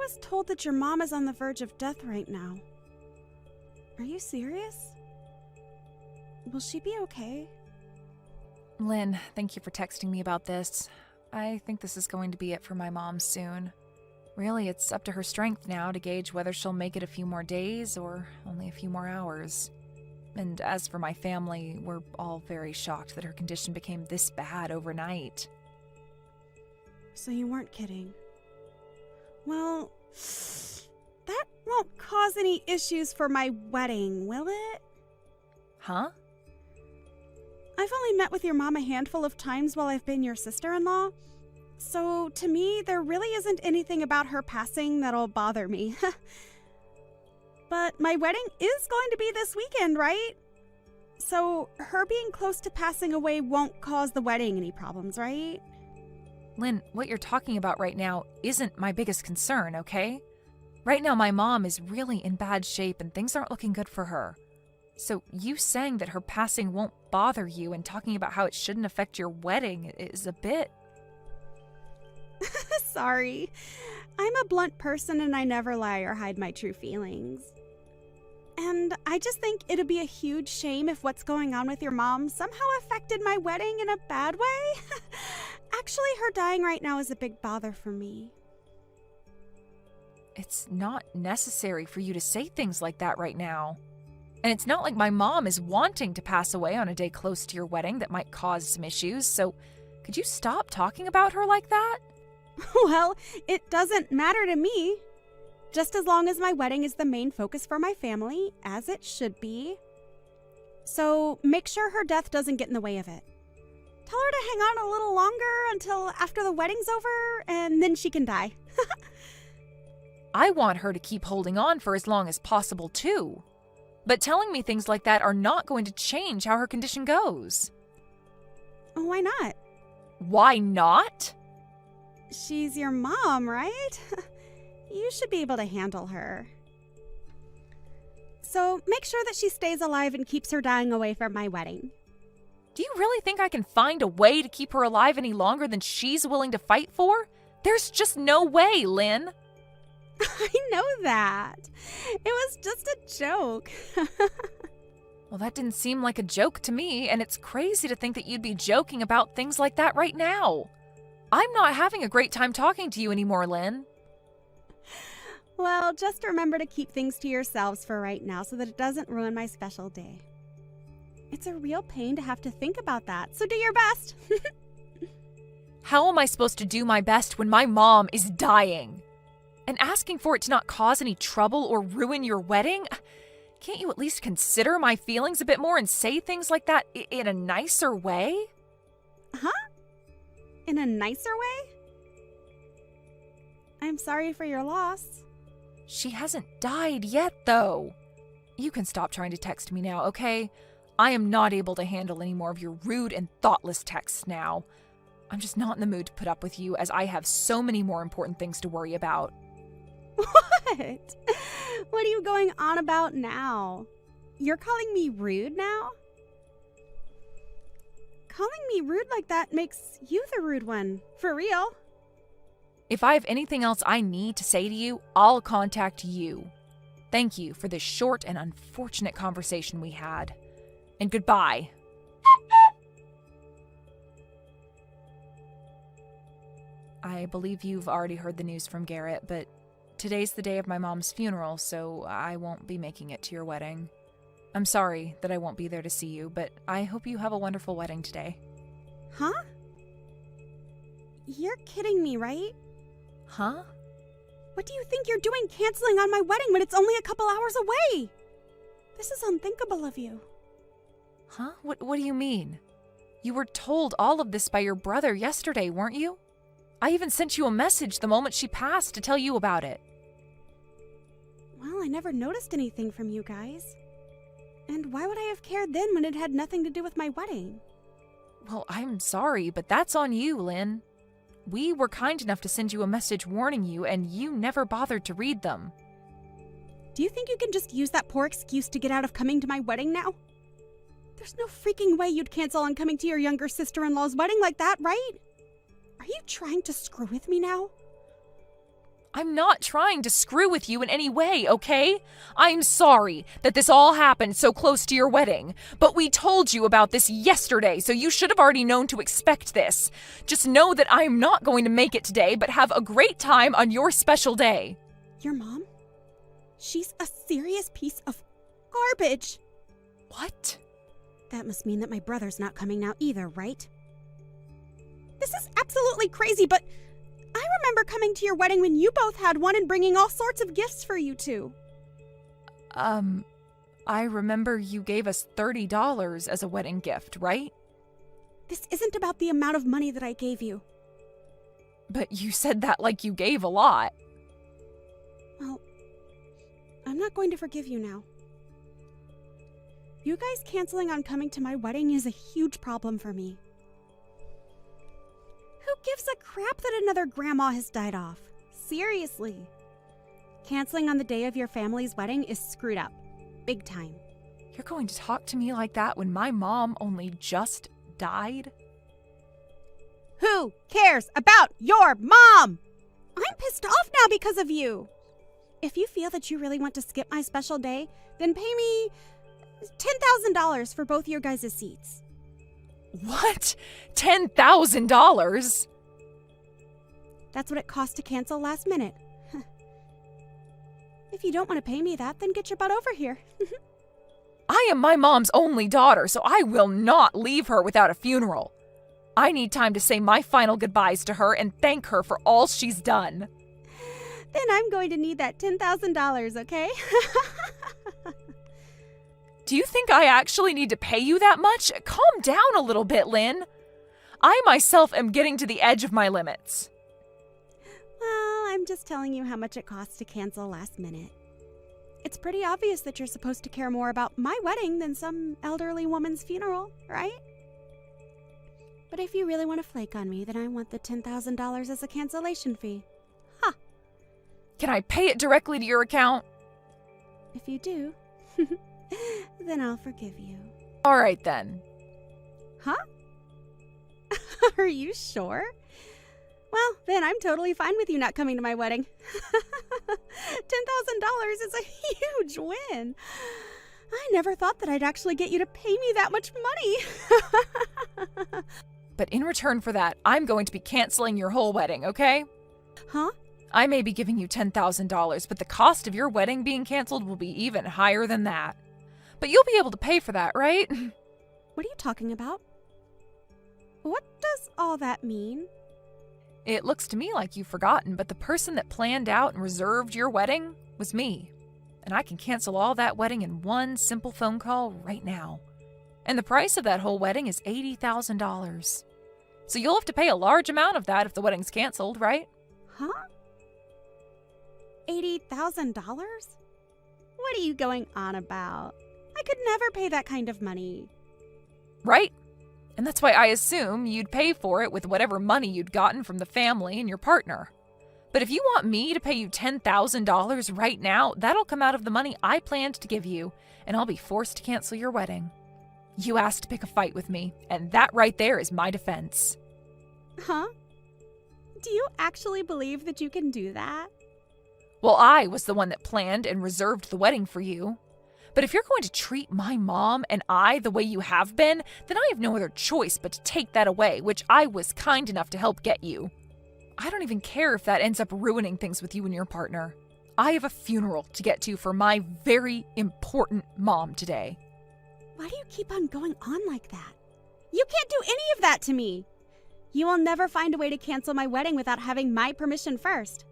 was told that your mom is on the verge of death right now. Are you serious? Will she be okay? Lynn, thank you for texting me about this. I think this is going to be it for my mom soon. Really, it's up to her strength now to gauge whether she'll make it a few more days or only a few more hours. And as for my family, we're all very shocked that her condition became this bad overnight. So you weren't kidding. Well, that won't cause any issues for my wedding, will it? Huh? I've only met with your mom a handful of times while I've been your sister-in-law, so to me, there really isn't anything about her passing that'll bother me. But my wedding is going to be this weekend, right? So her being close to passing away won't cause the wedding any problems, right? Lynn, what you're talking about right now isn't my biggest concern, okay? Right now, my mom is really in bad shape and things aren't looking good for her. So you saying that her passing won't bother you and talking about how it shouldn't affect your wedding is a bit... Sorry. I'm a blunt person and I never lie or hide my true feelings. And I just think it'd be a huge shame if what's going on with your mom somehow affected my wedding in a bad way. Actually, her dying right now is a big bother for me. It's not necessary for you to say things like that right now. And it's not like my mom is wanting to pass away on a day close to your wedding that might cause some issues, so could you stop talking about her like that? Well, it doesn't matter to me. Just as long as my wedding is the main focus for my family, as it should be. So make sure her death doesn't get in the way of it. Tell her to hang on a little longer until after the wedding's over, and then she can die. I want her to keep holding on for as long as possible, too. But telling me things like that are not going to change how her condition goes. Why not? Why not? She's your mom, right? You should be able to handle her. So make sure that she stays alive and keeps her dying away from my wedding. Do you really think I can find a way to keep her alive any longer than she's willing to fight for? There's just no way, Lynn. I know that. It was just a joke. Well, that didn't seem like a joke to me, and it's crazy to think that you'd be joking about things like that right now. I'm not having a great time talking to you anymore, Lynn. Well, just remember to keep things to yourselves for right now so that it doesn't ruin my special day. It's a real pain to have to think about that, so do your best. How am I supposed to do my best when my mom is dying? And asking for it to not cause any trouble or ruin your wedding? Can't you at least consider my feelings a bit more and say things like that in a nicer way? Huh? In a nicer way? I'm sorry for your loss. She hasn't died yet, though. You can stop trying to text me now, okay? I am not able to handle any more of your rude and thoughtless texts now. I'm just not in the mood to put up with you, as I have so many more important things to worry about. What? What are you going on about now? You're calling me rude now? Calling me rude like that makes you the rude one, for real. If I have anything else I need to say to you, I'll contact you. Thank you for this short and unfortunate conversation we had. And goodbye. I believe you've already heard the news from Garrett, but today's the day of my mom's funeral, so I won't be making it to your wedding. I'm sorry that I won't be there to see you, but I hope you have a wonderful wedding today. Huh? You're kidding me, right? Huh? What do you think you're doing canceling on my wedding when it's only a couple hours away? This is unthinkable of you. Huh? What do you mean? You were told all of this by your brother yesterday, weren't you? I even sent you a message the moment she passed to tell you about it. Well, I never noticed anything from you guys. And why would I have cared then when it had nothing to do with my wedding? Well, I'm sorry, but that's on you, Lynn. We were kind enough to send you a message warning you, and you never bothered to read them. Do you think you can just use that poor excuse to get out of coming to my wedding now? There's no freaking way you'd cancel on coming to your younger sister-in-law's wedding like that, right? Are you trying to screw with me now? I'm not trying to screw with you in any way, okay? I'm sorry that this all happened so close to your wedding, but we told you about this yesterday, so you should have already known to expect this. Just know that I'm not going to make it today, but have a great time on your special day. Your mom? She's a serious piece of garbage. What? That must mean that my brother's not coming now either, right? This is absolutely crazy, but I remember coming to your wedding when you both had one and bringing all sorts of gifts for you two. I remember you gave us $30 as a wedding gift, right? This isn't about the amount of money that I gave you. But you said that like you gave a lot. Well, I'm not going to forgive you now. You guys canceling on coming to my wedding is a huge problem for me. Who gives a crap that another grandma has died off? Seriously. Canceling on the day of your family's wedding is screwed up. Big time. You're going to talk to me like that when my mom only just died? Who cares about your mom? I'm pissed off now because of you. If you feel that you really want to skip my special day, then pay me $10,000 for both your guys' seats. What? $10,000? That's what it costs to cancel last minute. If you don't want to pay me that, then get your butt over here. I am my mom's only daughter, so I will not leave her without a funeral. I need time to say my final goodbyes to her and thank her for all she's done. Then I'm going to need that $10,000, okay? Do you think I actually need to pay you that much? Calm down a little bit, Lynn. I myself am getting to the edge of my limits. Well, I'm just telling you how much it costs to cancel last minute. It's pretty obvious that you're supposed to care more about my wedding than some elderly woman's funeral, right? But if you really want to flake on me, then I want the $10,000 as a cancellation fee. Ha! Can I pay it directly to your account? If you do, then I'll forgive you. All right, then. Huh? Are you sure? Well, then I'm totally fine with you not coming to my wedding. $10,000 is a huge win. I never thought that I'd actually get you to pay me that much money. But in return for that, I'm going to be canceling your whole wedding, okay? Huh? I may be giving you $10,000, but the cost of your wedding being canceled will be even higher than that. But you'll be able to pay for that, right? What are you talking about? What does all that mean? It looks to me like you've forgotten, but the person that planned out and reserved your wedding was me. And I can cancel all that wedding in one simple phone call right now. And the price of that whole wedding is $80,000. So you'll have to pay a large amount of that if the wedding's canceled, right? Huh? $80,000? What are you going on about? I could never pay that kind of money. Right? And that's why I assume you'd pay for it with whatever money you'd gotten from the family and your partner. But if you want me to pay you $10,000 right now, that'll come out of the money I planned to give you, and I'll be forced to cancel your wedding. You asked to pick a fight with me, and that right there is my defense. Huh? Do you actually believe that you can do that? Well, I was the one that planned and reserved the wedding for you. But if you're going to treat my mom and I the way you have been, then I have no other choice but to take that away, which I was kind enough to help get you. I don't even care if that ends up ruining things with you and your partner. I have a funeral to get to for my very important mom today. Why do you keep on going on like that? You can't do any of that to me. You will never find a way to cancel my wedding without having my permission first.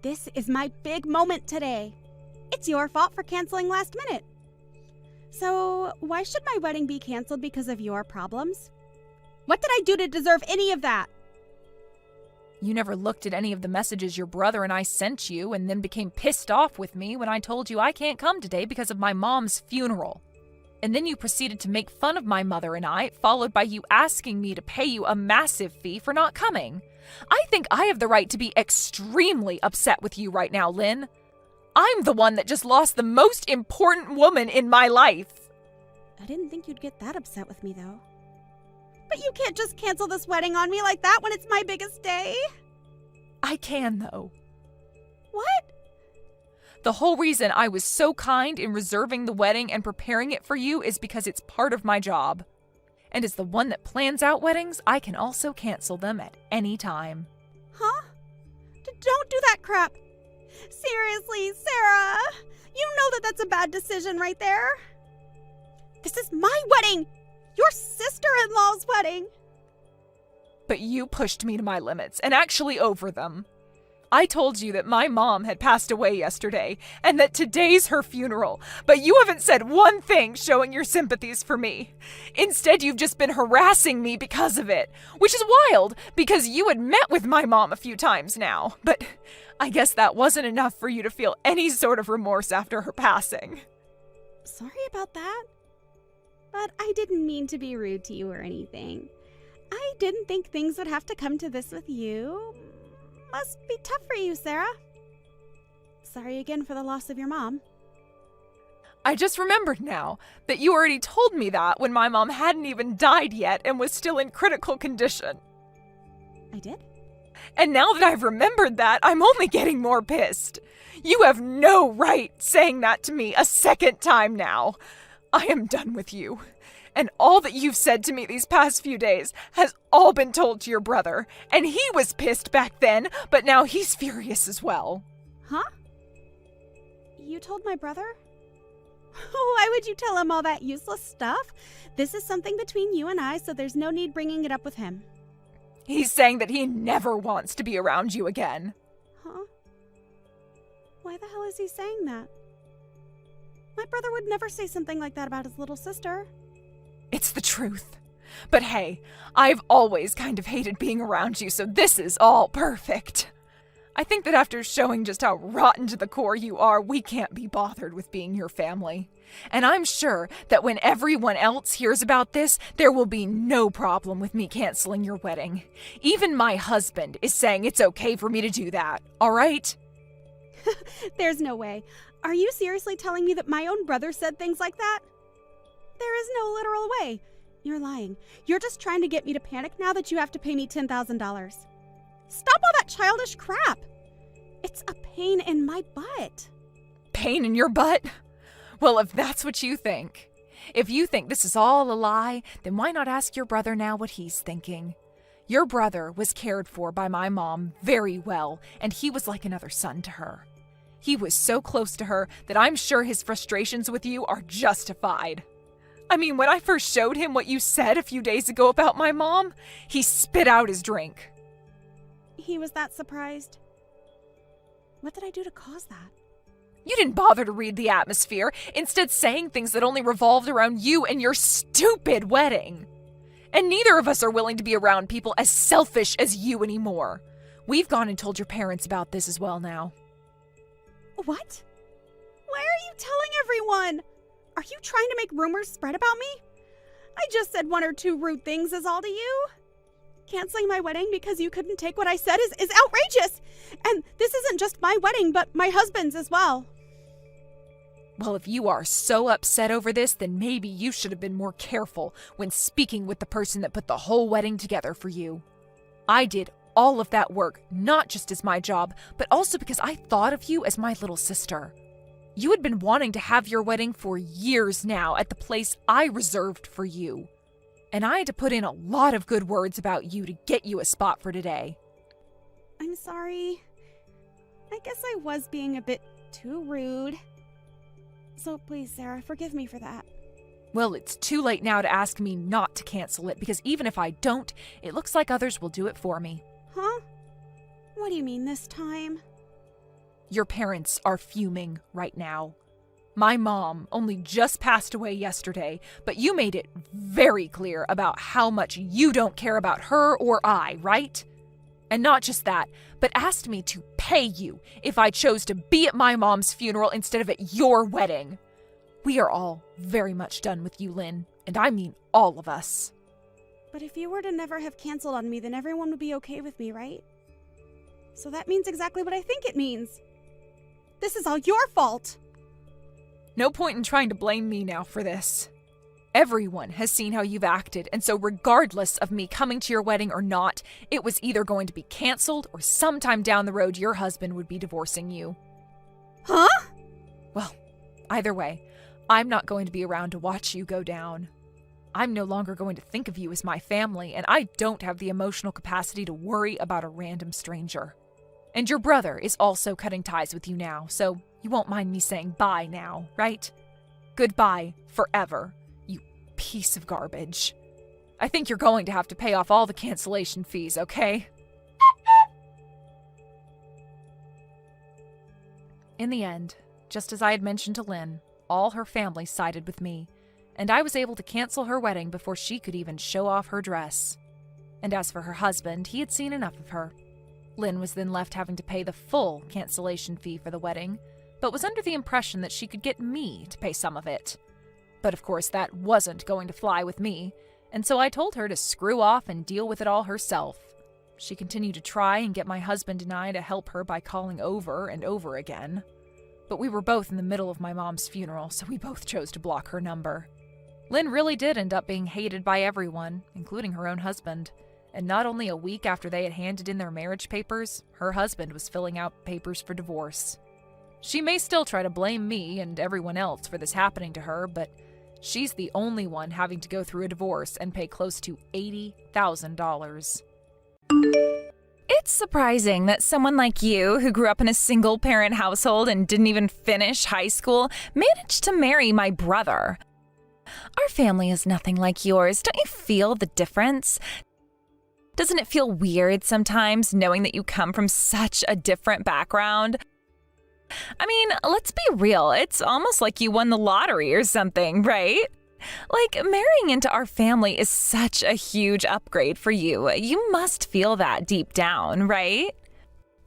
This is my big moment today. It's your fault for canceling last minute. So, why should my wedding be canceled because of your problems? What did I do to deserve any of that? You never looked at any of the messages your brother and I sent you and then became pissed off with me when I told you I can't come today because of my mom's funeral. And then you proceeded to make fun of my mother and I, followed by you asking me to pay you a massive fee for not coming. I think I have the right to be extremely upset with you right now, Lynn. I'm the one that just lost the most important woman in my life. I didn't think you'd get that upset with me, though. But you can't just cancel this wedding on me like that when it's my biggest day. I can, though. The whole reason I was so kind in reserving the wedding and preparing it for you is because it's part of my job. And as the one that plans out weddings, I can also cancel them at any time. Huh? Don't do that crap. Seriously, Sarah. You know that that's a bad decision right there. This is my wedding. Your sister-in-law's wedding. But you pushed me to my limits, and actually over them. I told you that my mom had passed away yesterday, and that today's her funeral, but you haven't said one thing showing your sympathies for me. Instead, you've just been harassing me because of it, which is wild, because you had met with my mom a few times now, but I guess that wasn't enough for you to feel any sort of remorse after her passing. Sorry about that, but I didn't mean to be rude to you or anything. I didn't think things would have to come to this with you. Must be tough for you, Sarah. Sorry again for the loss of your mom. I just remembered now that you already told me that when my mom hadn't even died yet and was still in critical condition. I did? And now that I've remembered that, I'm only getting more pissed. You have no right saying that to me a second time now. I am done with you. And all that you've said to me these past few days has all been told to your brother. And he was pissed back then, but now he's furious as well. Huh? You told my brother? Why would you tell him all that useless stuff? This is something between you and I, so there's no need bringing it up with him. He's saying that he never wants to be around you again. Huh? Why the hell is he saying that? My brother would never say something like that about his little sister. It's the truth. But hey, I've always kind of hated being around you, so this is all perfect. I think that after showing just how rotten to the core you are, we can't be bothered with being your family. And I'm sure that when everyone else hears about this, there will be no problem with me canceling your wedding. Even my husband is saying it's okay for me to do that, all right? There's no way. Are you seriously telling me that my own brother said things like that? There is no literal way. You're lying. You're just trying to get me to panic now that you have to pay me $10,000. Stop all that childish crap. It's a pain in my butt. Pain in your butt? Well, if that's what you think. If you think this is all a lie, then why not ask your brother now what he's thinking? Your brother was cared for by my mom very well, and he was like another son to her. He was so close to her that I'm sure his frustrations with you are justified. I mean, when I first showed him what you said a few days ago about my mom, he spit out his drink. He was that surprised. What did I do to cause that? You didn't bother to read the atmosphere, instead saying things that only revolved around you and your stupid wedding. And neither of us are willing to be around people as selfish as you anymore. We've gone and told your parents about this as well now. What? Why are you telling everyone? Are you trying to make rumors spread about me? I just said one or two rude things is all to you. Canceling my wedding because you couldn't take what I said is outrageous. And this isn't just my wedding, but my husband's as well. Well, if you are so upset over this, then maybe you should have been more careful when speaking with the person that put the whole wedding together for you. I did all of that work, not just as my job, but also because I thought of you as my little sister. You had been wanting to have your wedding for years now at the place I reserved for you. And I had to put in a lot of good words about you to get you a spot for today. I'm sorry. I guess I was being a bit too rude. So please, Sarah, forgive me for that. Well, it's too late now to ask me not to cancel it, because even if I don't, it looks like others will do it for me. Huh? What do you mean this time? Your parents are fuming right now. My mom only just passed away yesterday, but you made it very clear about how much you don't care about her or I, right? And not just that, but asked me to pay you if I chose to be at my mom's funeral instead of at your wedding. We are all very much done with you, Lynn, and I mean all of us. But if you were to never have canceled on me, then everyone would be okay with me, right? So that means exactly what I think it means. This is all your fault. No point in trying to blame me now for this. Everyone has seen how you've acted, and so regardless of me coming to your wedding or not, it was either going to be canceled or sometime down the road your husband would be divorcing you. Huh? Well, either way, I'm not going to be around to watch you go down. I'm no longer going to think of you as my family, and I don't have the emotional capacity to worry about a random stranger. And your brother is also cutting ties with you now, so you won't mind me saying bye now, right? Goodbye forever, you piece of garbage. I think you're going to have to pay off all the cancellation fees, okay? In the end, just as I had mentioned to Lynn, all her family sided with me, and I was able to cancel her wedding before she could even show off her dress. And as for her husband, he had seen enough of her. Lynn was then left having to pay the full cancellation fee for the wedding, but was under the impression that she could get me to pay some of it. But of course that wasn't going to fly with me, and so I told her to screw off and deal with it all herself. She continued to try and get my husband and I to help her by calling over and over again. But we were both in the middle of my mom's funeral, so we both chose to block her number. Lynn really did end up being hated by everyone, including her own husband. And not only a week after they had handed in their marriage papers, her husband was filling out papers for divorce. She may still try to blame me and everyone else for this happening to her, but she's the only one having to go through a divorce and pay close to $80,000. It's surprising that someone like you, who grew up in a single-parent household and didn't even finish high school, managed to marry my brother. Our family is nothing like yours. Don't you feel the difference? Doesn't it feel weird sometimes knowing that you come from such a different background? I mean, let's be real. It's almost like you won the lottery or something, right? Like, marrying into our family is such a huge upgrade for you. You must feel that deep down, right?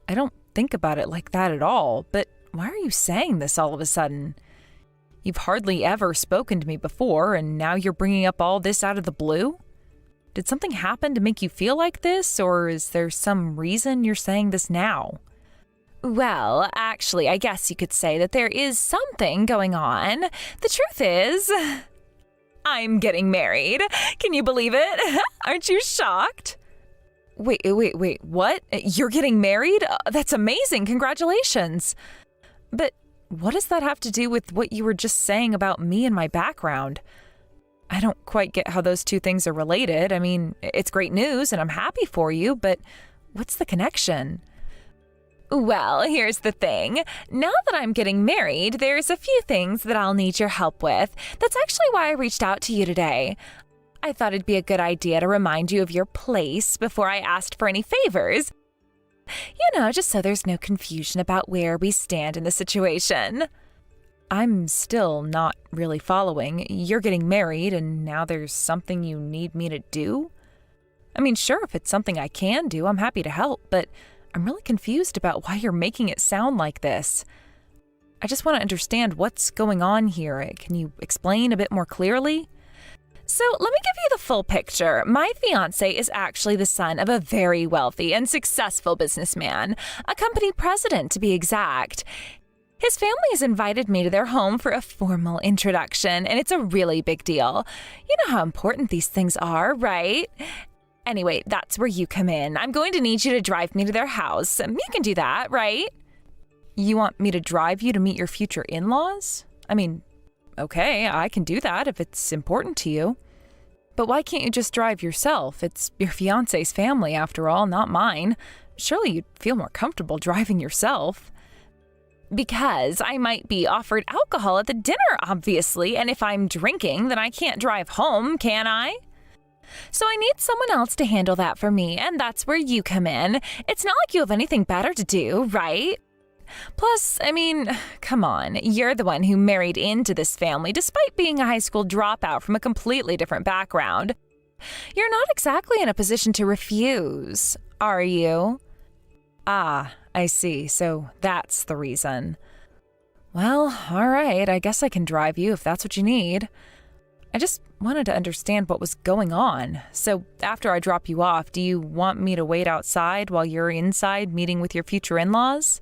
I don't think about it like that at all, but why are you saying this all of a sudden? You've hardly ever spoken to me before, and now you're bringing up all this out of the blue? Did something happen to make you feel like this, or is there some reason you're saying this now? Well, actually, I guess you could say that there is something going on. The truth is, I'm getting married. Can you believe it? Aren't you shocked? Wait, what? You're getting married? That's amazing. Congratulations. But what does that have to do with what you were just saying about me and my background? I don't quite get how those two things are related. I mean, it's great news and I'm happy for you, but what's the connection? Well, here's the thing. Now that I'm getting married, there's a few things that I'll need your help with. That's actually why I reached out to you today. I thought it'd be a good idea to remind you of your place before I asked for any favors. You know, just so there's no confusion about where we stand in the situation. I'm still not really following. You're getting married and now there's something you need me to do? I mean, sure, if it's something I can do, I'm happy to help, but I'm really confused about why you're making it sound like this. I just want to understand what's going on here. Can you explain a bit more clearly? So let me give you the full picture. My fiancé is actually the son of a very wealthy and successful businessman, a company president to be exact. His family has invited me to their home for a formal introduction, and it's a really big deal. You know how important these things are, right? Anyway, that's where you come in. I'm going to need you to drive me to their house. You can do that, right? You want me to drive you to meet your future in-laws? I mean, okay, I can do that if it's important to you. But why can't you just drive yourself? It's your fiancé's family, after all, not mine. Surely you'd feel more comfortable driving yourself. Because I might be offered alcohol at the dinner, obviously, and if I'm drinking, then I can't drive home, can I? So I need someone else to handle that for me, and that's where you come in. It's not like you have anything better to do, right? Plus, I mean, come on, you're the one who married into this family despite being a high school dropout from a completely different background. You're not exactly in a position to refuse, are you? Ah, I see. So that's the reason. Well, all right. I guess I can drive you if that's what you need. I just wanted to understand what was going on. So after I drop you off, do you want me to wait outside while you're inside meeting with your future in-laws?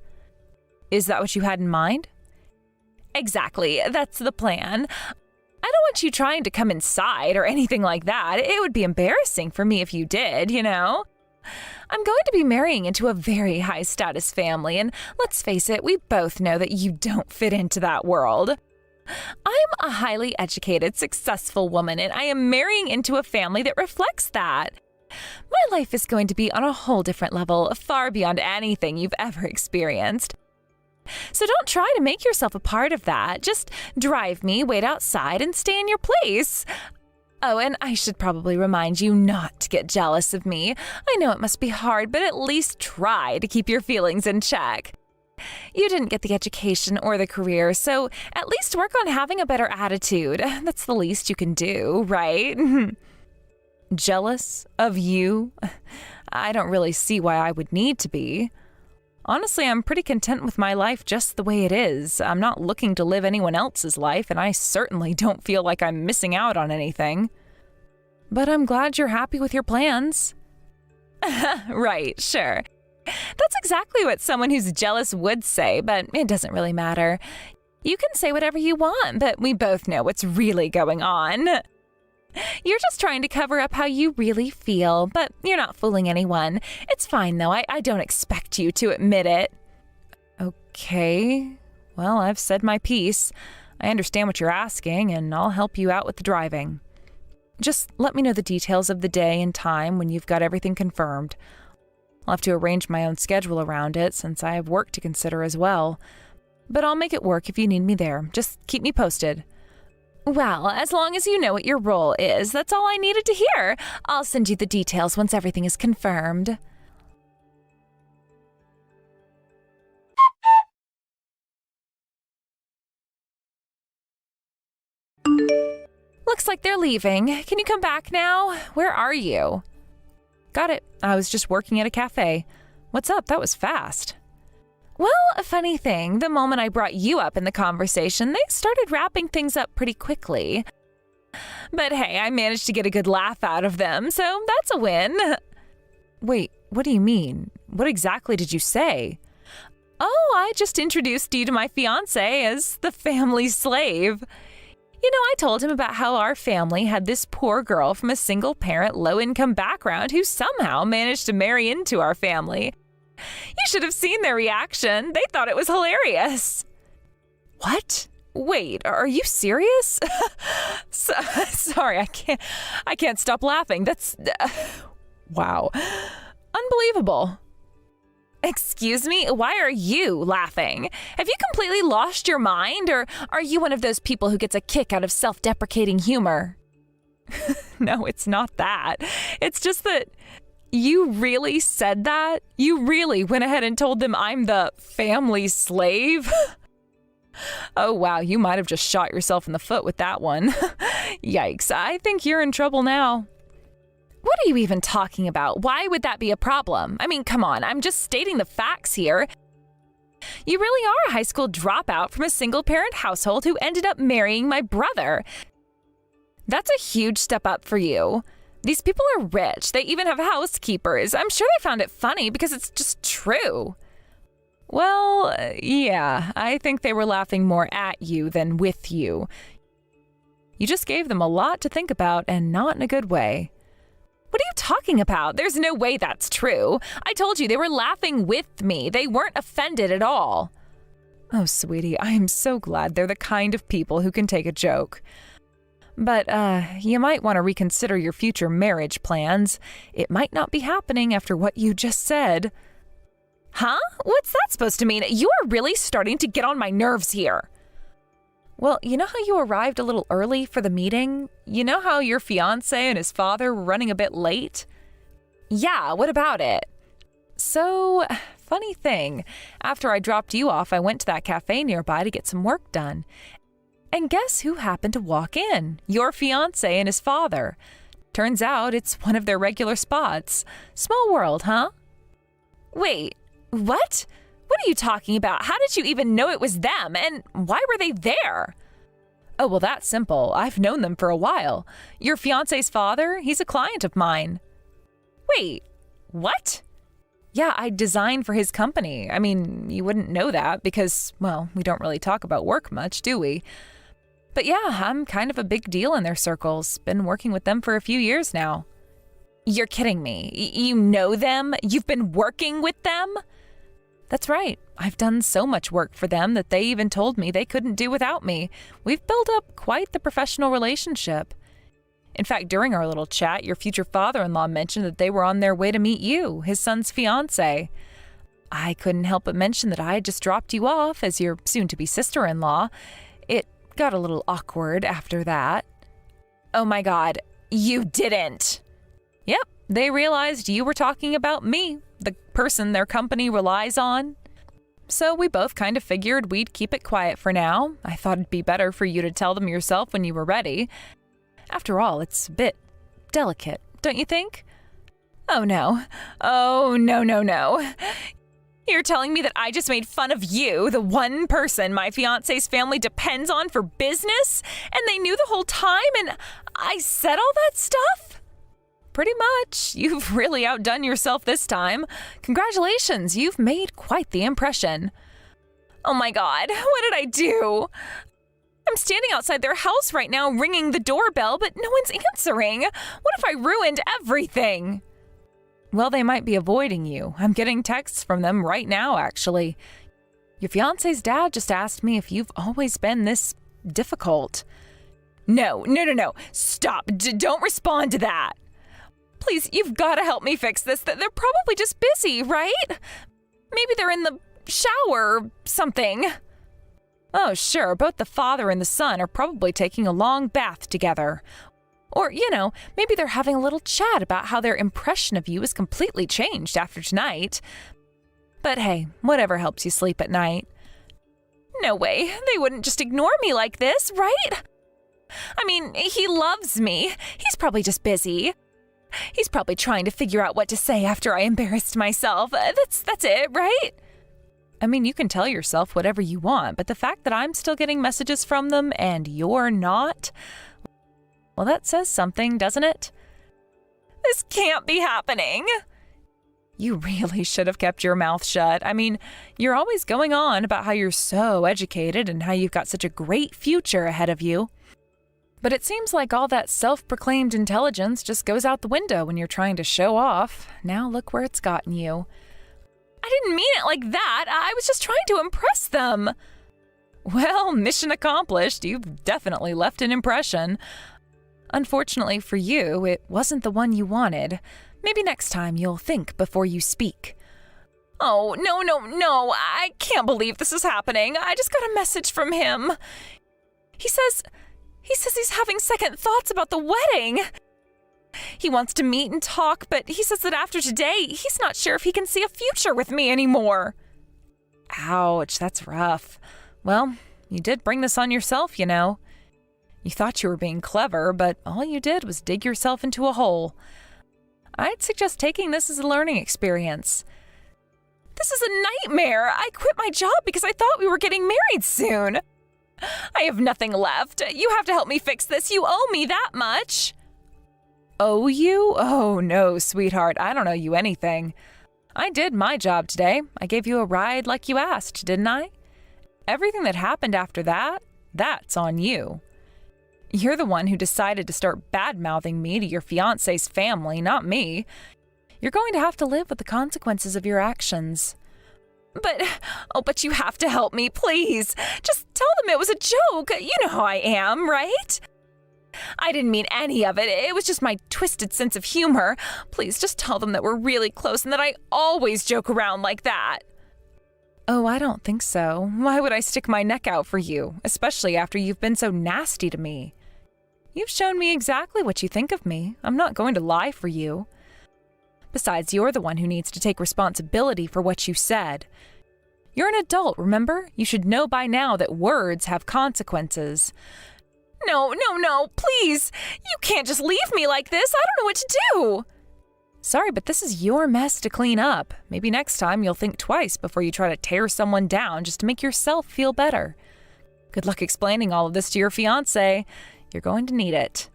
Is that what you had in mind? Exactly. That's the plan. I don't want you trying to come inside or anything like that. It would be embarrassing for me if you did, you know? I'm going to be marrying into a very high status family, and let's face it, we both know that you don't fit into that world. I'm a highly educated, successful woman, and I am marrying into a family that reflects that. My life is going to be on a whole different level, far beyond anything you've ever experienced. So don't try to make yourself a part of that. Just drive me, wait outside, and stay in your place. Oh, and I should probably remind you not to get jealous of me. I know it must be hard, but at least try to keep your feelings in check. You didn't get the education or the career, so at least work on having a better attitude. That's the least you can do, right? Jealous of you? I don't really see why I would need to be. Honestly, I'm pretty content with my life just the way it is. I'm not looking to live anyone else's life, and I certainly don't feel like I'm missing out on anything. But I'm glad you're happy with your plans. Right, sure. That's exactly what someone who's jealous would say, but it doesn't really matter. You can say whatever you want, but we both know what's really going on. You're just trying to cover up how you really feel, but you're not fooling anyone. It's fine, though. I don't expect you to admit it. Okay. Well, I've said my piece. I understand what you're asking, and I'll help you out with the driving. Just let me know the details of the day and time when you've got everything confirmed. I'll have to arrange my own schedule around it since I have work to consider as well. But I'll make it work if you need me there. Just keep me posted. Well, as long as you know what your role is, that's all I needed to hear. I'll send you the details once everything is confirmed. Looks like they're leaving. Can you come back now? Where are you? Got it. I was just working at a cafe. What's up? That was fast. Well, a funny thing, the moment I brought you up in the conversation, they started wrapping things up pretty quickly. But hey, I managed to get a good laugh out of them, so that's a win. Wait, what do you mean? What exactly did you say? Oh, I just introduced you to my fiancé as the family slave. You know, I told him about how our family had this poor girl from a single-parent, low-income background who somehow managed to marry into our family. You should have seen their reaction. They thought it was hilarious. What? Wait, are you serious? Sorry, I can't stop laughing. That's wow. Unbelievable. Excuse me? Why are you laughing? Have you completely lost your mind, or are you one of those people who gets a kick out of self-deprecating humor? No, it's not that. It's just that you really said that? You really went ahead and told them I'm the family slave? Oh, wow, you might have just shot yourself in the foot with that one. Yikes, I think you're in trouble now. What are you even talking about? Why would that be a problem? I mean, come on, I'm just stating the facts here. You really are a high school dropout from a single-parent household who ended up marrying my brother. That's a huge step up for you. These people are rich. They even have housekeepers. I'm sure they found it funny because it's just true. Well, yeah, I think they were laughing more at you than with you. You just gave them a lot to think about, and not in a good way. What are you talking about? There's no way that's true. I told you they were laughing with me. They weren't offended at all. Oh, sweetie, I am so glad they're the kind of people who can take a joke. But, you might want to reconsider your future marriage plans. It might not be happening after what you just said. Huh? What's that supposed to mean? You are really starting to get on my nerves here. Well, you know how you arrived a little early for the meeting? You know how your fiancé and his father were running a bit late? Yeah, what about it? So, funny thing, after I dropped you off, I went to that cafe nearby to get some work done. And guess who happened to walk in? Your fiancé and his father. Turns out it's one of their regular spots. Small world, huh? Wait, what? What are you talking about? How did you even know it was them? And why were they there? Oh, well, that's simple. I've known them for a while. Your fiancé's father, he's a client of mine. Wait, what? Yeah, I designed for his company. I mean, you wouldn't know that because, well, we don't really talk about work much, do we? But yeah, I'm kind of a big deal in their circles. Been working with them for a few years now. You're kidding me. You know them? You've been working with them? That's right. I've done so much work for them that they even told me they couldn't do without me. We've built up quite the professional relationship. In fact, during our little chat, your future father-in-law mentioned that they were on their way to meet you, his son's fiancé. I couldn't help but mention that I had just dropped you off as your soon-to-be sister-in-law. It got a little awkward after that. Oh my God, you didn't! Yep, they realized you were talking about me, the person their company relies on. So we both kind of figured we'd keep it quiet for now. I thought it'd be better for you to tell them yourself when you were ready. After all, it's a bit delicate, don't you think? Oh no. Oh, no. You're telling me that I just made fun of you, the one person my fiancé's family depends on for business, and they knew the whole time, and I said all that stuff? Pretty much. You've really outdone yourself this time. Congratulations, you've made quite the impression. Oh my God, what did I do? I'm standing outside their house right now ringing the doorbell, but no one's answering. What if I ruined everything? Well, they might be avoiding you. I'm getting texts from them right now, actually. Your fiancé's dad just asked me if you've always been this difficult. No. Stop. Don't respond to that. Please, you've got to help me fix this. They're probably just busy, right? Maybe they're in the shower or something. Oh, sure, both the father and the son are probably taking a long bath together. Or, maybe they're having a little chat about how their impression of you has completely changed after tonight. But hey, whatever helps you sleep at night. No way, they wouldn't just ignore me like this, right? I mean, he loves me. He's probably just busy. He's probably trying to figure out what to say after I embarrassed myself. That's it, right? I mean, you can tell yourself whatever you want, but the fact that I'm still getting messages from them and you're not, well, that says something, doesn't it? This can't be happening. You really should have kept your mouth shut. I mean, you're always going on about how you're so educated and how you've got such a great future ahead of you. But it seems like all that self-proclaimed intelligence just goes out the window when you're trying to show off. Now look where it's gotten you. I didn't mean it like that. I was just trying to impress them. Well, mission accomplished. You've definitely left an impression. Unfortunately for you, it wasn't the one you wanted. Maybe next time you'll think before you speak. Oh, no. I can't believe this is happening. I just got a message from him. He says he's having second thoughts about the wedding. He wants to meet and talk, but he says that after today, he's not sure if he can see a future with me anymore. Ouch, that's rough. Well, you did bring this on yourself, You thought you were being clever, but all you did was dig yourself into a hole. I'd suggest taking this as a learning experience. This is a nightmare. I quit my job because I thought we were getting married soon. I have nothing left. You have to help me fix this. You owe me that much. Owe you? Oh, no, sweetheart. I don't owe you anything. I did my job today. I gave you a ride like you asked, didn't I? Everything that happened after that, that's on you. You're the one who decided to start bad-mouthing me to your fiancé's family, not me. You're going to have to live with the consequences of your actions. But you have to help me, please. Just tell them it was a joke. You know how I am, right? I didn't mean any of it. It was just my twisted sense of humor. Please just tell them that we're really close and that I always joke around like that. Oh, I don't think so. Why would I stick my neck out for you, especially after you've been so nasty to me? You've shown me exactly what you think of me. I'm not going to lie for you. Besides, you're the one who needs to take responsibility for what you said. You're an adult, remember? You should know by now that words have consequences. No, please! You can't just leave me like this! I don't know what to do! Sorry, but this is your mess to clean up. Maybe next time you'll think twice before you try to tear someone down just to make yourself feel better. Good luck explaining all of this to your fiancé. You're going to need it.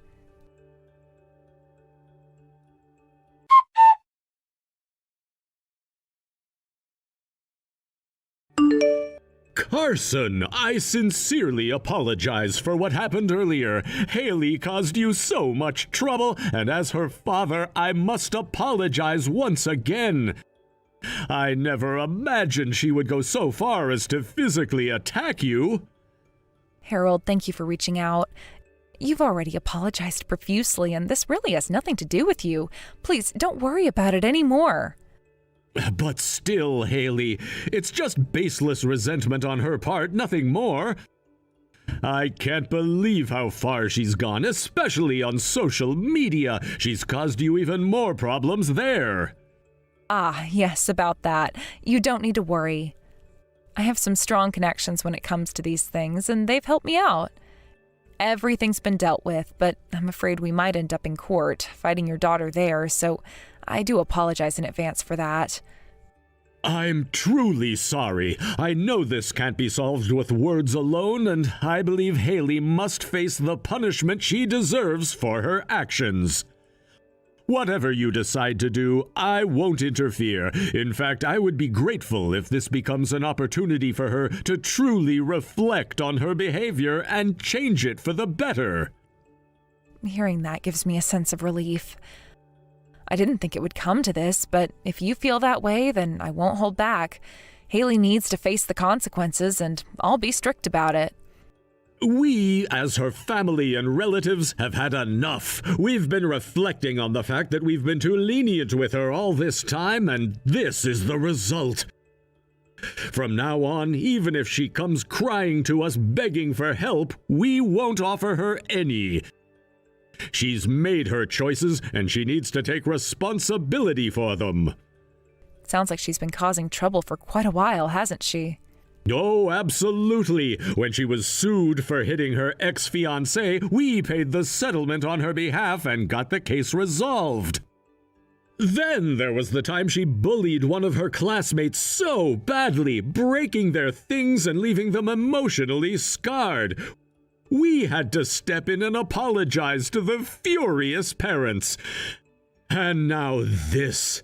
Carson, I sincerely apologize for what happened earlier. Haley caused you so much trouble, and as her father, I must apologize once again. I never imagined she would go so far as to physically attack you. Harold, thank you for reaching out. You've already apologized profusely, and this really has nothing to do with you. Please, don't worry about it anymore. But still, Haley, it's just baseless resentment on her part, nothing more. I can't believe how far she's gone, especially on social media. She's caused you even more problems there. Ah, yes, about that. You don't need to worry. I have some strong connections when it comes to these things, and they've helped me out. Everything's been dealt with, but I'm afraid we might end up in court, fighting your daughter there, so I do apologize in advance for that. I'm truly sorry. I know this can't be solved with words alone, and I believe Haley must face the punishment she deserves for her actions. Whatever you decide to do, I won't interfere. In fact, I would be grateful if this becomes an opportunity for her to truly reflect on her behavior and change it for the better. Hearing that gives me a sense of relief. I didn't think it would come to this, but if you feel that way, then I won't hold back. Haley needs to face the consequences, and I'll be strict about it. We, as her family and relatives, have had enough. We've been reflecting on the fact that we've been too lenient with her all this time, and this is the result. From now on, even if she comes crying to us begging for help, we won't offer her any. She's made her choices, and she needs to take responsibility for them. Sounds like she's been causing trouble for quite a while, hasn't she? Oh, absolutely. When she was sued for hitting her ex-fiancé, we paid the settlement on her behalf and got the case resolved. Then there was the time she bullied one of her classmates so badly, breaking their things and leaving them emotionally scarred. We had to step in and apologize to the furious parents. And now this.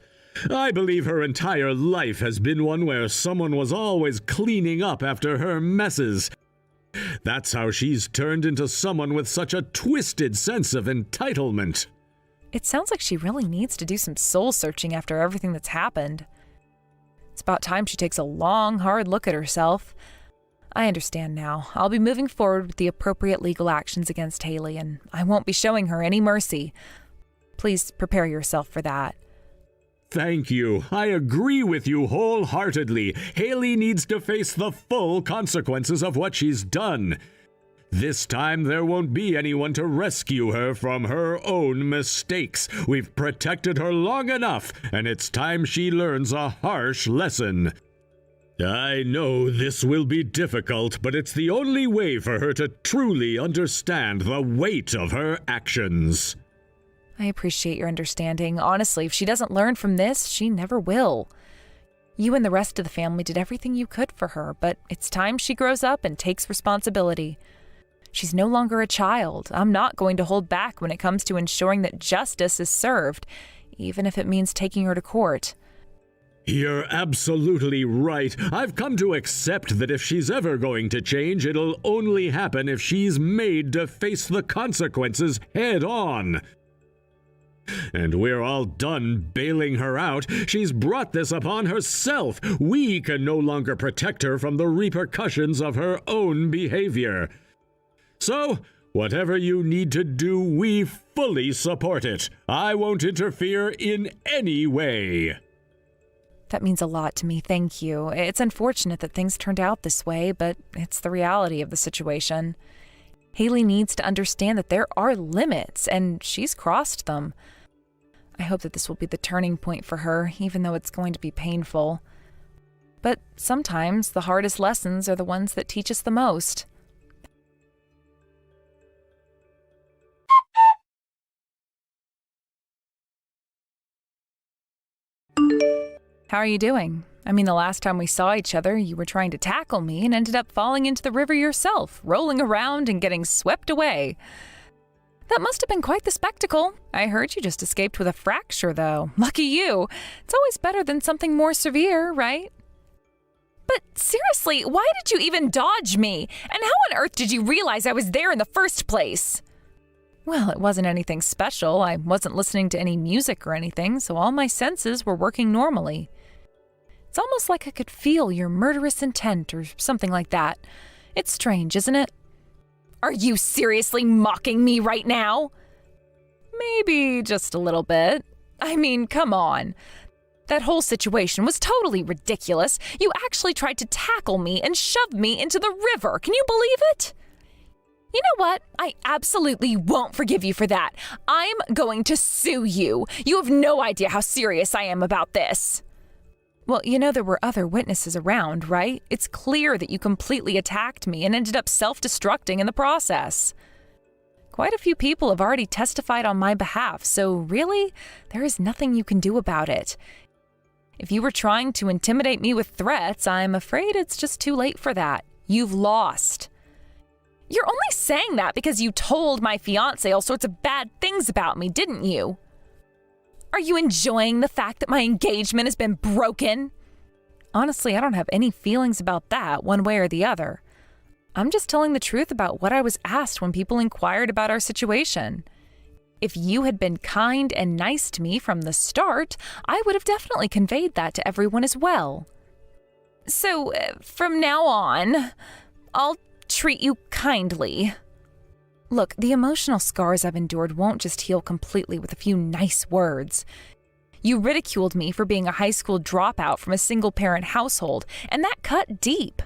I believe her entire life has been one where someone was always cleaning up after her messes. That's how she's turned into someone with such a twisted sense of entitlement. It sounds like she really needs to do some soul-searching after everything that's happened. It's about time she takes a long, hard look at herself. I understand now. I'll be moving forward with the appropriate legal actions against Haley, and I won't be showing her any mercy. Please prepare yourself for that. Thank you. I agree with you wholeheartedly. Haley needs to face the full consequences of what she's done. This time there won't be anyone to rescue her from her own mistakes. We've protected her long enough, and it's time she learns a harsh lesson. I know this will be difficult, but it's the only way for her to truly understand the weight of her actions. I appreciate your understanding. Honestly, if she doesn't learn from this, she never will. You and the rest of the family did everything you could for her, but it's time she grows up and takes responsibility. She's no longer a child. I'm not going to hold back when it comes to ensuring that justice is served, even if it means taking her to court. You're absolutely right. I've come to accept that if she's ever going to change, it'll only happen if she's made to face the consequences head on. And we're all done bailing her out. She's brought this upon herself. We can no longer protect her from the repercussions of her own behavior. So, whatever you need to do, we fully support it. I won't interfere in any way. That means a lot to me, thank you. It's unfortunate that things turned out this way, but it's the reality of the situation. Haley needs to understand that there are limits, and she's crossed them. I hope that this will be the turning point for her, even though it's going to be painful. But sometimes the hardest lessons are the ones that teach us the most. How are you doing? I mean, the last time we saw each other, you were trying to tackle me and ended up falling into the river yourself, rolling around and getting swept away. That must have been quite the spectacle. I heard you just escaped with a fracture, though. Lucky you. It's always better than something more severe, right? But seriously, why did you even dodge me? And how on earth did you realize I was there in the first place? Well, it wasn't anything special. I wasn't listening to any music or anything, so all my senses were working normally. It's almost like I could feel your murderous intent or something like that. It's strange, isn't it? Are you seriously mocking me right now? Maybe just a little bit. I mean, come on. That whole situation was totally ridiculous. You actually tried to tackle me and shove me into the river. Can you believe it? You know what? I absolutely won't forgive you for that. I'm going to sue you. You have no idea how serious I am about this. Well, you know there were other witnesses around, right? It's clear that you completely attacked me and ended up self-destructing in the process. Quite a few people have already testified on my behalf, so really, there is nothing you can do about it. If you were trying to intimidate me with threats, I'm afraid it's just too late for that. You've lost. You're only saying that because you told my fiancé all sorts of bad things about me, didn't you? Are you enjoying the fact that my engagement has been broken? Honestly, I don't have any feelings about that, one way or the other. I'm just telling the truth about what I was asked when people inquired about our situation. If you had been kind and nice to me from the start, I would have definitely conveyed that to everyone as well. So, from now on, I'll treat you kindly. Look, the emotional scars I've endured won't just heal completely with a few nice words. You ridiculed me for being a high school dropout from a single-parent household, and that cut deep.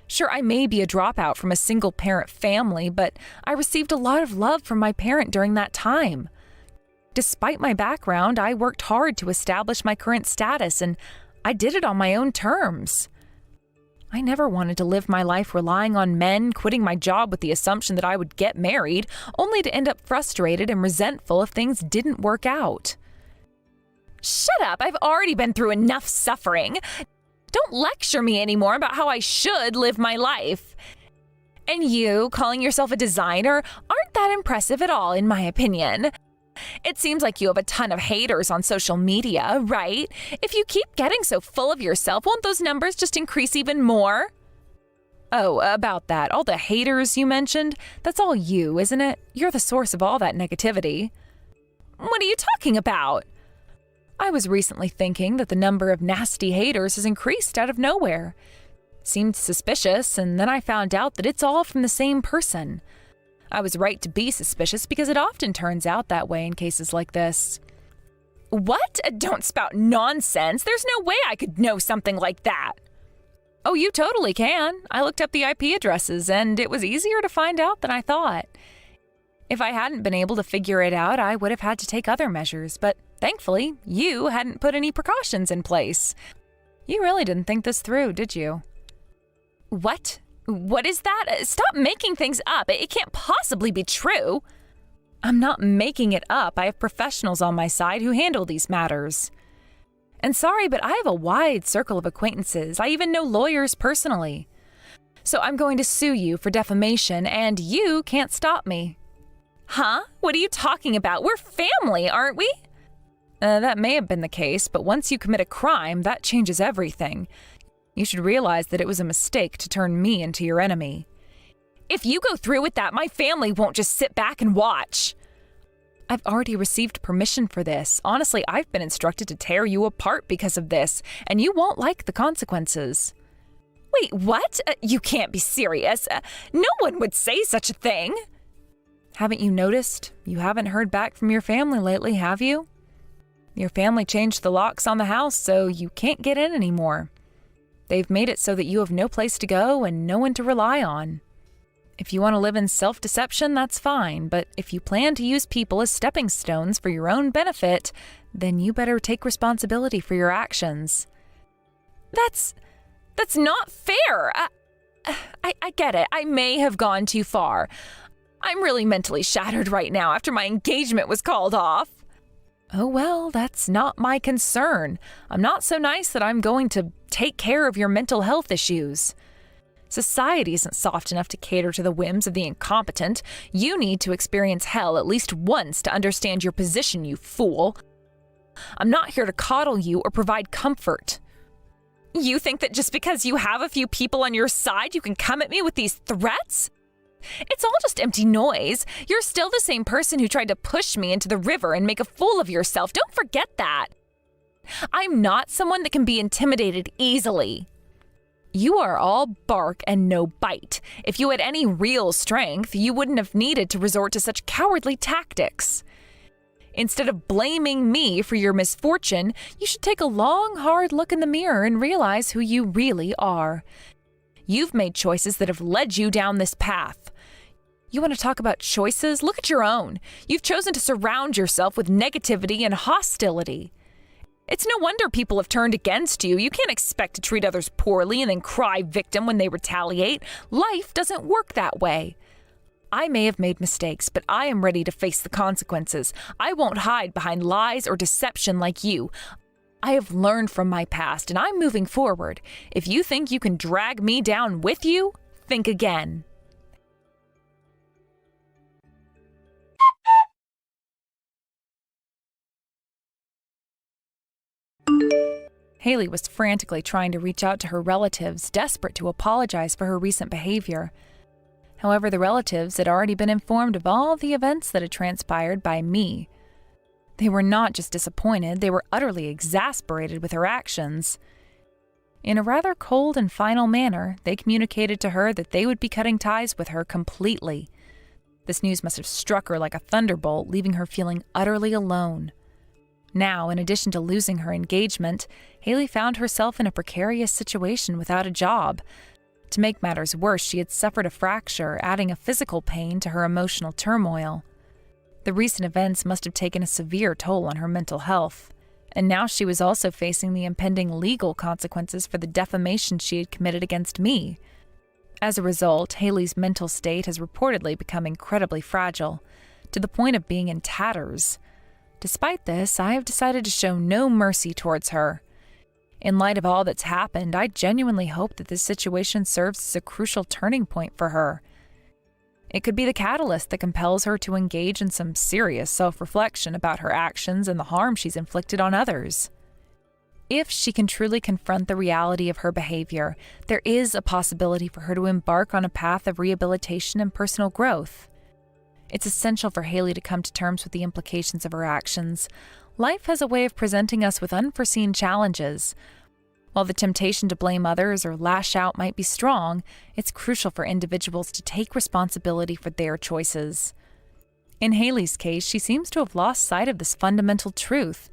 Sure, I may be a dropout from a single-parent family, but I received a lot of love from my parent during that time. Despite my background, I worked hard to establish my current status, and I did it on my own terms. I never wanted to live my life relying on men, quitting my job with the assumption that I would get married, only to end up frustrated and resentful if things didn't work out. Shut up! I've already been through enough suffering. Don't lecture me anymore about how I should live my life. And you, calling yourself a designer, aren't that impressive at all, in my opinion. It seems like you have a ton of haters on social media, right? If you keep getting so full of yourself, won't those numbers just increase even more? Oh, about that, all the haters you mentioned, that's all you, isn't it? You're the source of all that negativity. What are you talking about? I was recently thinking that the number of nasty haters has increased out of nowhere. Seemed suspicious, and then I found out that it's all from the same person. I was right to be suspicious because it often turns out that way in cases like this. What? Don't spout nonsense. There's no way I could know something like that. Oh, you totally can. I looked up the IP addresses, and it was easier to find out than I thought. If I hadn't been able to figure it out, I would have had to take other measures, but thankfully, you hadn't put any precautions in place. You really didn't think this through, did you? What? What is that? Stop making things up. It can't possibly be true. I'm not making it up. I have professionals on my side who handle these matters. And sorry, but I have a wide circle of acquaintances. I even know lawyers personally. So I'm going to sue you for defamation, and you can't stop me. Huh? What are you talking about? We're family, aren't we? That may have been the case, but once you commit a crime, that changes everything. You should realize that it was a mistake to turn me into your enemy. If you go through with that, my family won't just sit back and watch. I've already received permission for this. Honestly, I've been instructed to tear you apart because of this, and you won't like the consequences. Wait, what? You can't be serious. No one would say such a thing. Haven't you noticed? You haven't heard back from your family lately, have you? Your family changed the locks on the house, so you can't get in anymore. They've made it so that you have no place to go and no one to rely on. If you want to live in self-deception, that's fine, but if you plan to use people as stepping stones for your own benefit, then you better take responsibility for your actions. That's not fair. I get it. I may have gone too far. I'm really mentally shattered right now after my engagement was called off. Oh well, that's not my concern. I'm not so nice that I'm going to take care of your mental health issues. Society isn't soft enough to cater to the whims of the incompetent. You need to experience hell at least once to understand your position, you fool. I'm not here to coddle you or provide comfort. You think that just because you have a few people on your side, you can come at me with these threats? It's all just empty noise. You're still the same person who tried to push me into the river and make a fool of yourself. Don't forget that. I'm not someone that can be intimidated easily. You are all bark and no bite. If you had any real strength, you wouldn't have needed to resort to such cowardly tactics. Instead of blaming me for your misfortune, you should take a long, hard look in the mirror and realize who you really are. You've made choices that have led you down this path. You want to talk about choices? Look at your own. You've chosen to surround yourself with negativity and hostility. It's no wonder people have turned against you. You can't expect to treat others poorly and then cry victim when they retaliate. Life doesn't work that way. I may have made mistakes, but I am ready to face the consequences. I won't hide behind lies or deception like you. I have learned from my past, and I'm moving forward. If you think you can drag me down with you, think again. Haley was frantically trying to reach out to her relatives, desperate to apologize for her recent behavior. However, the relatives had already been informed of all the events that had transpired by me. They were not just disappointed, they were utterly exasperated with her actions. In a rather cold and final manner, they communicated to her that they would be cutting ties with her completely. This news must have struck her like a thunderbolt, leaving her feeling utterly alone. Now, in addition to losing her engagement, Haley found herself in a precarious situation without a job. To make matters worse, she had suffered a fracture, adding a physical pain to her emotional turmoil. The recent events must have taken a severe toll on her mental health, and now she was also facing the impending legal consequences for the defamation she had committed against me. As a result, Haley's mental state has reportedly become incredibly fragile, to the point of being in tatters. Despite this, I have decided to show no mercy towards her. In light of all that's happened, I genuinely hope that this situation serves as a crucial turning point for her. It could be the catalyst that compels her to engage in some serious self-reflection about her actions and the harm she's inflicted on others. If she can truly confront the reality of her behavior, there is a possibility for her to embark on a path of rehabilitation and personal growth. It's essential for Haley to come to terms with the implications of her actions. Life has a way of presenting us with unforeseen challenges. While the temptation to blame others or lash out might be strong, it's crucial for individuals to take responsibility for their choices. In Haley's case, she seems to have lost sight of this fundamental truth.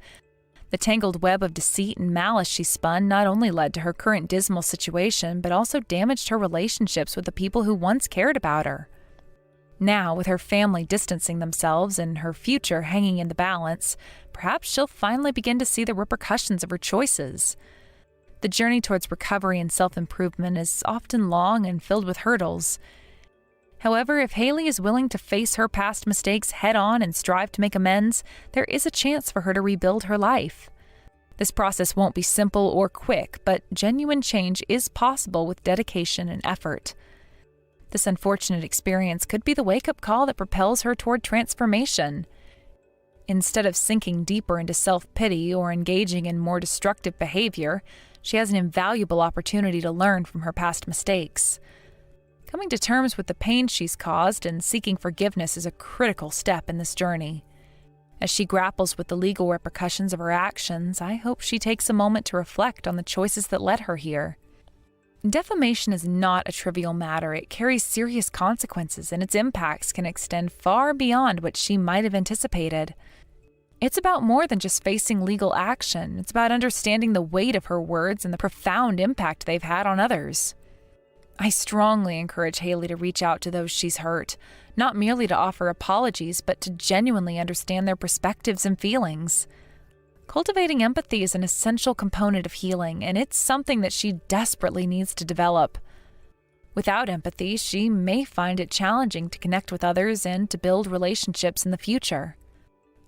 The tangled web of deceit and malice she spun not only led to her current dismal situation, but also damaged her relationships with the people who once cared about her. Now, with her family distancing themselves and her future hanging in the balance, perhaps she'll finally begin to see the repercussions of her choices. The journey towards recovery and self-improvement is often long and filled with hurdles. However, if Haley is willing to face her past mistakes head-on and strive to make amends, there is a chance for her to rebuild her life. This process won't be simple or quick, but genuine change is possible with dedication and effort. This unfortunate experience could be the wake-up call that propels her toward transformation. Instead of sinking deeper into self-pity or engaging in more destructive behavior, she has an invaluable opportunity to learn from her past mistakes. Coming to terms with the pain she's caused and seeking forgiveness is a critical step in this journey. As she grapples with the legal repercussions of her actions, I hope she takes a moment to reflect on the choices that led her here. Defamation is not a trivial matter. It carries serious consequences, and its impacts can extend far beyond what she might have anticipated. It's about more than just facing legal action. It's about understanding the weight of her words and the profound impact they've had on others. I strongly encourage Haley to reach out to those she's hurt, not merely to offer apologies, but to genuinely understand their perspectives and feelings. Cultivating empathy is an essential component of healing, and it's something that she desperately needs to develop. Without empathy, she may find it challenging to connect with others and to build relationships in the future.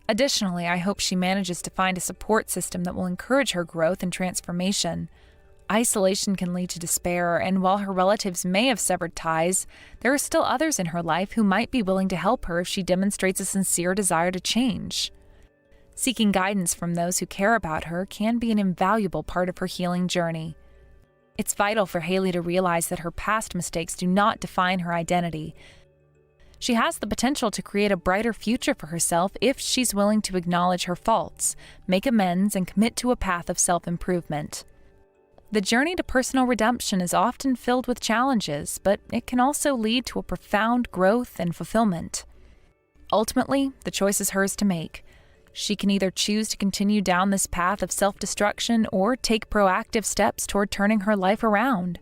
Additionally, I hope she manages to find a support system that will encourage her growth and transformation. Isolation can lead to despair, and while her relatives may have severed ties, there are still others in her life who might be willing to help her if she demonstrates a sincere desire to change. Seeking guidance from those who care about her can be an invaluable part of her healing journey. It's vital for Haley to realize that her past mistakes do not define her identity. She has the potential to create a brighter future for herself if she's willing to acknowledge her faults, make amends, and commit to a path of self-improvement. The journey to personal redemption is often filled with challenges, but it can also lead to a profound growth and fulfillment. Ultimately, the choice is hers to make. She can either choose to continue down this path of self-destruction or take proactive steps toward turning her life around.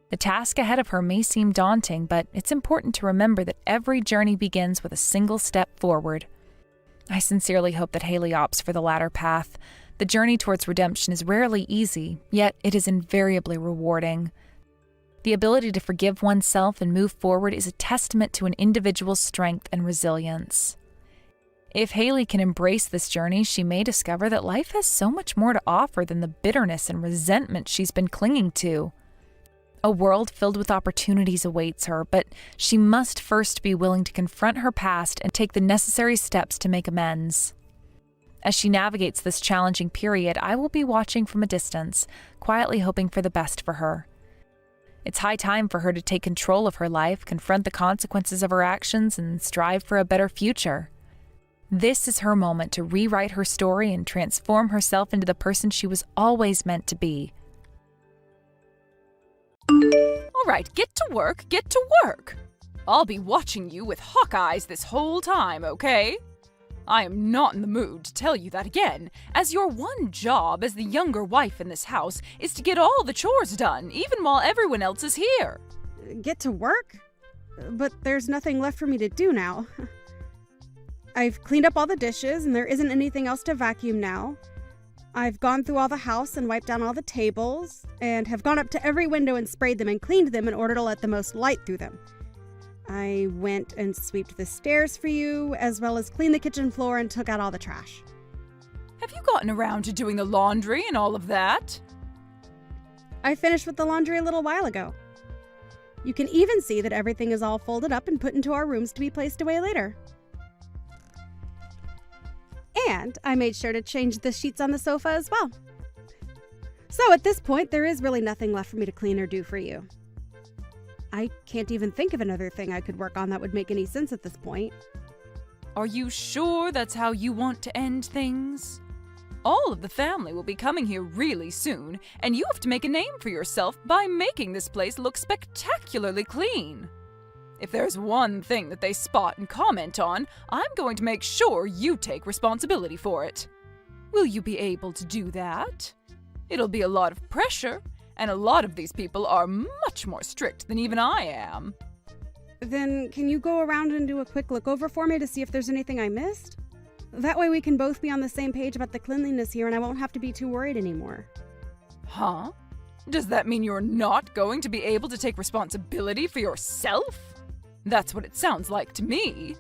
The task ahead of her may seem daunting, but it's important to remember that every journey begins with a single step forward. I sincerely hope that Haley opts for the latter path. The journey towards redemption is rarely easy, yet it is invariably rewarding. The ability to forgive oneself and move forward is a testament to an individual's strength and resilience. If Haley can embrace this journey, she may discover that life has so much more to offer than the bitterness and resentment she's been clinging to. A world filled with opportunities awaits her, but she must first be willing to confront her past and take the necessary steps to make amends. As she navigates this challenging period, I will be watching from a distance, quietly hoping for the best for her. It's high time for her to take control of her life, confront the consequences of her actions, and strive for a better future. This is her moment to rewrite her story and transform herself into the person she was always meant to be. All right, get to work, get to work. I'll be watching you with hawk eyes this whole time, okay? I am not in the mood to tell you that again, as your one job as the younger wife in this house is to get all the chores done, even while everyone else is here. Get to work? But there's nothing left for me to do now. I've cleaned up all the dishes, and there isn't anything else to vacuum now. I've gone through all the house and wiped down all the tables, and have gone up to every window and sprayed them and cleaned them in order to let the most light through them. I went and swept the stairs for you, as well as cleaned the kitchen floor and took out all the trash. Have you gotten around to doing the laundry and all of that? I finished with the laundry a little while ago. You can even see that everything is all folded up and put into our rooms to be placed away later. And I made sure to change the sheets on the sofa as well. So at this point, there is really nothing left for me to clean or do for you. I can't even think of another thing I could work on that would make any sense at this point. Are you sure that's how you want to end things? All of the family will be coming here really soon, and you have to make a name for yourself by making this place look spectacularly clean. If there's one thing that they spot and comment on, I'm going to make sure you take responsibility for it. Will you be able to do that? It'll be a lot of pressure, and a lot of these people are much more strict than even I am. Then can you go around and do a quick look over for me to see if there's anything I missed? That way we can both be on the same page about the cleanliness here and I won't have to be too worried anymore. Huh? Does that mean you're not going to be able to take responsibility for yourself? That's what it sounds like to me.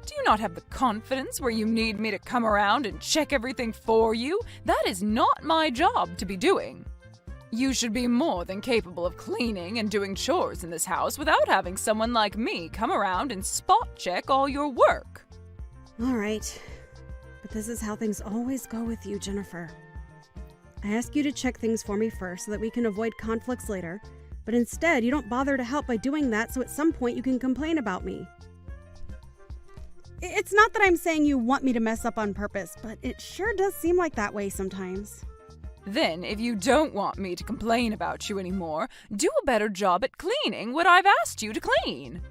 Do you not have the confidence where you need me to come around and check everything for you? That is not my job to be doing. You should be more than capable of cleaning and doing chores in this house without having someone like me come around and spot check all your work. All right. But this is how things always go with you, Jennifer. I ask you to check things for me first so that we can avoid conflicts later. But instead, you don't bother to help by doing that, so at some point you can complain about me. It's not that I'm saying you want me to mess up on purpose, but it sure does seem like that way sometimes. Then, if you don't want me to complain about you anymore, do a better job at cleaning what I've asked you to clean.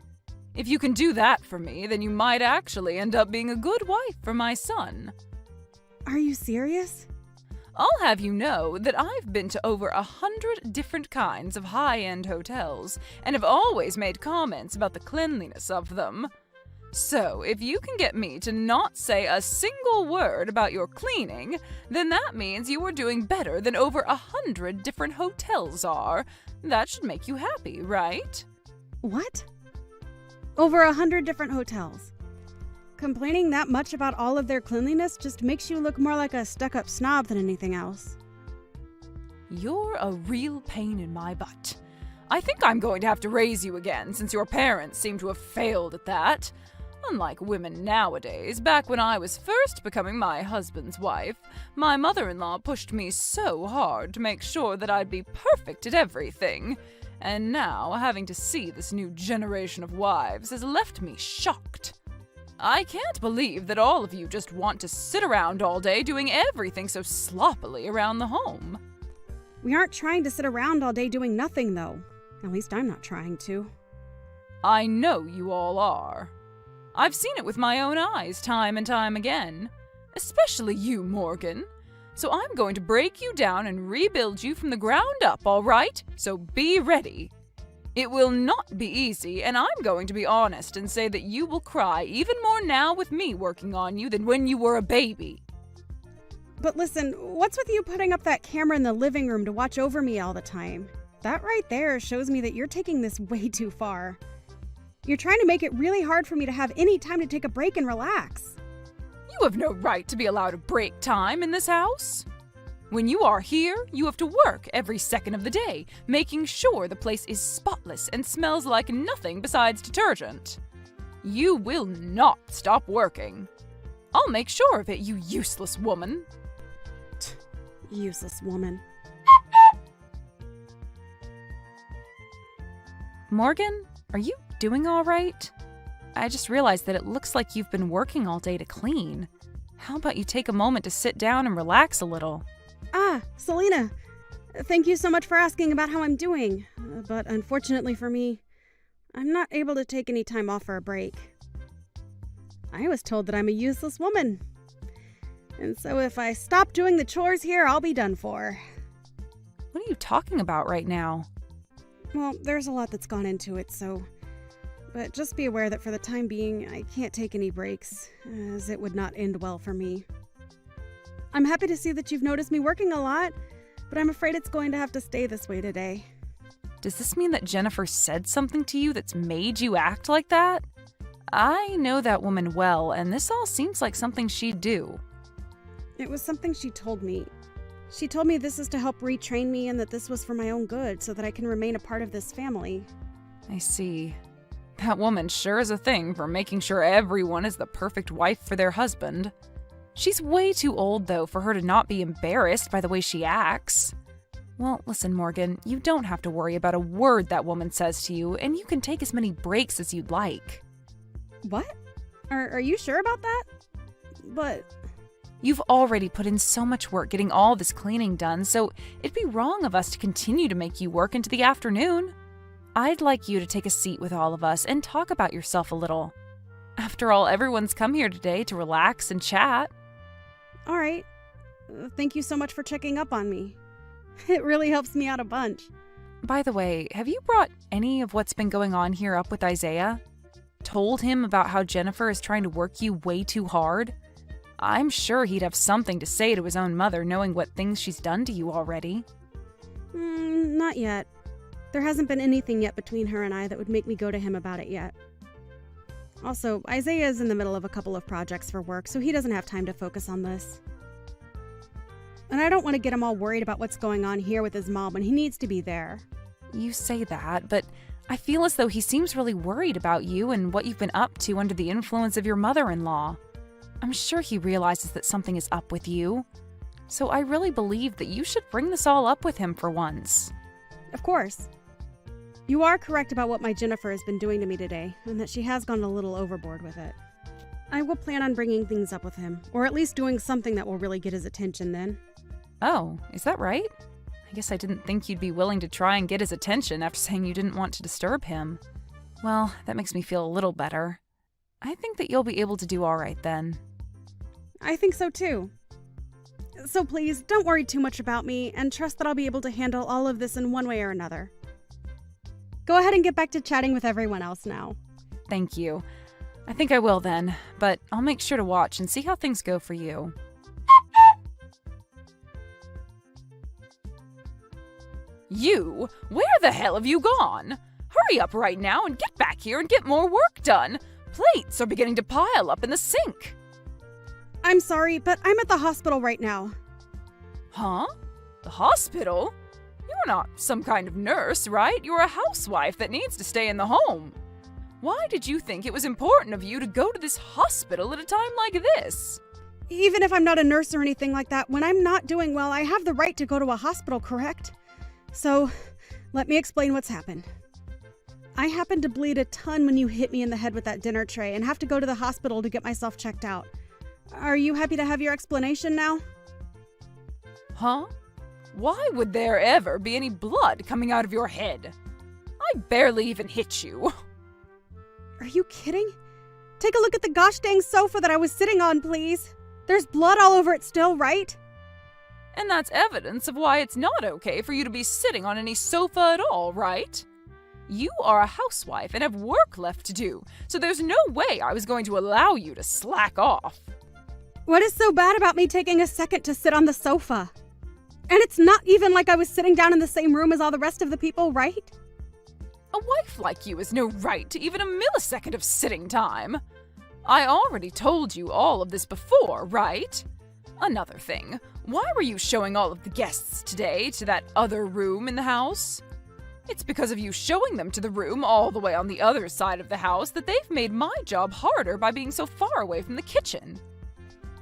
If you can do that for me, then you might actually end up being a good wife for my son. Are you serious? I'll have you know that I've been to over 100 different kinds of high-end hotels and have always made comments about the cleanliness of them. So, if you can get me to not say a single word about your cleaning, then that means you are doing better than over 100 different hotels are. That should make you happy, right? What? Over 100 different hotels. Complaining that much about all of their cleanliness just makes you look more like a stuck-up snob than anything else. You're a real pain in my butt. I think I'm going to have to raise you again, since your parents seem to have failed at that. Unlike women nowadays, back when I was first becoming my husband's wife, my mother-in-law pushed me so hard to make sure that I'd be perfect at everything. And now, having to see this new generation of wives has left me shocked. I can't believe that all of you just want to sit around all day doing everything so sloppily around the home. We aren't trying to sit around all day doing nothing, though. At least I'm not trying to. I know you all are. I've seen it with my own eyes time and time again. Especially you, Morgan. So I'm going to break you down and rebuild you from the ground up, all right? So be ready. It will not be easy, and I'm going to be honest and say that you will cry even more now with me working on you than when you were a baby. But listen, what's with you putting up that camera in the living room to watch over me all the time? That right there shows me that you're taking this way too far. You're trying to make it really hard for me to have any time to take a break and relax. You have no right to be allowed a break time in this house. When you are here, you have to work every second of the day, making sure the place is spotless and smells like nothing besides detergent. You will not stop working. I'll make sure of it, you useless woman. Useless woman. Morgan, are you doing all right? I just realized that it looks like you've been working all day to clean. How about you take a moment to sit down and relax a little? Ah, Selena. Thank you so much for asking about how I'm doing. But unfortunately for me, I'm not able to take any time off for a break. I was told that I'm a useless woman. And so if I stop doing the chores here, I'll be done for. What are you talking about right now? Well, there's a lot that's gone into it, But just be aware that for the time being, I can't take any breaks, as it would not end well for me. I'm happy to see that you've noticed me working a lot, but I'm afraid it's going to have to stay this way today. Does this mean that Jennifer said something to you that's made you act like that? I know that woman well, and this all seems like something she'd do. It was something she told me. She told me this is to help retrain me and that this was for my own good so that I can remain a part of this family. I see. That woman sure is a thing for making sure everyone is the perfect wife for their husband. She's way too old, though, for her to not be embarrassed by the way she acts. Well, listen, Morgan, you don't have to worry about a word that woman says to you, and you can take as many breaks as you'd like. What? Are you sure about that? But... You've already put in so much work getting all this cleaning done, so it'd be wrong of us to continue to make you work into the afternoon. I'd like you to take a seat with all of us and talk about yourself a little. After all, everyone's come here today to relax and chat. All right. Thank you so much for checking up on me. It really helps me out a bunch. By the way, have you brought any of what's been going on here up with Isaiah? Told him about how Jennifer is trying to work you way too hard? I'm sure he'd have something to say to his own mother, knowing what things she's done to you already. Not yet. There hasn't been anything yet between her and I that would make me go to him about it yet. Also, Isaiah is in the middle of a couple of projects for work, so he doesn't have time to focus on this. And I don't want to get him all worried about what's going on here with his mom when he needs to be there. You say that, but I feel as though he seems really worried about you and what you've been up to under the influence of your mother-in-law. I'm sure he realizes that something is up with you. So I really believe that you should bring this all up with him for once. Of course. You are correct about what my Jennifer has been doing to me today, and that she has gone a little overboard with it. I will plan on bringing things up with him, or at least doing something that will really get his attention then. Oh, is that right? I guess I didn't think you'd be willing to try and get his attention after saying you didn't want to disturb him. Well, that makes me feel a little better. I think that you'll be able to do all right then. I think so too. So please, don't worry too much about me, and trust that I'll be able to handle all of this in one way or another. Go ahead and get back to chatting with everyone else now. Thank you. I think I will then, but I'll make sure to watch and see how things go for you. You? Where the hell have you gone? Hurry up right now and get back here and get more work done. Plates are beginning to pile up in the sink. I'm sorry, but I'm at the hospital right now. Huh? The hospital? You're not some kind of nurse, right? You're a housewife that needs to stay in the home. Why did you think it was important of you to go to this hospital at a time like this? Even if I'm not a nurse or anything like that, when I'm not doing well, I have the right to go to a hospital, correct? So, let me explain what's happened. I happened to bleed a ton when you hit me in the head with that dinner tray and have to go to the hospital to get myself checked out. Are you happy to have your explanation now? Huh? Why would there ever be any blood coming out of your head? I barely even hit you. Are you kidding? Take a look at the gosh dang sofa that I was sitting on, please. There's blood all over it still, right? And that's evidence of why it's not okay for you to be sitting on any sofa at all, right? You are a housewife and have work left to do, so there's no way I was going to allow you to slack off. What is so bad about me taking a second to sit on the sofa? And it's not even like I was sitting down in the same room as all the rest of the people, right? A wife like you has no right to even a millisecond of sitting time. I already told you all of this before, right? Another thing, why were you showing all of the guests today to that other room in the house? It's because of you showing them to the room all the way on the other side of the house that they've made my job harder by being so far away from the kitchen.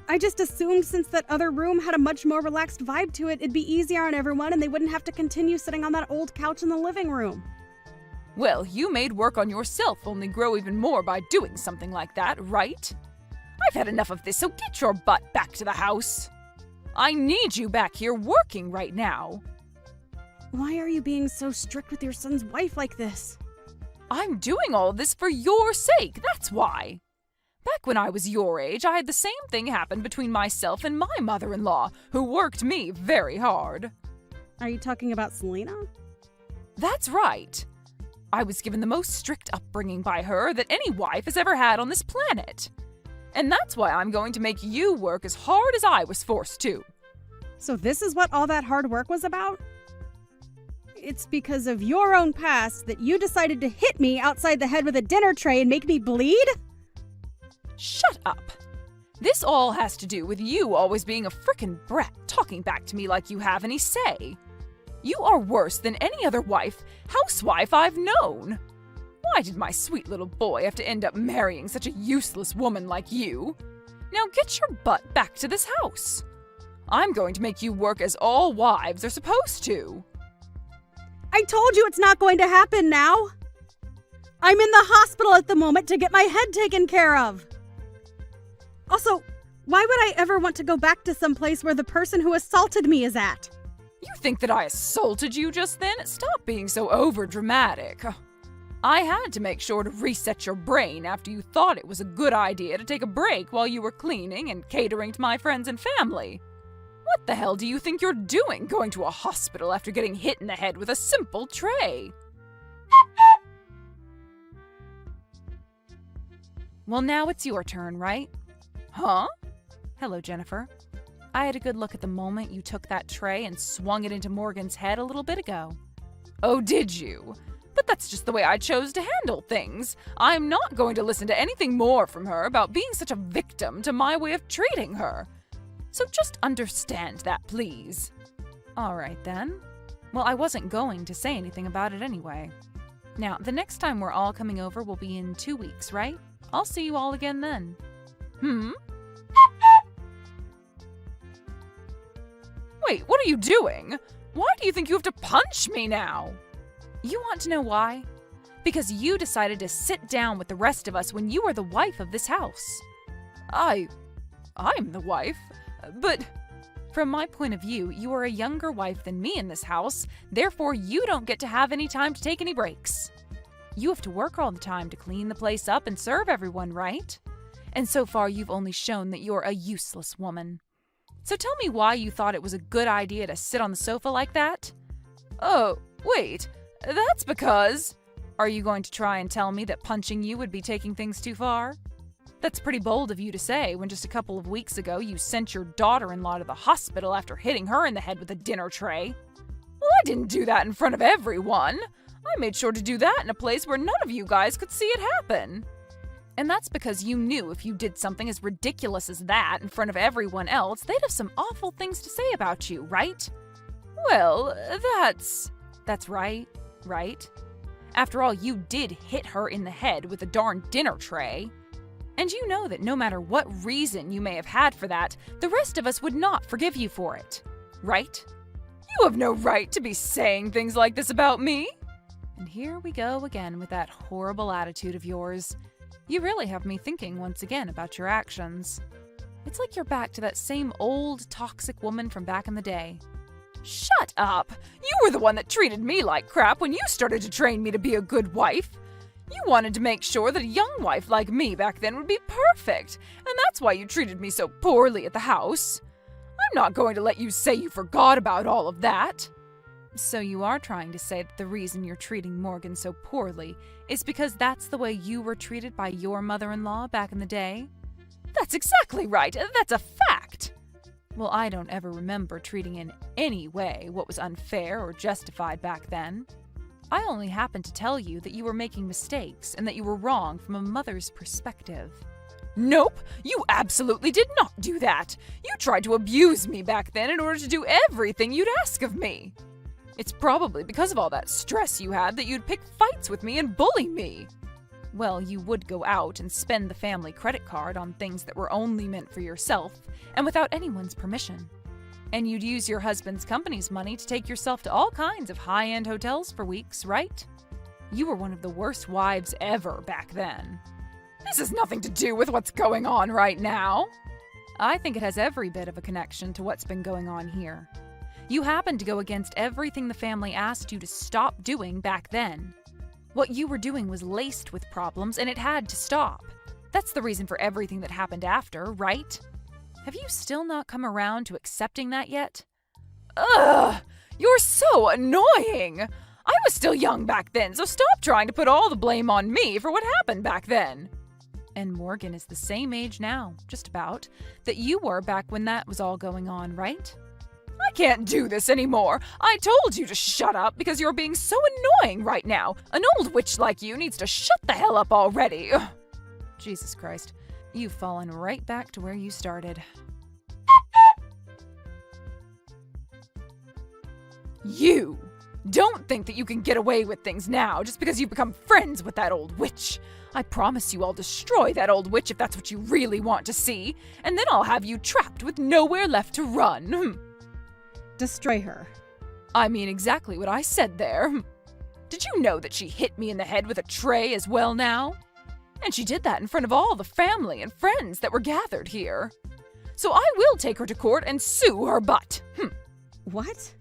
I just assumed since that other room had a much more relaxed vibe to it, it'd be easier on everyone and they wouldn't have to continue sitting on that old couch in the living room. Well, you made work on yourself only grow even more by doing something like that, right? I've had enough of this, so get your butt back to the house. I need you back here working right now. Why are you being so strict with your son's wife like this? I'm doing all of this for your sake, that's why. Back when I was your age, I had the same thing happen between myself and my mother-in-law, who worked me very hard. Are you talking about Selena? That's right. I was given the most strict upbringing by her that any wife has ever had on this planet. And that's why I'm going to make you work as hard as I was forced to. So this is what all that hard work was about? It's because of your own past that you decided to hit me outside the head with a dinner tray and make me bleed? Shut up. This all has to do with you always being a frickin' brat talking back to me like you have any say. You are worse than any other housewife I've known. Why did my sweet little boy have to end up marrying such a useless woman like you? Now get your butt back to this house. I'm going to make you work as all wives are supposed to. I told you it's not going to happen now. I'm in the hospital at the moment to get my head taken care of. Also, why would I ever want to go back to some place where the person who assaulted me is at? You think that I assaulted you just then? Stop being so overdramatic. I had to make sure to reset your brain after you thought it was a good idea to take a break while you were cleaning and catering to my friends and family. What the hell do you think you're doing going to a hospital after getting hit in the head with a simple tray? Well, now it's your turn, right? Huh? Hello, Jennifer. I had a good look at the moment you took that tray and swung it into Morgan's head a little bit ago. Oh, did you? But that's just the way I chose to handle things. I'm not going to listen to anything more from her about being such a victim to my way of treating her. So just understand that, please. All right, then. Well, I wasn't going to say anything about it anyway. Now, the next time we're all coming over will be in 2 weeks, right? I'll see you all again then. Wait, what are you doing? Why do you think you have to punch me now? You want to know why? Because you decided to sit down with the rest of us when you were the wife of this house. I'm the wife, but... From my point of view, you are a younger wife than me in this house, therefore you don't get to have any time to take any breaks. You have to work all the time to clean the place up and serve everyone, right? And so far you've only shown that you're a useless woman. So tell me why you thought it was a good idea to sit on the sofa like that? Oh, wait, that's because... Are you going to try and tell me that punching you would be taking things too far? That's pretty bold of you to say when just a couple of weeks ago you sent your daughter-in-law to the hospital after hitting her in the head with a dinner tray. Well, I didn't do that in front of everyone. I made sure to do that in a place where none of you guys could see it happen. And that's because you knew if you did something as ridiculous as that in front of everyone else, they'd have some awful things to say about you, right? Well, that's right? After all, you did hit her in the head with a darn dinner tray. And you know that no matter what reason you may have had for that, the rest of us would not forgive you for it. Right? You have no right to be saying things like this about me. And here we go again with that horrible attitude of yours. You really have me thinking once again about your actions. It's like you're back to that same old toxic woman from back in the day. Shut up! You were the one that treated me like crap when you started to train me to be a good wife. You wanted to make sure that a young wife like me back then would be perfect, and that's why you treated me so poorly at the house. I'm not going to let you say you forgot about all of that. So you are trying to say that the reason you're treating Morgan so poorly is because that's the way you were treated by your mother-in-law back in the day? That's exactly right. That's a fact. Well, I don't ever remember treating in any way what was unfair or justified back then. I only happened to tell you that you were making mistakes and that you were wrong from a mother's perspective. Nope, you absolutely did not do that. You tried to abuse me back then in order to do everything you'd ask of me. It's probably because of all that stress you had that you'd pick fights with me and bully me. Well, you would go out and spend the family credit card on things that were only meant for yourself and without anyone's permission. And you'd use your husband's company's money to take yourself to all kinds of high-end hotels for weeks, right? You were one of the worst wives ever back then. This has nothing to do with what's going on right now. I think it has every bit of a connection to what's been going on here. You happened to go against everything the family asked you to stop doing back then. What you were doing was laced with problems, and it had to stop. That's the reason for everything that happened after, right? Have you still not come around to accepting that yet? Ugh! You're so annoying! I was still young back then, so stop trying to put all the blame on me for what happened back then. And Morgan is the same age now, just about, that you were back when that was all going on, right? I can't do this anymore. I told you to shut up because you're being so annoying right now. An old witch like you needs to shut the hell up already. Ugh. Jesus Christ. You've fallen right back to where you started. You! Don't think that you can get away with things now just because you've become friends with that old witch. I promise you I'll destroy that old witch if that's what you really want to see, and then I'll have you trapped with nowhere left to run. Destroy her. I mean exactly what I said there. Did you know that she hit me in the head with a tray as well now? And she did that in front of all the family and friends that were gathered here. So I will take her to court and sue her butt. What?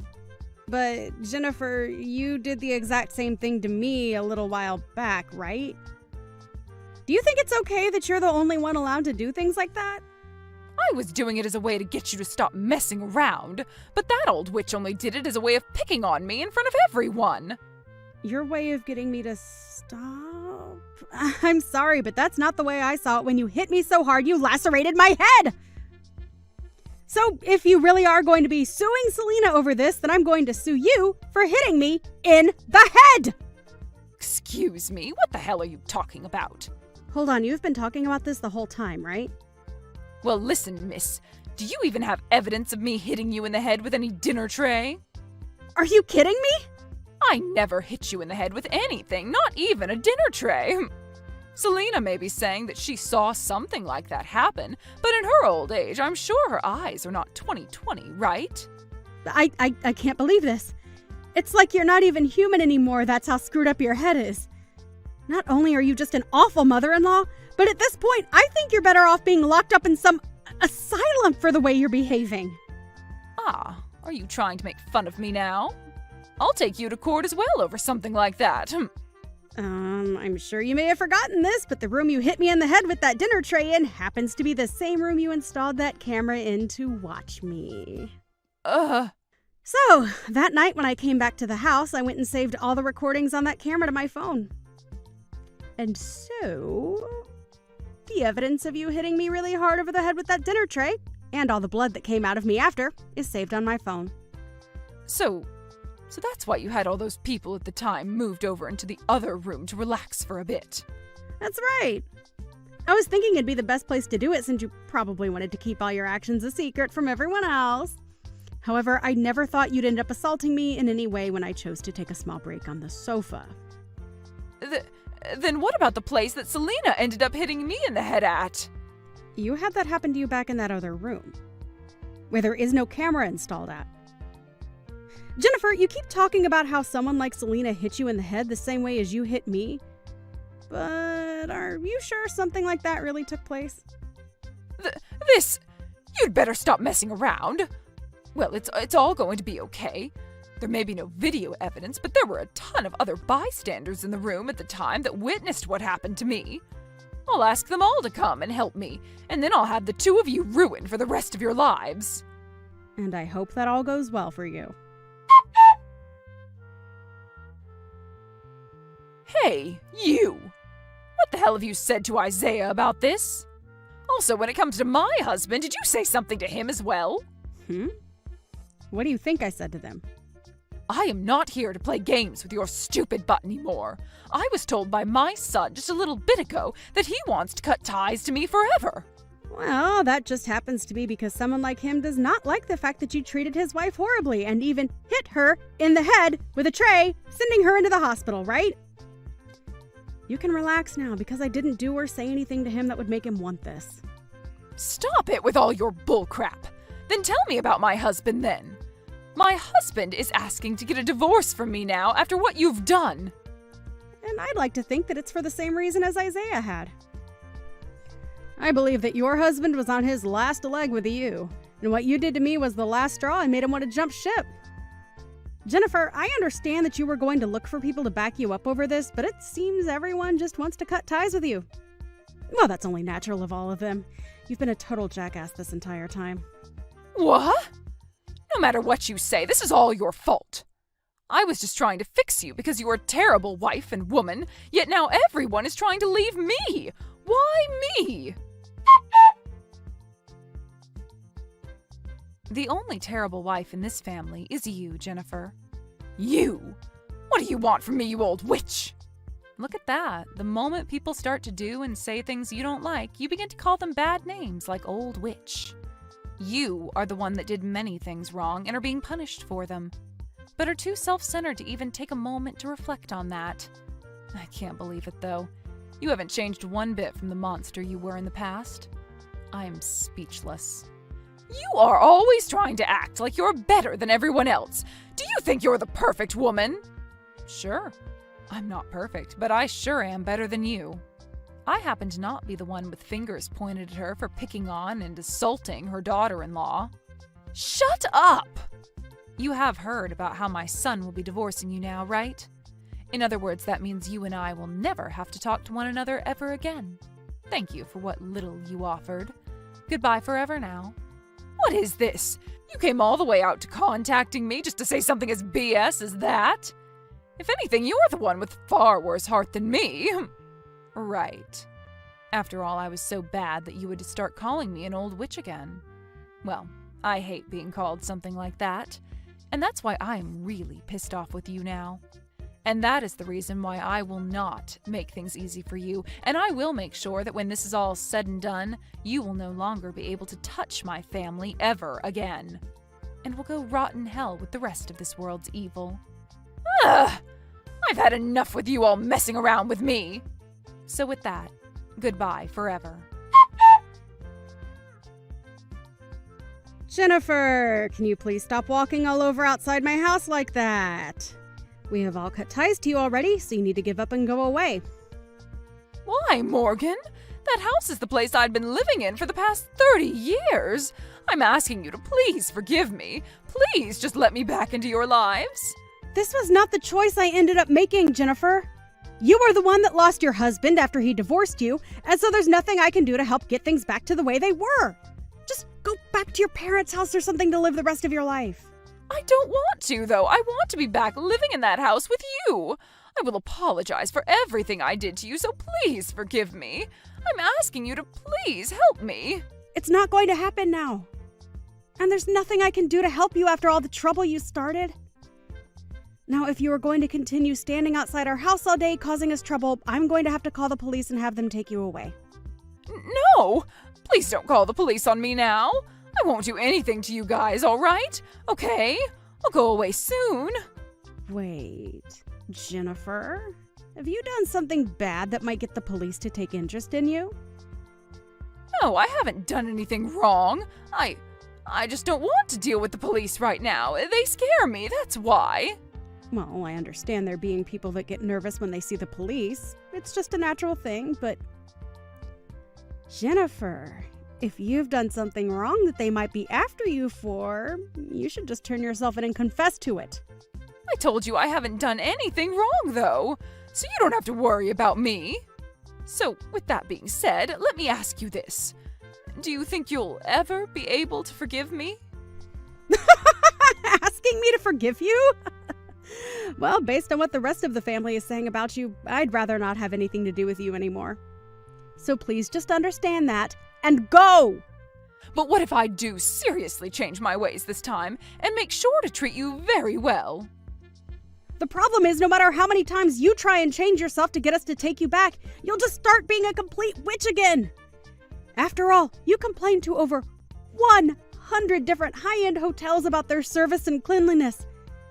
But, Jennifer, you did the exact same thing to me a little while back, right? Do you think it's okay that you're the only one allowed to do things like that? I was doing it as a way to get you to stop messing around, but that old witch only did it as a way of picking on me in front of everyone. Your way of getting me to stop? I'm sorry, but that's not the way I saw it when you hit me so hard you lacerated my head! So, if you really are going to be suing Selena over this, then I'm going to sue you for hitting me in the head! Excuse me, what the hell are you talking about? Hold on, you've been talking about this the whole time, right? Well, listen, miss. Do you even have evidence of me hitting you in the head with any dinner tray? Are you kidding me? I never hit you in the head with anything, not even a dinner tray. Selena may be saying that she saw something like that happen, but in her old age, I'm sure her eyes are not 20/20, right? I can't believe this. It's like you're not even human anymore, that's how screwed up your head is. Not only are you just an awful mother-in-law, but at this point, I think you're better off being locked up in some asylum for the way you're behaving. Ah, are you trying to make fun of me now? I'll take you to court as well over something like that. I'm sure you may have forgotten this, but the room you hit me in the head with that dinner tray in happens to be the same room you installed that camera in to watch me. So, that night when I came back to the house, I went and saved all the recordings on that camera to my phone. And so, the evidence of you hitting me really hard over the head with that dinner tray, and all the blood that came out of me after, is saved on my phone. So that's why you had all those people at the time moved over into the other room to relax for a bit. That's right. I was thinking it'd be the best place to do it since you probably wanted to keep all your actions a secret from everyone else. However, I never thought you'd end up assaulting me in any way when I chose to take a small break on the sofa. Then what about the place that Selena ended up hitting me in the head at? You had that happen to you back in that other room, where there is no camera installed at. Jennifer, you keep talking about how someone like Selena hit you in the head the same way as you hit me, but are you sure something like that really took place? You'd better stop messing around. Well, it's all going to be okay. There may be no video evidence, but there were a ton of other bystanders in the room at the time that witnessed what happened to me. I'll ask them all to come and help me, and then I'll have the two of you ruined for the rest of your lives. And I hope that all goes well for you. Hey, you! What the hell have you said to Isaiah about this? Also, when it comes to my husband, did you say something to him as well? What do you think I said to them? I am not here to play games with your stupid butt anymore. I was told by my son just a little bit ago that he wants to cut ties to me forever. Well, that just happens to be because someone like him does not like the fact that you treated his wife horribly and even hit her in the head with a tray, sending her into the hospital, right? You can relax now because I didn't do or say anything to him that would make him want this. Stop it with all your bullcrap. Then tell me about my husband then. My husband is asking to get a divorce from me now after what you've done. And I'd like to think that it's for the same reason as Isaiah had. I believe that your husband was on his last leg with you, and what you did to me was the last straw and made him want to jump ship. Jennifer, I understand that you were going to look for people to back you up over this, but it seems everyone just wants to cut ties with you. Well, that's only natural of all of them. You've been a total jackass this entire time. What? No matter what you say, this is all your fault. I was just trying to fix you because you were a terrible wife and woman, yet now everyone is trying to leave me. Why me? The only terrible wife in this family is you, Jennifer. You? What do you want from me, you old witch? Look at that. The moment people start to do and say things you don't like, you begin to call them bad names like old witch. You are the one that did many things wrong and are being punished for them, but are too self-centered to even take a moment to reflect on that. I can't believe it, though. You haven't changed one bit from the monster you were in the past. I am speechless. You are always trying to act like you're better than everyone else. Do you think you're the perfect woman? Sure, I'm not perfect, but I sure am better than you. I happen to not be the one with fingers pointed at her for picking on and assaulting her daughter-in-law. Shut up! You have heard about how my son will be divorcing you now, right? In other words, that means you and I will never have to talk to one another ever again. Thank you for what little you offered. Goodbye forever now. What is this? You came all the way out to contacting me just to say something as BS as that? If anything, you're the one with far worse heart than me. Right. After all, I was so bad that you would start calling me an old witch again. Well, I hate being called something like that, and that's why I'm really pissed off with you now. And that is the reason why I will not make things easy for you, and I will make sure that when this is all said and done, you will no longer be able to touch my family ever again. And will go rot in hell with the rest of this world's evil. Ugh! I've had enough with you all messing around with me. So with that, goodbye forever. Jennifer, can you please stop walking all over outside my house like that? We have all cut ties to you already, so you need to give up and go away. Why, Morgan? That house is the place I'd been living in for the past 30 years. I'm asking you to please forgive me. Please just let me back into your lives. This was not the choice I ended up making, Jennifer. You are the one that lost your husband after he divorced you, and so there's nothing I can do to help get things back to the way they were. Just go back to your parents' house or something to live the rest of your life. I don't want to, though. I want to be back living in that house with you. I will apologize for everything I did to you, so please forgive me. I'm asking you to please help me. It's not going to happen now. And there's nothing I can do to help you after all the trouble you started. Now, if you are going to continue standing outside our house all day causing us trouble, I'm going to have to call the police and have them take you away. No! Please don't call the police on me now. I won't do anything to you guys, all right? Okay? I'll go away soon. Wait, Jennifer? have you done something bad that might get the police to take interest in you? No, I haven't done anything wrong. I just don't want to deal with the police right now. They scare me, that's why. Well, I understand there being people that get nervous when they see the police. It's just a natural thing, but... Jennifer, if you've done something wrong that they might be after you for, you should just turn yourself in and confess to it. I told you I haven't done anything wrong, though, so you don't have to worry about me. So, with that being said, let me ask you this. Do you think you'll ever be able to forgive me? Asking me to forgive you? Well, based on what the rest of the family is saying about you, I'd rather not have anything to do with you anymore. So please just understand that and go! But what if I do seriously change my ways this time and make sure to treat you very well? The problem is, no matter how many times you try and change yourself to get us to take you back, you'll just start being a complete witch again. After all, you complained to over 100 different high-end hotels about their service and cleanliness.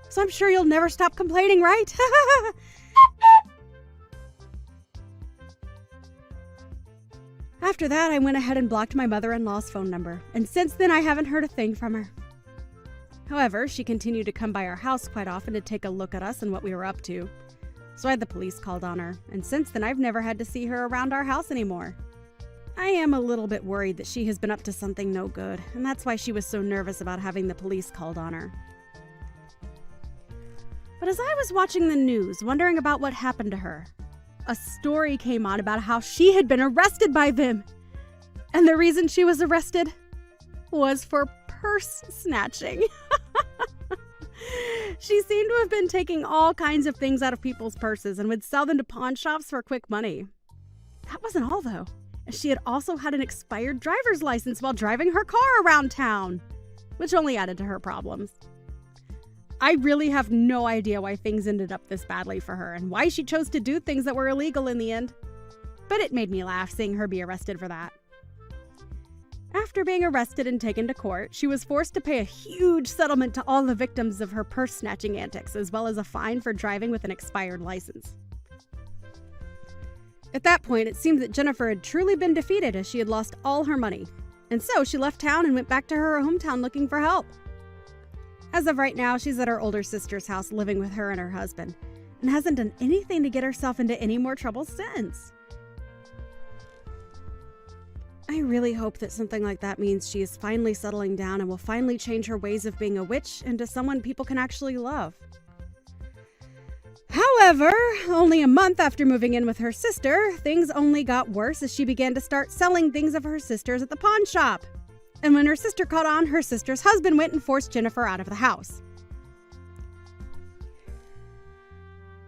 So I'm sure you'll never stop complaining, right? After that, I went ahead and blocked my mother-in-law's phone number, and since then I haven't heard a thing from her. However, she continued to come by our house quite often to take a look at us and what we were up to. So I had the police called on her, and since then I've never had to see her around our house anymore. I am a little bit worried that she has been up to something no good, and that's why she was so nervous about having the police called on her. But as I was watching the news, wondering about what happened to her, a story came on about how she had been arrested by them. And the reason she was arrested was for purse snatching. She seemed to have been taking all kinds of things out of people's purses and would sell them to pawn shops for quick money. That wasn't all, though. She had also had an expired driver's license while driving her car around town, which only added to her problems. I really have no idea why things ended up this badly for her and why she chose to do things that were illegal in the end. But it made me laugh seeing her be arrested for that. After being arrested and taken to court, she was forced to pay a huge settlement to all the victims of her purse-snatching antics, as well as a fine for driving with an expired license. At that point, it seemed that Jennifer had truly been defeated as she had lost all her money, and so she left town and went back to her hometown looking for help. As of right now, she's at her older sister's house living with her and her husband, and hasn't done anything to get herself into any more trouble since. I really hope that something like that means she is finally settling down and will finally change her ways of being a witch into someone people can actually love. However, only a month after moving in with her sister, things only got worse as she began to start selling things of her sister's at the pawn shop. And when her sister caught on, her sister's husband went and forced Jennifer out of the house.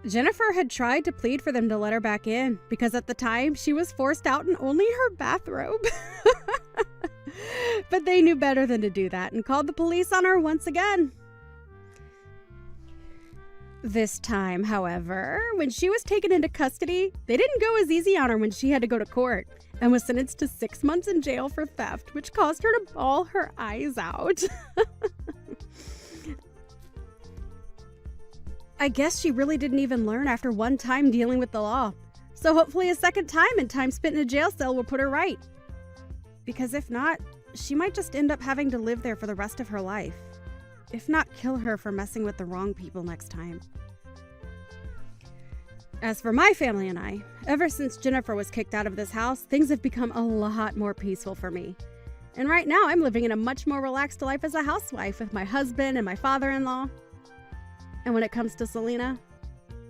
Jennifer had tried to plead for them to let her back in because at the time she was forced out in only her bathrobe. But they knew better than to do that and called the police on her once again. This time, however, when she was taken into custody, they didn't go as easy on her when she had to go to court and was sentenced to 6 months in jail for theft, which caused her to bawl her eyes out. I guess she really didn't even learn after one time dealing with the law. So hopefully a second time and time spent in a jail cell will put her right. Because if not, she might just end up having to live there for the rest of her life. If not, kill her for messing with the wrong people next time. As for my family and I, ever since Jennifer was kicked out of this house, things have become a lot more peaceful for me. And right now, I'm living in a much more relaxed life as a housewife with my husband and my father-in-law. And when it comes to Selena,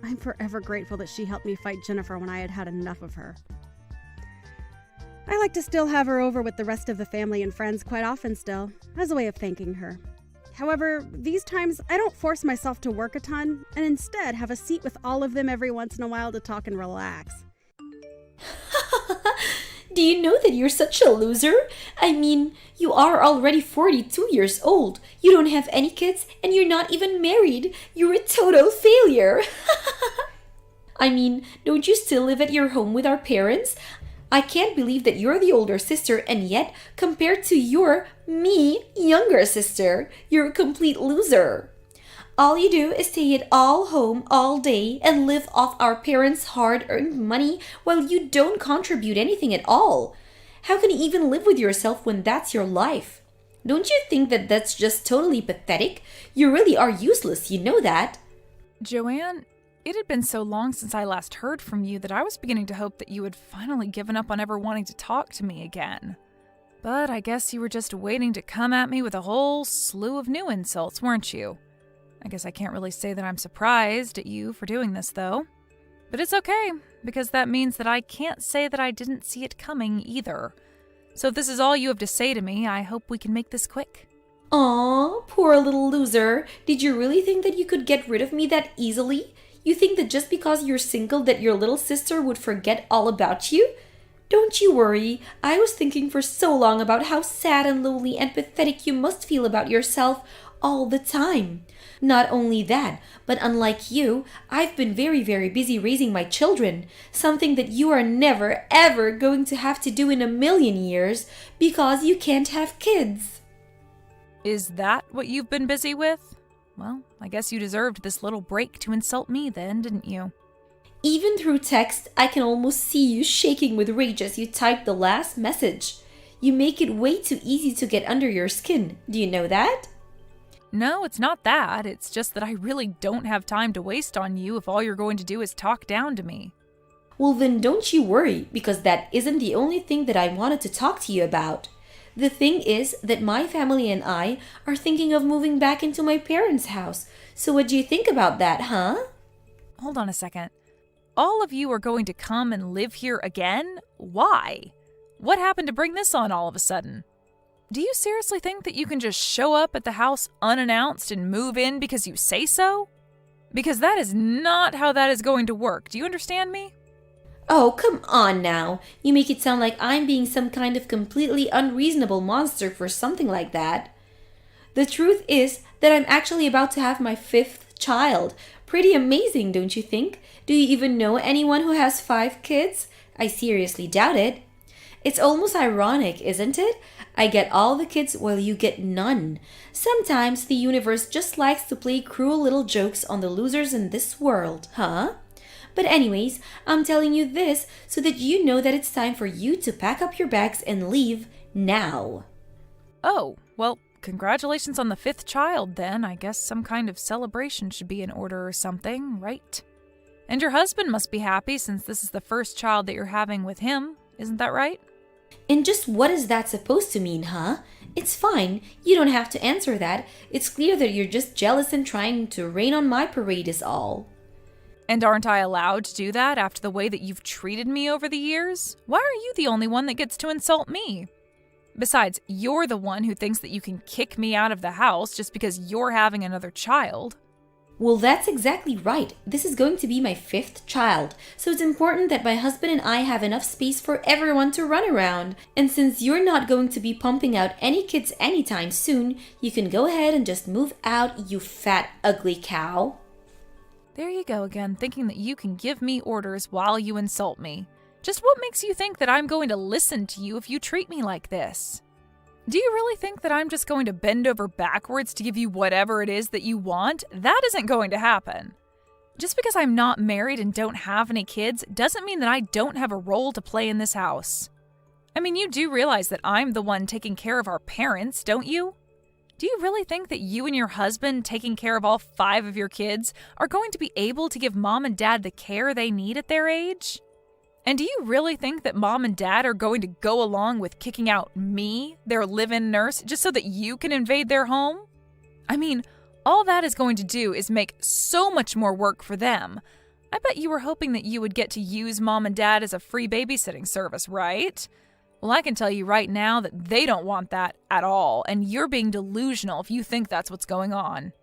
I'm forever grateful that she helped me fight Jennifer when I had had enough of her. I like to still have her over with the rest of the family and friends quite often still, as a way of thanking her. However, these times I don't force myself to work a ton, and instead have a seat with all of them every once in a while to talk and relax. Do you know that you're such a loser? I mean, you are already 42 years old. You don't have any kids, and you're not even married. You're a total failure. I mean, don't you still live at your home with our parents? I can't believe that you're the older sister, and yet, compared to your, me, younger sister, you're a complete loser. All you do is stay at all home all day and live off our parents' hard-earned money while you don't contribute anything at all. How can you even live with yourself when that's your life? Don't you think that that's just totally pathetic? You really are useless, you know that. Joanne, it had been so long since I last heard from you that I was beginning to hope that you had finally given up on ever wanting to talk to me again. But I guess you were just waiting to come at me with a whole slew of new insults, weren't you? I guess I can't really say that I'm surprised at you for doing this, though. But it's okay, because that means that I can't say that I didn't see it coming either. So if this is all you have to say to me, I hope we can make this quick. Aw, poor little loser. Did you really think that you could get rid of me that easily? You think that just because you're single that your little sister would forget all about you? Don't you worry. I was thinking for so long about how sad and lonely and pathetic you must feel about yourself all the time. Not only that, but unlike you, I've been very, very busy raising my children, something that you are never, ever going to have to do in a million years because you can't have kids. Is that what you've been busy with? Well, I guess you deserved this little break to insult me then, didn't you? Even through text, I can almost see you shaking with rage as you type the last message. You make it way too easy to get under your skin. Do you know that? No, it's not that. It's just that I really don't have time to waste on you if all you're going to do is talk down to me. Well, then don't you worry, because that isn't the only thing that I wanted to talk to you about. The thing is that my family and I are thinking of moving back into my parents' house. So what do you think about that, huh? Hold on a second. All of you are going to come and live here again? Why? What happened to bring this on all of a sudden? Do you seriously think that you can just show up at the house unannounced and move in because you say so? Because that is not how that is going to work. Do you understand me? Oh, come on now. You make it sound like I'm being some kind of completely unreasonable monster for something like that. The truth is that I'm actually about to have my 5th child. Pretty amazing, don't you think? Do you even know anyone who has 5 kids? I seriously doubt it. It's almost ironic, isn't it? I get all the kids while you get none. Sometimes the universe just likes to play cruel little jokes on the losers in this world, huh? But anyways, I'm telling you this so that you know that it's time for you to pack up your bags and leave now. Oh, well, congratulations on the 5th child then. I guess some kind of celebration should be in order or something, right? And your husband must be happy since this is the first child that you're having with him. Isn't that right? And just what is that supposed to mean, huh? It's fine. You don't have to answer that. It's clear that you're just jealous and trying to rain on my parade is all. And aren't I allowed to do that after the way that you've treated me over the years? Why are you the only one that gets to insult me? Besides, you're the one who thinks that you can kick me out of the house just because you're having another child. Well, that's exactly right. This is going to be my 5th child, so it's important that my husband and I have enough space for everyone to run around. And since you're not going to be pumping out any kids anytime soon, you can go ahead and just move out, you fat, ugly cow. There you go again, thinking that you can give me orders while you insult me. Just what makes you think that I'm going to listen to you if you treat me like this? Do you really think that I'm just going to bend over backwards to give you whatever it is that you want? That isn't going to happen. Just because I'm not married and don't have any kids doesn't mean that I don't have a role to play in this house. I mean, you do realize that I'm the one taking care of our parents, don't you? Do you really think that you and your husband taking care of all 5 of your kids are going to be able to give mom and dad the care they need at their age? And do you really think that mom and dad are going to go along with kicking out me, their live-in nurse, just so that you can invade their home? I mean, all that is going to do is make so much more work for them. I bet you were hoping that you would get to use mom and dad as a free babysitting service, right? Well, I can tell you right now that they don't want that at all, and you're being delusional if you think that's what's going on.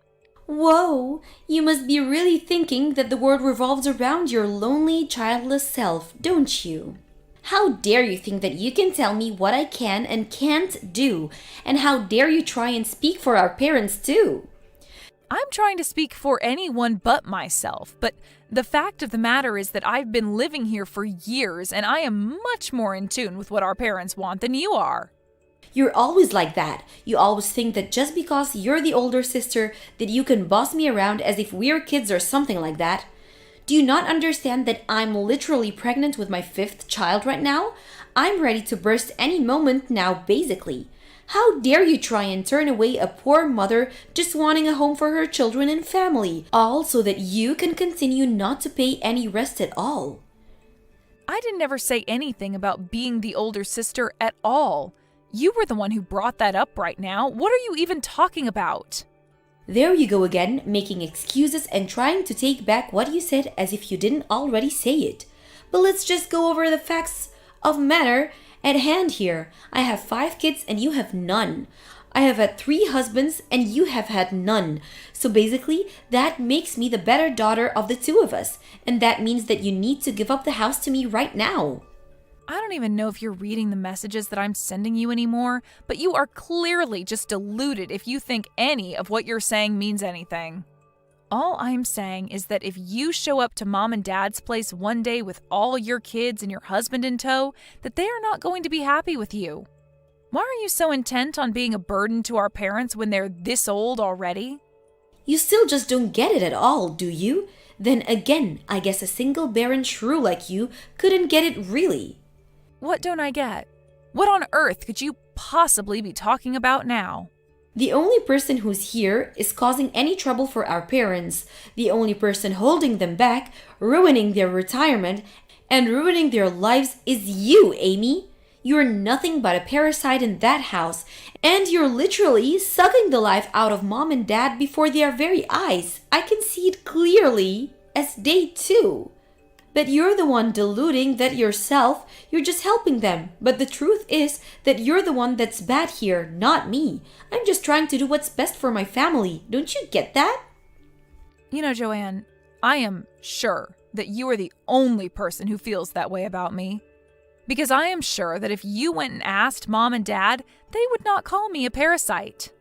Whoa, you must be really thinking that the world revolves around your lonely, childless self, don't you? How dare you think that you can tell me what I can and can't do? And how dare you try and speak for our parents too? I'm trying to speak for anyone but myself, but the fact of the matter is that I've been living here for years and I am much more in tune with what our parents want than you are. You're always like that. You always think that just because you're the older sister that you can boss me around as if we're kids or something like that. Do you not understand that I'm literally pregnant with my 5th child right now? I'm ready to burst any moment now, basically. How dare you try and turn away a poor mother just wanting a home for her children and family, all so that you can continue not to pay any rest at all? I didn't ever say anything about being the older sister at all. You were the one who brought that up right now. What are you even talking about? There you go again, making excuses and trying to take back what you said as if you didn't already say it. But let's just go over the facts of matter at hand here. I have 5 kids and you have none. I have had 3 husbands and you have had none. So basically, that makes me the better daughter of the 2 of us. And that means that you need to give up the house to me right now. I don't even know if you're reading the messages that I'm sending you anymore, but you are clearly just deluded if you think any of what you're saying means anything. All I'm saying is that if you show up to mom and dad's place one day with all your kids and your husband in tow, that they are not going to be happy with you. Why are you so intent on being a burden to our parents when they're this old already? You still just don't get it at all, do you? Then again, I guess a single barren shrew like you couldn't get it really. What don't I get? What on earth could you possibly be talking about now? The only person who's here is causing any trouble for our parents. The only person holding them back, ruining their retirement, and ruining their lives is you, Amy. You're nothing but a parasite in that house, and you're literally sucking the life out of mom and dad before their very eyes. I can see it clearly as they too. But you're the one deluding that yourself, you're just helping them. But the truth is that you're the one that's bad here, not me. I'm just trying to do what's best for my family. Don't you get that? You know, Joanne, I am sure that you are the only person who feels that way about me. Because I am sure that if you went and asked mom and dad, they would not call me a parasite.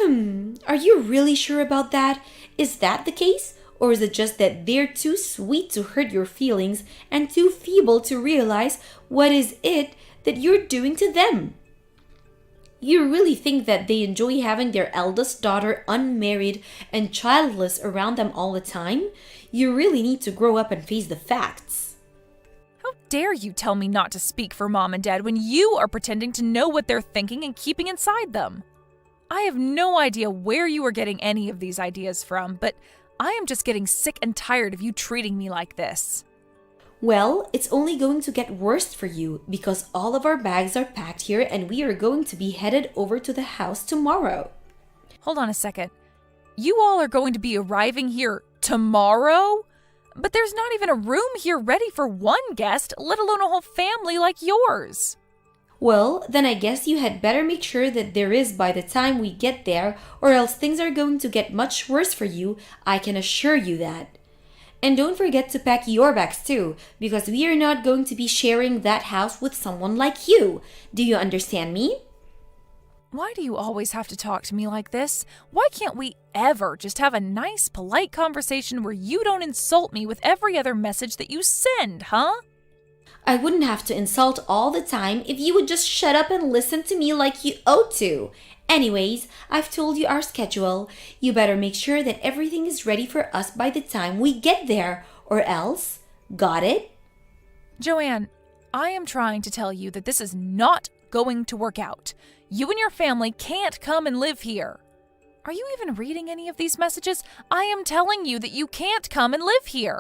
Are you really sure about that? Is that the case? Or is it just that they're too sweet to hurt your feelings and too feeble to realize what is it that you're doing to them? You really think that they enjoy having their eldest daughter unmarried and childless around them all the time? You really need to grow up and face the facts. How dare you tell me not to speak for mom and dad when you are pretending to know what they're thinking and keeping inside them? I have no idea where you are getting any of these ideas from, but I am just getting sick and tired of you treating me like this. Well, it's only going to get worse for you because all of our bags are packed here and we are going to be headed over to the house tomorrow. Hold on a second. You all are going to be arriving here tomorrow? But there's not even a room here ready for one guest, let alone a whole family like yours. Well, then I guess you had better make sure that there is by the time we get there, or else things are going to get much worse for you, I can assure you that. And don't forget to pack your bags too, because we are not going to be sharing that house with someone like you. Do you understand me? Why do you always have to talk to me like this? Why can't we ever just have a nice, polite conversation where you don't insult me with every other message that you send, huh? I wouldn't have to insult all the time if you would just shut up and listen to me like you ought to. Anyways, I've told you our schedule. You better make sure that everything is ready for us by the time we get there, or else. Got it? Joanne, I am trying to tell you that this is not going to work out. You and your family can't come and live here. Are you even reading any of these messages? I am telling you that you can't come and live here.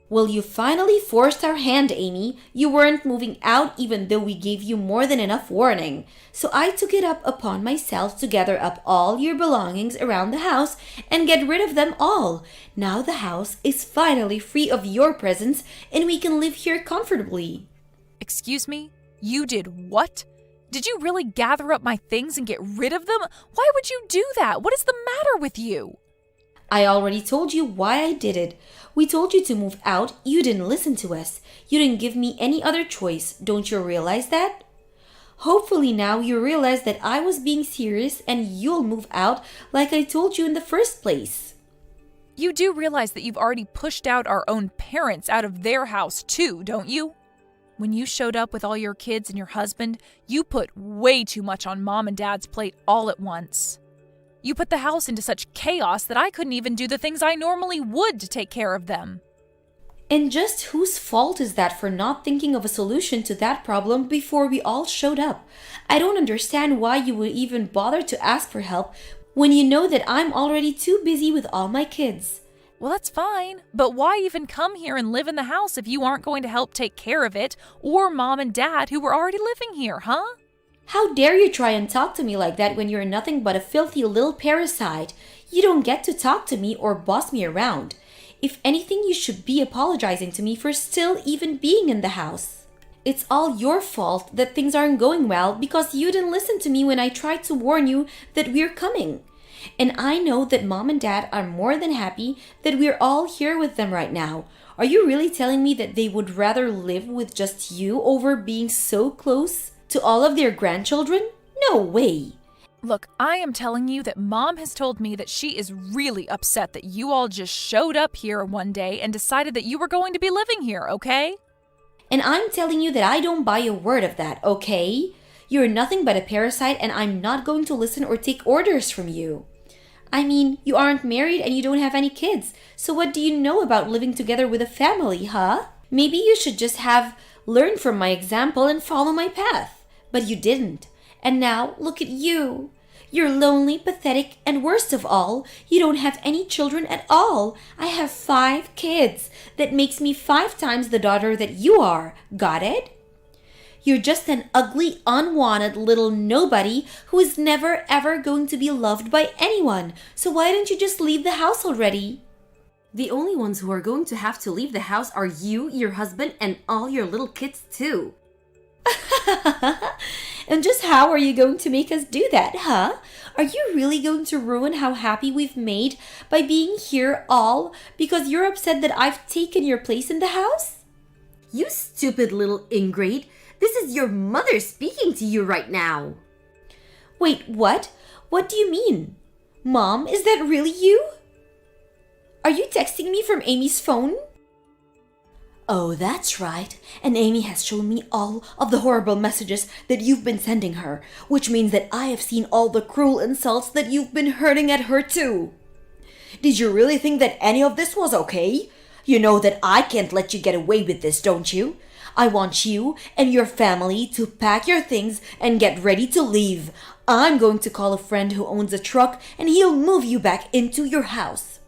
Well, you finally forced our hand, Amy. You weren't moving out even though we gave you more than enough warning. So I took it up upon myself to gather up all your belongings around the house and get rid of them all. Now the house is finally free of your presence and we can live here comfortably. Excuse me? You did what? Did you really gather up my things and get rid of them? Why would you do that? What is the matter with you? I already told you why I did it. We told you to move out. You didn't listen to us. You didn't give me any other choice. Don't you realize that? Hopefully now you realize that I was being serious and you'll move out like I told you in the first place. You do realize that you've already pushed out our own parents out of their house too, don't you? When you showed up with all your kids and your husband, you put way too much on Mom and Dad's plate all at once. You put the house into such chaos that I couldn't even do the things I normally would to take care of them. And just whose fault is that for not thinking of a solution to that problem before we all showed up? I don't understand why you would even bother to ask for help when you know that I'm already too busy with all my kids. Well, that's fine, but why even come here and live in the house if you aren't going to help take care of it, or Mom and Dad who were already living here, huh? How dare you try and talk to me like that when you're nothing but a filthy little parasite? You don't get to talk to me or boss me around. If anything, you should be apologizing to me for still even being in the house. It's all your fault that things aren't going well because you didn't listen to me when I tried to warn you that we're coming. And I know that Mom and Dad are more than happy that we're all here with them right now. Are you really telling me that they would rather live with just you over being so close to all of their grandchildren? No way. Look, I am telling you that Mom has told me that she is really upset that you all just showed up here one day and decided that you were going to be living here, okay? And I'm telling you that I don't buy a word of that, okay? You're nothing but a parasite and I'm not going to listen or take orders from you. I mean, you aren't married and you don't have any kids, so what do you know about living together with a family, huh? Maybe you should just have learned from my example and follow my path. But you didn't. And now, look at you. You're lonely, pathetic, and worst of all, you don't have any children at all. I have 5 kids. That makes me 5 times the daughter that you are. Got it? You're just an ugly, unwanted little nobody who is never ever going to be loved by anyone. So why don't you just leave the house already? The only ones who are going to have to leave the house are you, your husband, and all your little kids too. And just how are you going to make us do that, huh? Are you really going to ruin how happy we've made by being here all because you're upset that I've taken your place in the house? You stupid little ingrate. This is your mother speaking to you right now. Wait, what? What do you mean? Mom, is that really you? Are you texting me from Amy's phone? Oh, that's right. And Amy has shown me all of the horrible messages that you've been sending her, which means that I have seen all the cruel insults that you've been hurting at her too. Did you really think that any of this was okay? You know that I can't let you get away with this, don't you? I want you and your family to pack your things and get ready to leave. I'm going to call a friend who owns a truck and he'll move you back into your house.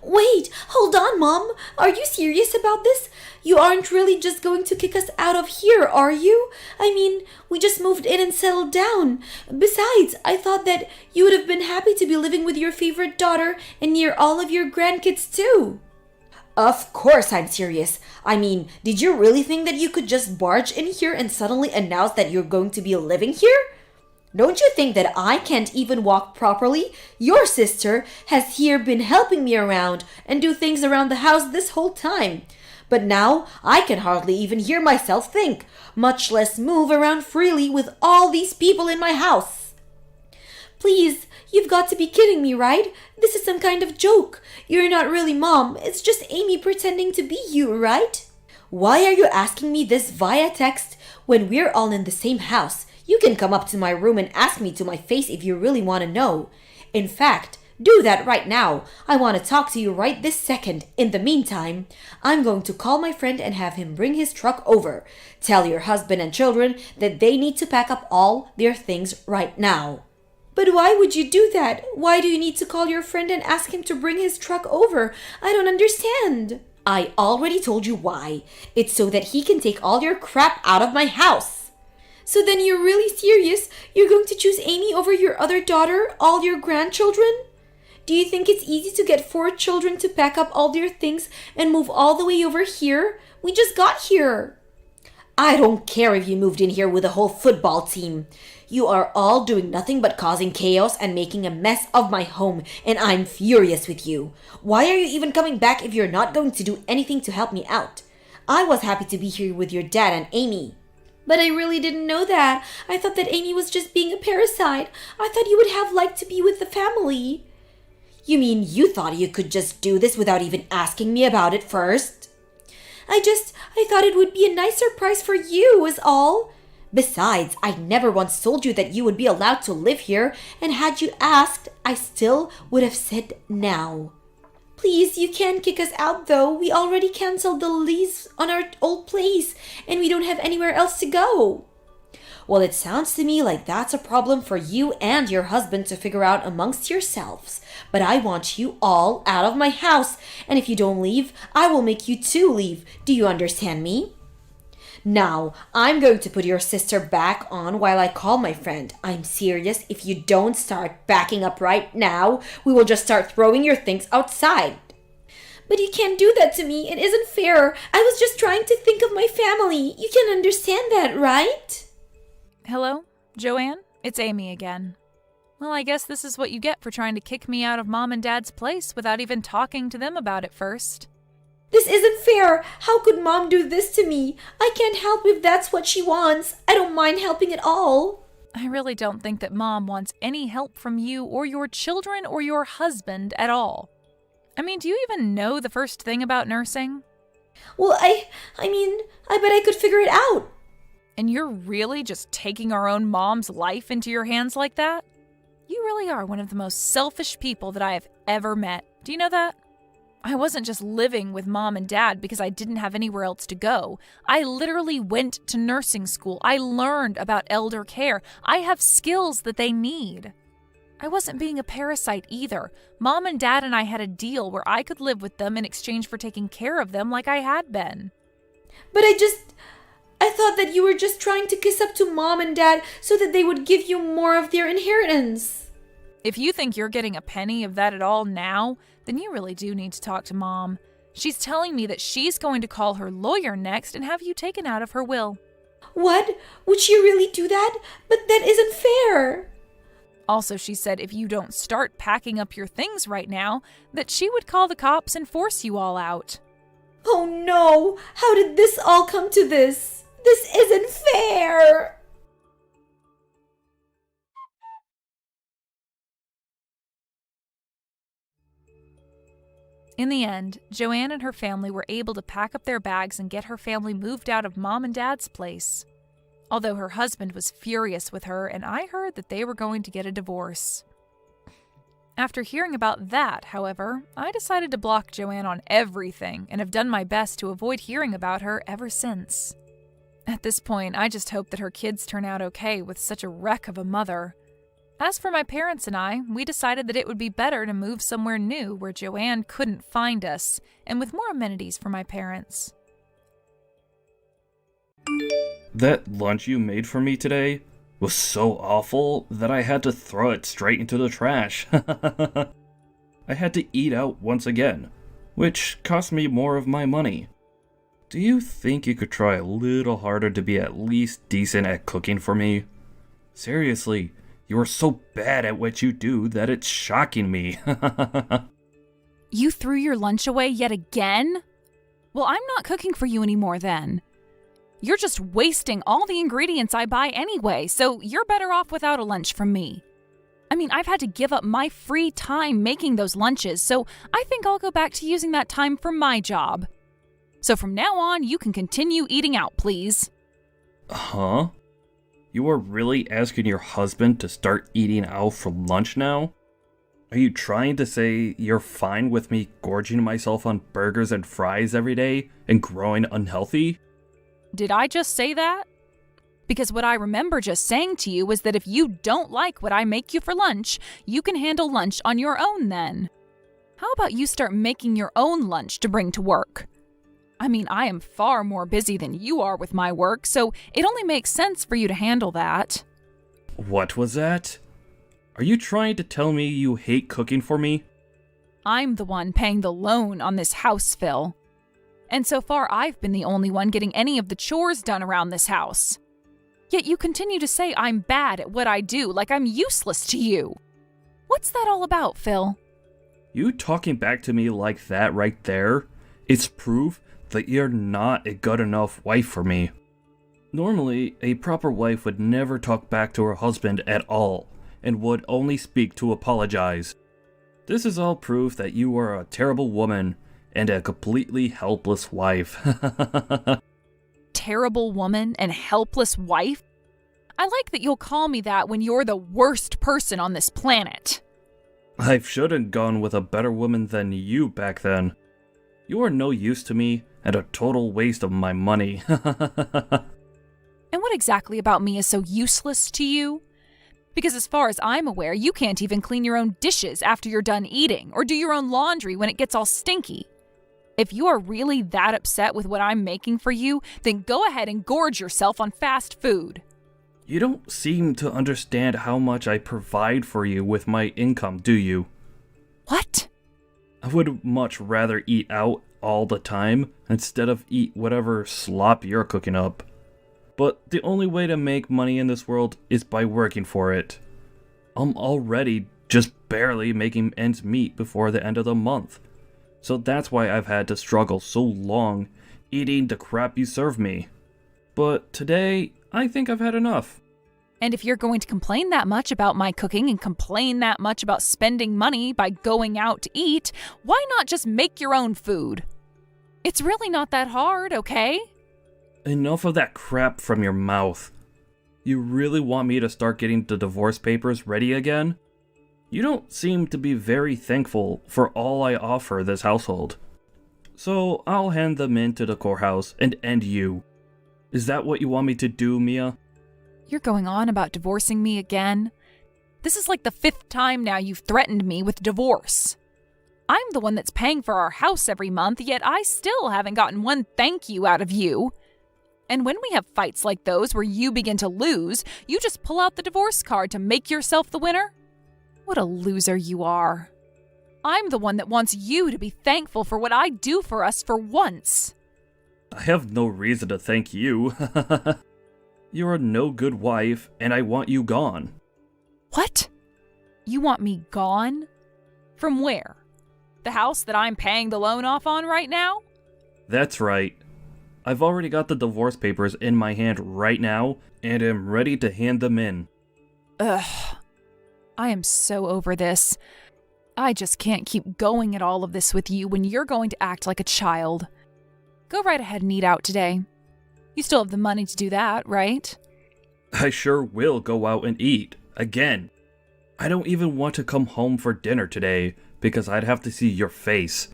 Wait, hold on, Mom. Are you serious about this? You aren't really just going to kick us out of here, are you? I mean, we just moved in and settled down. Besides, I thought that you would have been happy to be living with your favorite daughter and near all of your grandkids too. Of course I'm serious. I mean, did you really think that you could just barge in here and suddenly announce that you're going to be living here? Don't you think that I can't even walk properly? Your sister has here been helping me around and do things around the house this whole time. But now I can hardly even hear myself think, much less move around freely with all these people in my house. Please, you've got to be kidding me, right? This is some kind of joke. You're not really Mom. It's just Amy pretending to be you, right? Why are you asking me this via text when we're all in the same house? You can come up to my room and ask me to my face if you really want to know. In fact, do that right now. I want to talk to you right this second. In the meantime, I'm going to call my friend and have him bring his truck over. Tell your husband and children that they need to pack up all their things right now. But why would you do that? Why do you need to call your friend and ask him to bring his truck over? I don't understand. I already told you why. It's so that he can take all your crap out of my house. So then you're really serious? You're going to choose Amy over your other daughter, all your grandchildren? Do you think it's easy to get 4 children to pack up all their things and move all the way over here? We just got here. I don't care if you moved in here with a whole football team. You are all doing nothing but causing chaos and making a mess of my home, and I'm furious with you. Why are you even coming back if you're not going to do anything to help me out? I was happy to be here with your dad and Amy. But I really didn't know that. I thought that Amy was just being a parasite. I thought you would have liked to be with the family. You mean you thought you could just do this without even asking me about it first? I thought it would be a nice surprise for you, is all. Besides, I never once told you that you would be allowed to live here, and had you asked, I still would have said now. Please, you can't kick us out though. We already canceled the lease on our old place, and we don't have anywhere else to go. Well, it sounds to me like that's a problem for you and your husband to figure out amongst yourselves. But I want you all out of my house, and if you don't leave, I will make you two leave. Do you understand me? Now, I'm going to put your sister back on while I call my friend. I'm serious. If you don't start backing up right now, we will just start throwing your things outside. But you can't do that to me. It isn't fair. I was just trying to think of my family. You can understand that, right? Hello, Joanne? It's Amy again. Well, I guess this is what you get for trying to kick me out of Mom and Dad's place without even talking to them about it first. This isn't fair. How could Mom do this to me? I can't help if that's what she wants. I don't mind helping at all. I really don't think that Mom wants any help from you or your children or your husband at all. I mean, do you even know the first thing about nursing? Well, I bet I could figure it out. And you're really just taking our own mom's life into your hands like that? You really are one of the most selfish people that I have ever met. Do you know that? I wasn't just living with Mom and Dad because I didn't have anywhere else to go. I literally went to nursing school. I learned about elder care. I have skills that they need. I wasn't being a parasite either. Mom and Dad and I had a deal where I could live with them in exchange for taking care of them like I had been. But I thought that you were just trying to kiss up to Mom and Dad so that they would give you more of their inheritance. If you think you're getting a penny of that at all now, then you really do need to talk to Mom. She's telling me that she's going to call her lawyer next and have you taken out of her will. What? Would she really do that? But that isn't fair. Also, she said if you don't start packing up your things right now, that she would call the cops and force you all out. Oh no! How did this all come to this? This isn't fair! In the end, Joanne and her family were able to pack up their bags and get her family moved out of Mom and Dad's place. Although her husband was furious with her, and I heard that they were going to get a divorce. After hearing about that, however, I decided to block Joanne on everything and have done my best to avoid hearing about her ever since. At this point, I just hope that her kids turn out okay with such a wreck of a mother. As for my parents and I, we decided that it would be better to move somewhere new where Joanne couldn't find us, and with more amenities for my parents. That lunch you made for me today was so awful that I had to throw it straight into the trash. I had to eat out once again, which cost me more of my money. Do you think you could try a little harder to be at least decent at cooking for me? Seriously, you are so bad at what you do that it's shocking me. You threw your lunch away yet again? Well, I'm not cooking for you anymore then. You're just wasting all the ingredients I buy anyway, so you're better off without a lunch from me. I mean, I've had to give up my free time making those lunches, so I think I'll go back to using that time for my job. So from now on, you can continue eating out, please. Huh? You are really asking your husband to start eating out for lunch now? Are you trying to say you're fine with me gorging myself on burgers and fries every day and growing unhealthy? Did I just say that? Because what I remember just saying to you was that if you don't like what I make you for lunch, you can handle lunch on your own then. How about you start making your own lunch to bring to work? I mean, I am far more busy than you are with my work, so it only makes sense for you to handle that. What was that? Are you trying to tell me you hate cooking for me? I'm the one paying the loan on this house, Phil. And so far, I've been the only one getting any of the chores done around this house. Yet you continue to say I'm bad at what I do, like I'm useless to you. What's that all about, Phil? You talking back to me like that right there is proof that you're not a good enough wife for me. Normally, a proper wife would never talk back to her husband at all, and would only speak to apologize. This is all proof that you are a terrible woman and a completely helpless wife. Terrible woman and helpless wife? I like that you'll call me that when you're the worst person on this planet. I should have gone with a better woman than you back then. You are no use to me and a total waste of my money. And what exactly about me is so useless to you? Because as far as I'm aware, you can't even clean your own dishes after you're done eating, or do your own laundry when it gets all stinky. If you are really that upset with what I'm making for you, then go ahead and gorge yourself on fast food. You don't seem to understand how much I provide for you with my income, do you? What? I would much rather eat out all the time instead of eat whatever slop you're cooking up. But the only way to make money in this world is by working for it. I'm already just barely making ends meet before the end of the month. So that's why I've had to struggle so long eating the crap you serve me. But today, I think I've had enough. And if you're going to complain that much about my cooking and complain that much about spending money by going out to eat, why not just make your own food? It's really not that hard, okay? Enough of that crap from your mouth. You really want me to start getting the divorce papers ready again? You don't seem to be very thankful for all I offer this household. So I'll hand them in to the courthouse and end you. Is that what you want me to do, Mia? You're going on about divorcing me again? This is like the 5th time now you've threatened me with divorce. I'm the one that's paying for our house every month, yet I still haven't gotten one thank you out of you. And when we have fights like those where you begin to lose, you just pull out the divorce card to make yourself the winner? What a loser you are. I'm the one that wants you to be thankful for what I do for us for once. I have no reason to thank you. You're a no good wife, and I want you gone. What? You want me gone? From where? The house that I'm paying the loan off on right now? That's right. I've already got the divorce papers in my hand right now, and am ready to hand them in. Ugh. I am so over this. I just can't keep going at all of this with you when you're going to act like a child. Go right ahead and eat out today. You still have the money to do that, right? I sure will go out and eat, again. I don't even want to come home for dinner today, because I'd have to see your face.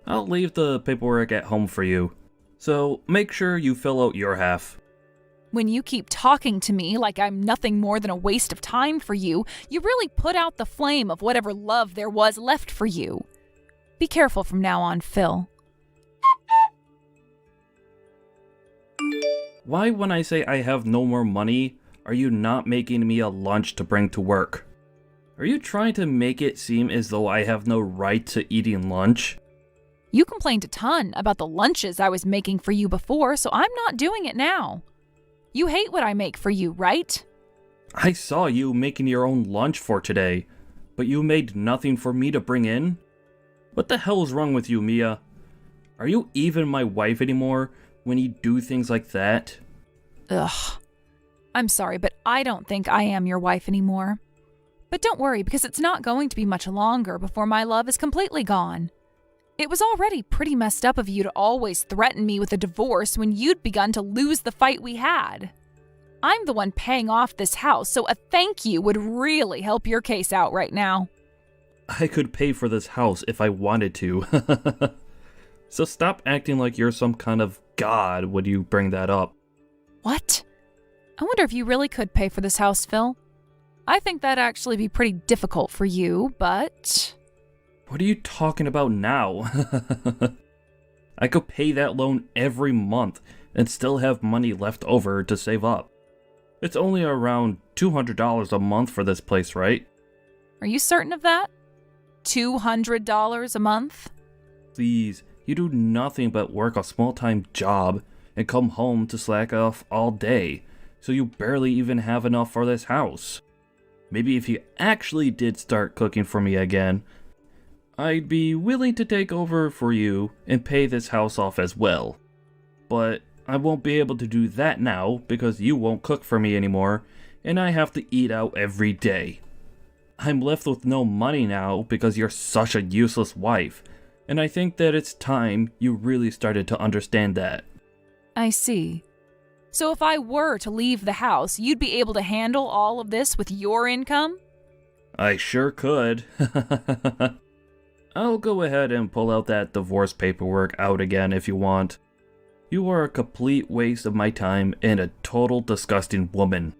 I'll leave the paperwork at home for you, so make sure you fill out your half. When you keep talking to me like I'm nothing more than a waste of time for you, you really put out the flame of whatever love there was left for you. Be careful from now on, Phil. Why, when I say I have no more money, are you not making me a lunch to bring to work? Are you trying to make it seem as though I have no right to eating lunch? You complained a ton about the lunches I was making for you before, so I'm not doing it now. You hate what I make for you, right? I saw you making your own lunch for today, but you made nothing for me to bring in? What the hell is wrong with you, Mia? Are you even my wife anymore when you do things like that? Ugh. I'm sorry, but I don't think I am your wife anymore. But don't worry, because it's not going to be much longer before my love is completely gone. It was already pretty messed up of you to always threaten me with a divorce when you'd begun to lose the fight we had. I'm the one paying off this house, so a thank you would really help your case out right now. I could pay for this house if I wanted to. So stop acting like you're some kind of god when you bring that up. What? I wonder if you really could pay for this house, Phil. I think that'd actually be pretty difficult for you, but... What are you talking about now? I could pay that loan every month and still have money left over to save up. It's only around $200 a month for this place, right? Are you certain of that? $200 a month? Please, you do nothing but work a small-time job and come home to slack off all day, so you barely even have enough for this house. Maybe if you actually did start cooking for me again, I'd be willing to take over for you and pay this house off as well. But I won't be able to do that now because you won't cook for me anymore and I have to eat out every day. I'm left with no money now because you're such a useless wife, and I think that it's time you really started to understand that. I see. So if I were to leave the house, you'd be able to handle all of this with your income? I sure could. I'll go ahead and pull out that divorce paperwork out again if you want. You are a complete waste of my time and a total disgusting woman.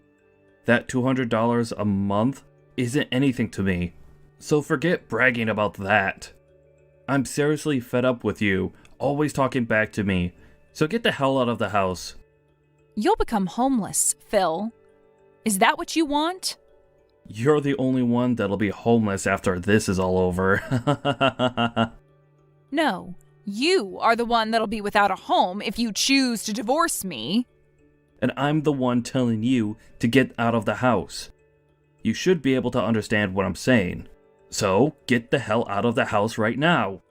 That $200 a month isn't anything to me, so forget bragging about that. I'm seriously fed up with you, always talking back to me, so get the hell out of the house. You'll become homeless, Phil. Is that what you want? You're the only one that'll be homeless after this is all over. No, you are the one that'll be without a home if you choose to divorce me. And I'm the one telling you to get out of the house. You should be able to understand what I'm saying. So, get the hell out of the house right now.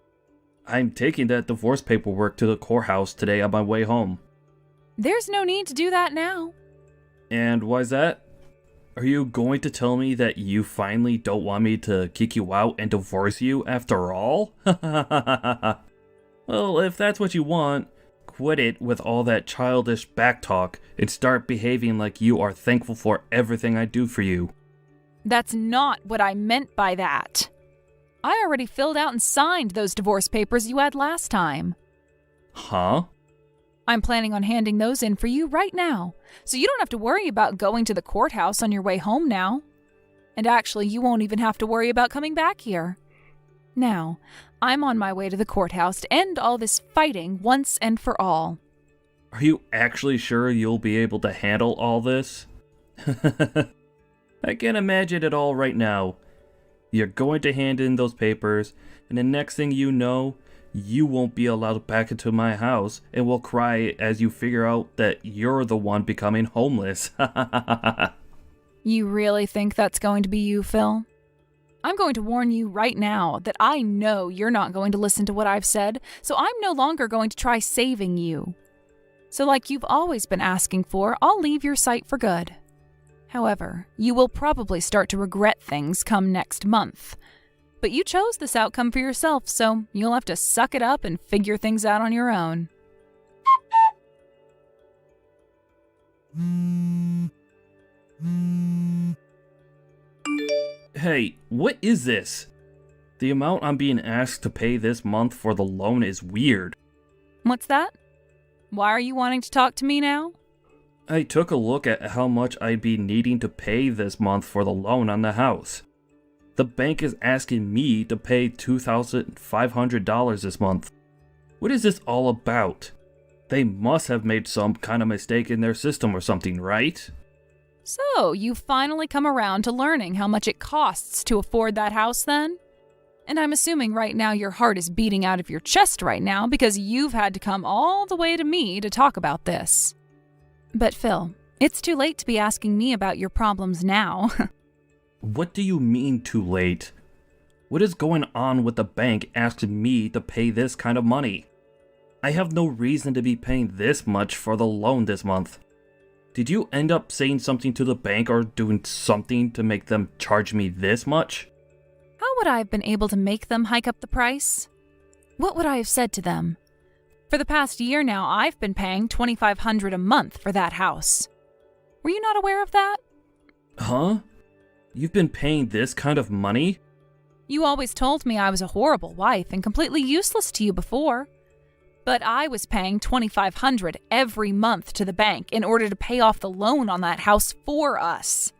I'm taking that divorce paperwork to the courthouse today on my way home. There's no need to do that now. And why's that? Are you going to tell me that you finally don't want me to kick you out and divorce you after all? Well, if that's what you want, quit it with all that childish backtalk and start behaving like you are thankful for everything I do for you. That's not what I meant by that. I already filled out and signed those divorce papers you had last time. Huh? I'm planning on handing those in for you right now, so you don't have to worry about going to the courthouse on your way home now. And actually, you won't even have to worry about coming back here. Now, I'm on my way to the courthouse to end all this fighting once and for all. Are you actually sure you'll be able to handle all this? I can imagine it all right now. You're going to hand in those papers, and the next thing you know, you won't be allowed back into my house and will cry as you figure out that you're the one becoming homeless. You really think that's going to be you, Phil? I'm going to warn you right now that I know you're not going to listen to what I've said, so I'm no longer going to try saving you. So like you've always been asking for, I'll leave your sight for good. However, you will probably start to regret things come next month. But you chose this outcome for yourself, so you'll have to suck it up and figure things out on your own. Hey, what is this? The amount I'm being asked to pay this month for the loan is weird. What's that? Why are you wanting to talk to me now? I took a look at how much I'd be needing to pay this month for the loan on the house. The bank is asking me to pay $2,500 this month. What is this all about? They must have made some kind of mistake in their system or something, right? So, you've finally come around to learning how much it costs to afford that house then? And I'm assuming right now your heart is beating out of your chest right now because you've had to come all the way to me to talk about this. But Phil, it's too late to be asking me about your problems now. What do you mean too late? What is going on with the bank asking me to pay this kind of money? I have no reason to be paying this much for the loan this month. Did you end up saying something to the bank or doing something to make them charge me this much? How would I have been able to make them hike up the price? What would I have said to them? For the past year now, I've been paying $2,500 a month for that house. Were you not aware of that? Huh? You've been paying this kind of money? You always told me I was a horrible wife and completely useless to you before. But I was paying $2,500 every month to the bank in order to pay off the loan on that house for us.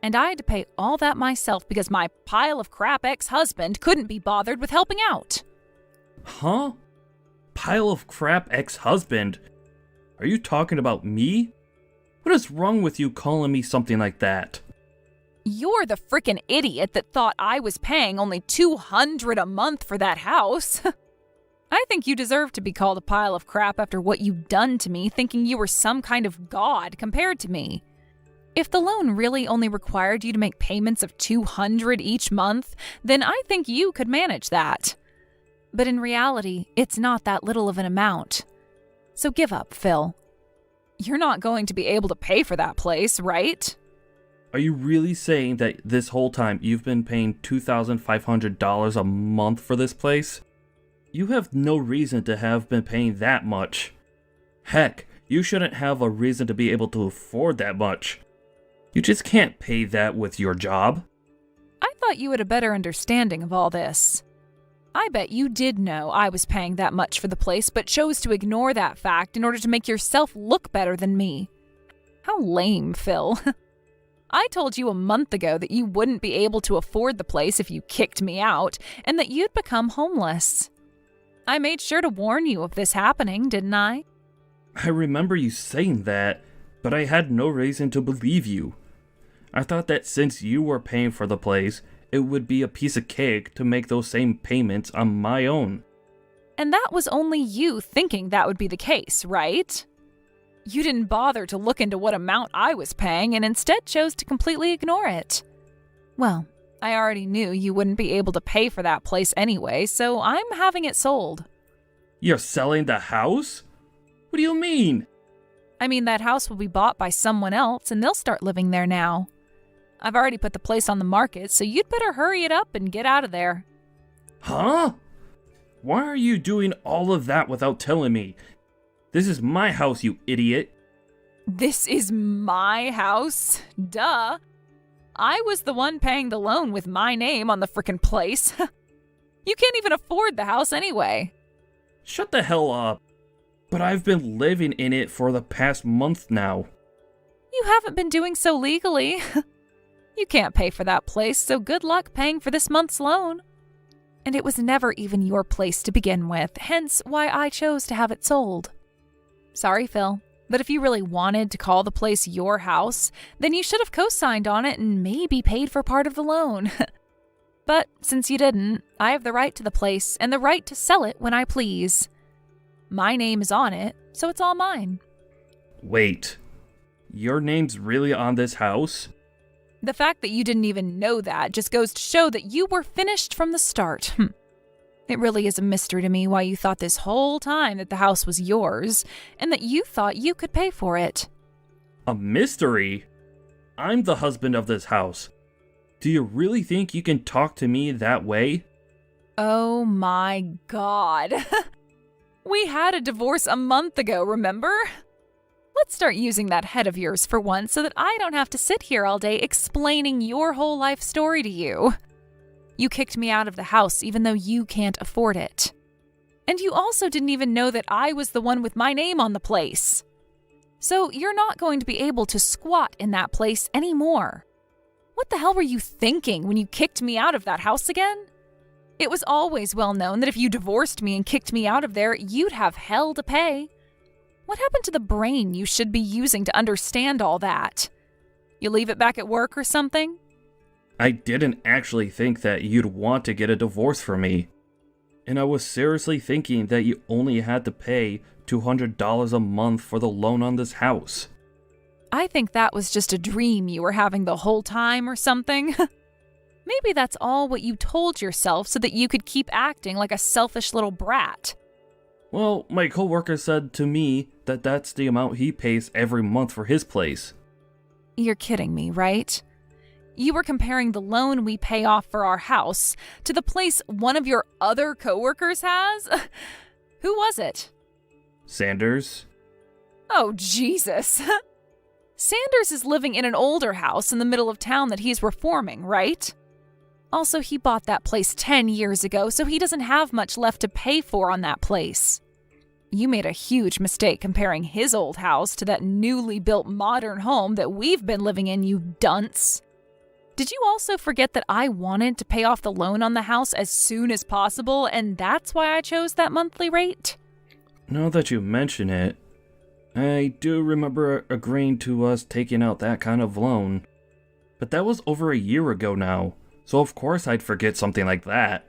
And I had to pay all that myself because my pile of crap ex-husband couldn't be bothered with helping out. Huh? Pile of crap ex-husband? Are you talking about me? What is wrong with you calling me something like that? You're the frickin' idiot that thought I was paying only $200 a month for that house. I think you deserve to be called a pile of crap after what you've done to me, thinking you were some kind of god compared to me. If the loan really only required you to make payments of $200 each month, then I think you could manage that. But in reality, it's not that little of an amount. So give up, Phil. You're not going to be able to pay for that place, right? Are you really saying that this whole time you've been paying $2,500 a month for this place? You have no reason to have been paying that much. Heck, you shouldn't have a reason to be able to afford that much. You just can't pay that with your job. I thought you had a better understanding of all this. I bet you did know I was paying that much for the place, but chose to ignore that fact in order to make yourself look better than me. How lame, Phil. I told you a month ago that you wouldn't be able to afford the place if you kicked me out, and that you'd become homeless. I made sure to warn you of this happening, didn't I? I remember you saying that, but I had no reason to believe you. I thought that since you were paying for the place, it would be a piece of cake to make those same payments on my own. And that was only you thinking that would be the case, right? You didn't bother to look into what amount I was paying and instead chose to completely ignore it. Well, I already knew you wouldn't be able to pay for that place anyway, so I'm having it sold. You're selling the house? What do you mean? I mean, that house will be bought by someone else and they'll start living there now. I've already put the place on the market, so you'd better hurry it up and get out of there. Huh? Why are you doing all of that without telling me? This is my house, you idiot. This is my house? Duh. I was the one paying the loan with my name on the frickin' place. You can't even afford the house anyway. Shut the hell up. But I've been living in it for the past month now. You haven't been doing so legally. You can't pay for that place, so good luck paying for this month's loan. And it was never even your place to begin with, hence why I chose to have it sold. Sorry, Phil, but if you really wanted to call the place your house, then you should have co-signed on it and maybe paid for part of the loan. But since you didn't, I have the right to the place and the right to sell it when I please. My name is on it, so it's all mine. Wait, your name's really on this house? The fact that you didn't even know that just goes to show that you were finished from the start. It really is a mystery to me why you thought this whole time that the house was yours, and that you thought you could pay for it. A mystery? I'm the husband of this house. Do you really think you can talk to me that way? Oh my God. We had a divorce a month ago, remember? Let's start using that head of yours for once so that I don't have to sit here all day explaining your whole life story to you. You kicked me out of the house even though you can't afford it. And you also didn't even know that I was the one with my name on the place. So you're not going to be able to squat in that place anymore. What the hell were you thinking when you kicked me out of that house again? It was always well known that if you divorced me and kicked me out of there, you'd have hell to pay. What happened to the brain you should be using to understand all that? You leave it back at work or something? I didn't actually think that you'd want to get a divorce from me. And I was seriously thinking that you only had to pay $200 a month for the loan on this house. I think that was just a dream you were having the whole time or something. Maybe that's all what you told yourself so that you could keep acting like a selfish little brat. Well, my coworker said to me that that's the amount he pays every month for his place. You're kidding me, right? You were comparing the loan we pay off for our house to the place one of your other coworkers has? Who was it? Sanders? Oh, Jesus. Sanders is living in an older house in the middle of town that he's reforming, right? Also, he bought that place 10 years ago, so he doesn't have much left to pay for on that place. You made a huge mistake comparing his old house to that newly built modern home that we've been living in, you dunce. Did you also forget that I wanted to pay off the loan on the house as soon as possible, and that's why I chose that monthly rate? Now that you mention it, I do remember agreeing to us taking out that kind of loan. But that was over a year ago now. So of course I'd forget something like that.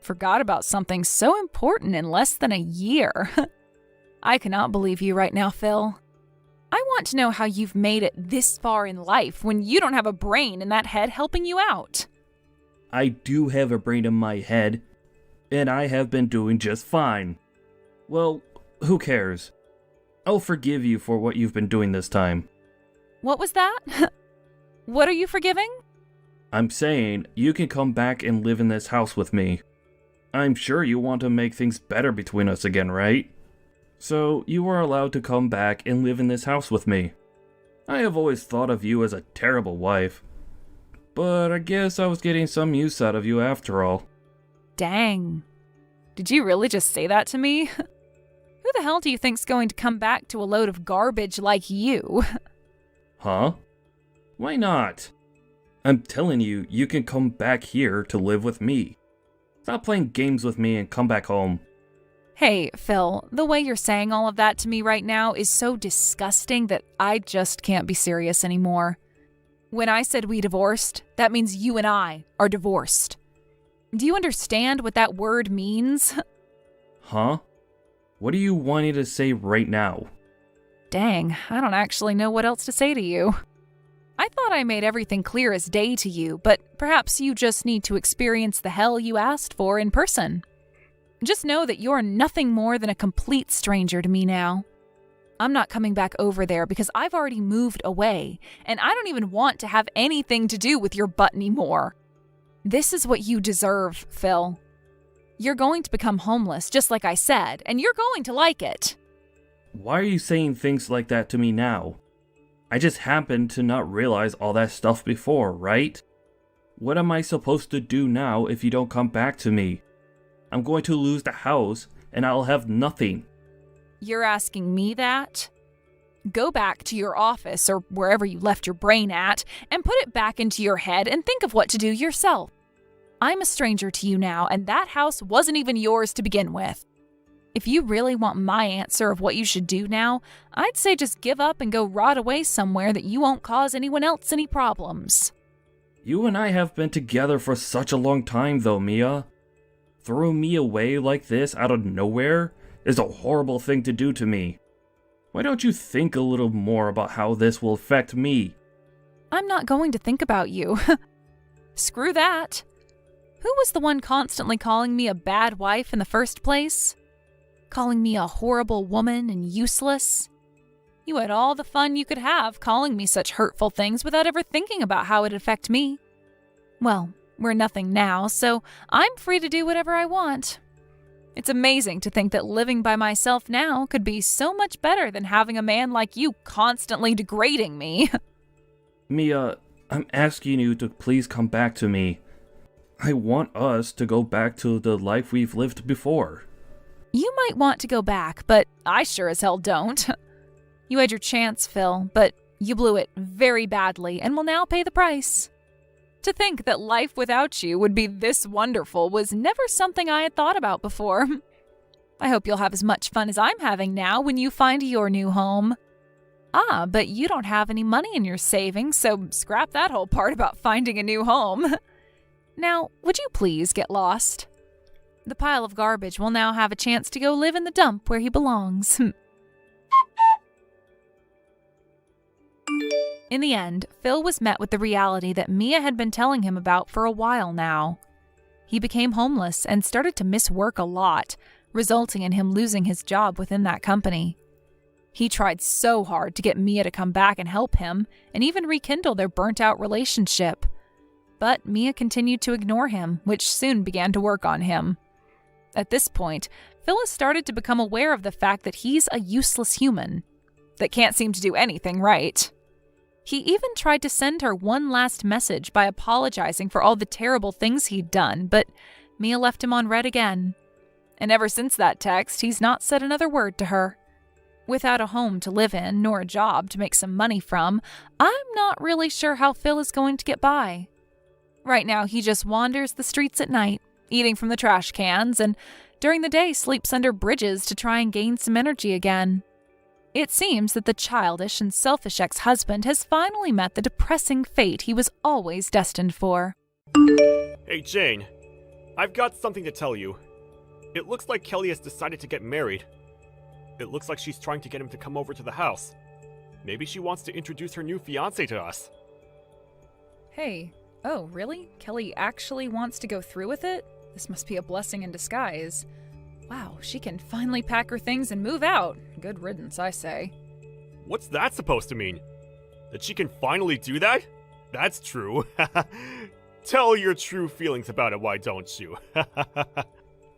Forgot about something so important in less than a year. I cannot believe you right now, Phil. I want to know how you've made it this far in life when you don't have a brain in that head helping you out. I do have a brain in my head, and I have been doing just fine. Well, who cares? I'll forgive you for what you've been doing this time. What was that? What are you forgiving? I'm saying you can come back and live in this house with me. I'm sure you want to make things better between us again, right? So you are allowed to come back and live in this house with me. I have always thought of you as a terrible wife, but I guess I was getting some use out of you after all. Dang. Did you really just say that to me? Who the hell do you think's going to come back to a load of garbage like you? Huh? Why not? I'm telling you, you can come back here to live with me. Stop playing games with me and come back home. Hey, Phil, the way you're saying all of that to me right now is so disgusting that I just can't be serious anymore. When I said we divorced, that means you and I are divorced. Do you understand what that word means? Huh? What are you wanting to say right now? Dang, I don't actually know what else to say to you. I thought I made everything clear as day to you, but perhaps you just need to experience the hell you asked for in person. Just know that you're nothing more than a complete stranger to me now. I'm not coming back over there because I've already moved away, and I don't even want to have anything to do with your butt anymore. This is what you deserve, Phil. You're going to become homeless, just like I said, and you're going to like it. Why are you saying things like that to me now? I just happened to not realize all that stuff before, right? What am I supposed to do now if you don't come back to me? I'm going to lose the house, and I'll have nothing. You're asking me that? Go back to your office or wherever you left your brain at and put it back into your head and think of what to do yourself. I'm a stranger to you now, and that house wasn't even yours to begin with. If you really want my answer of what you should do now, I'd say just give up and go rot away somewhere that you won't cause anyone else any problems. You and I have been together for such a long time though, Mia. Throwing me away like this out of nowhere is a horrible thing to do to me. Why don't you think a little more about how this will affect me? I'm not going to think about you. Screw that. Who was the one constantly calling me a bad wife in the first place? Calling me a horrible woman and useless? You had all the fun you could have calling me such hurtful things without ever thinking about how it'd affect me. Well, we're nothing now, so I'm free to do whatever I want. It's amazing to think that living by myself now could be so much better than having a man like you constantly degrading me. Mia, I'm asking you to please come back to me. I want us to go back to the life we've lived before. You might want to go back, but I sure as hell don't. You had your chance, Phil, but you blew it very badly and will now pay the price. To think that life without you would be this wonderful was never something I had thought about before. I hope you'll have as much fun as I'm having now when you find your new home. Ah, but you don't have any money in your savings, so scrap that whole part about finding a new home. Now, would you please get lost? The pile of garbage will now have a chance to go live in the dump where he belongs. In the end, Phil was met with the reality that Mia had been telling him about for a while now. He became homeless and started to miss work a lot, resulting in him losing his job within that company. He tried so hard to get Mia to come back and help him, and even rekindle their burnt-out relationship. But Mia continued to ignore him, which soon began to work on him. At this point, Phyllis started to become aware of the fact that he's a useless human that can't seem to do anything right. He even tried to send her one last message by apologizing for all the terrible things he'd done, but Mia left him on red again. And ever since that text, he's not said another word to her. Without a home to live in, nor a job to make some money from, I'm not really sure how Phil is going to get by. Right now, he just wanders the streets at night, eating from the trash cans, and during the day sleeps under bridges to try and gain some energy again. It seems that the childish and selfish ex-husband has finally met the depressing fate he was always destined for. Hey Jane, I've got something to tell you. It looks like Kelly has decided to get married. It looks like she's trying to get him to come over to the house. Maybe she wants to introduce her new fiancé to us. Hey, oh really? Kelly actually wants to go through with it? This must be a blessing in disguise. Wow, she can finally pack her things and move out. Good riddance, I say. What's that supposed to mean? That she can finally do that? That's true. Tell your true feelings about it, why don't you?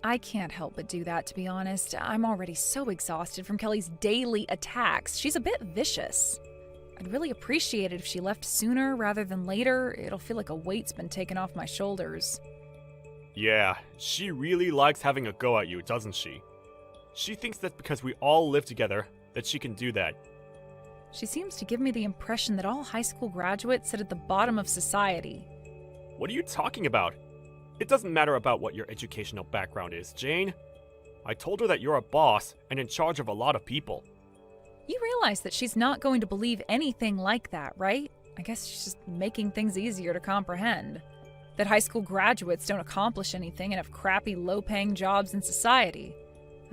I can't help but do that, to be honest. I'm already so exhausted from Kelly's daily attacks. She's a bit vicious. I'd really appreciate it if she left sooner rather than later. It'll feel like a weight's been taken off my shoulders. Yeah, she really likes having a go at you, doesn't she? She thinks that because we all live together, that she can do that. She seems to give me the impression that all high school graduates sit at the bottom of society. What are you talking about? It doesn't matter about what your educational background is, Jane. I told her that you're a boss and in charge of a lot of people. You realize that she's not going to believe anything like that, right? I guess she's just making things easier to comprehend. That high school graduates don't accomplish anything and have crappy, low-paying jobs in society.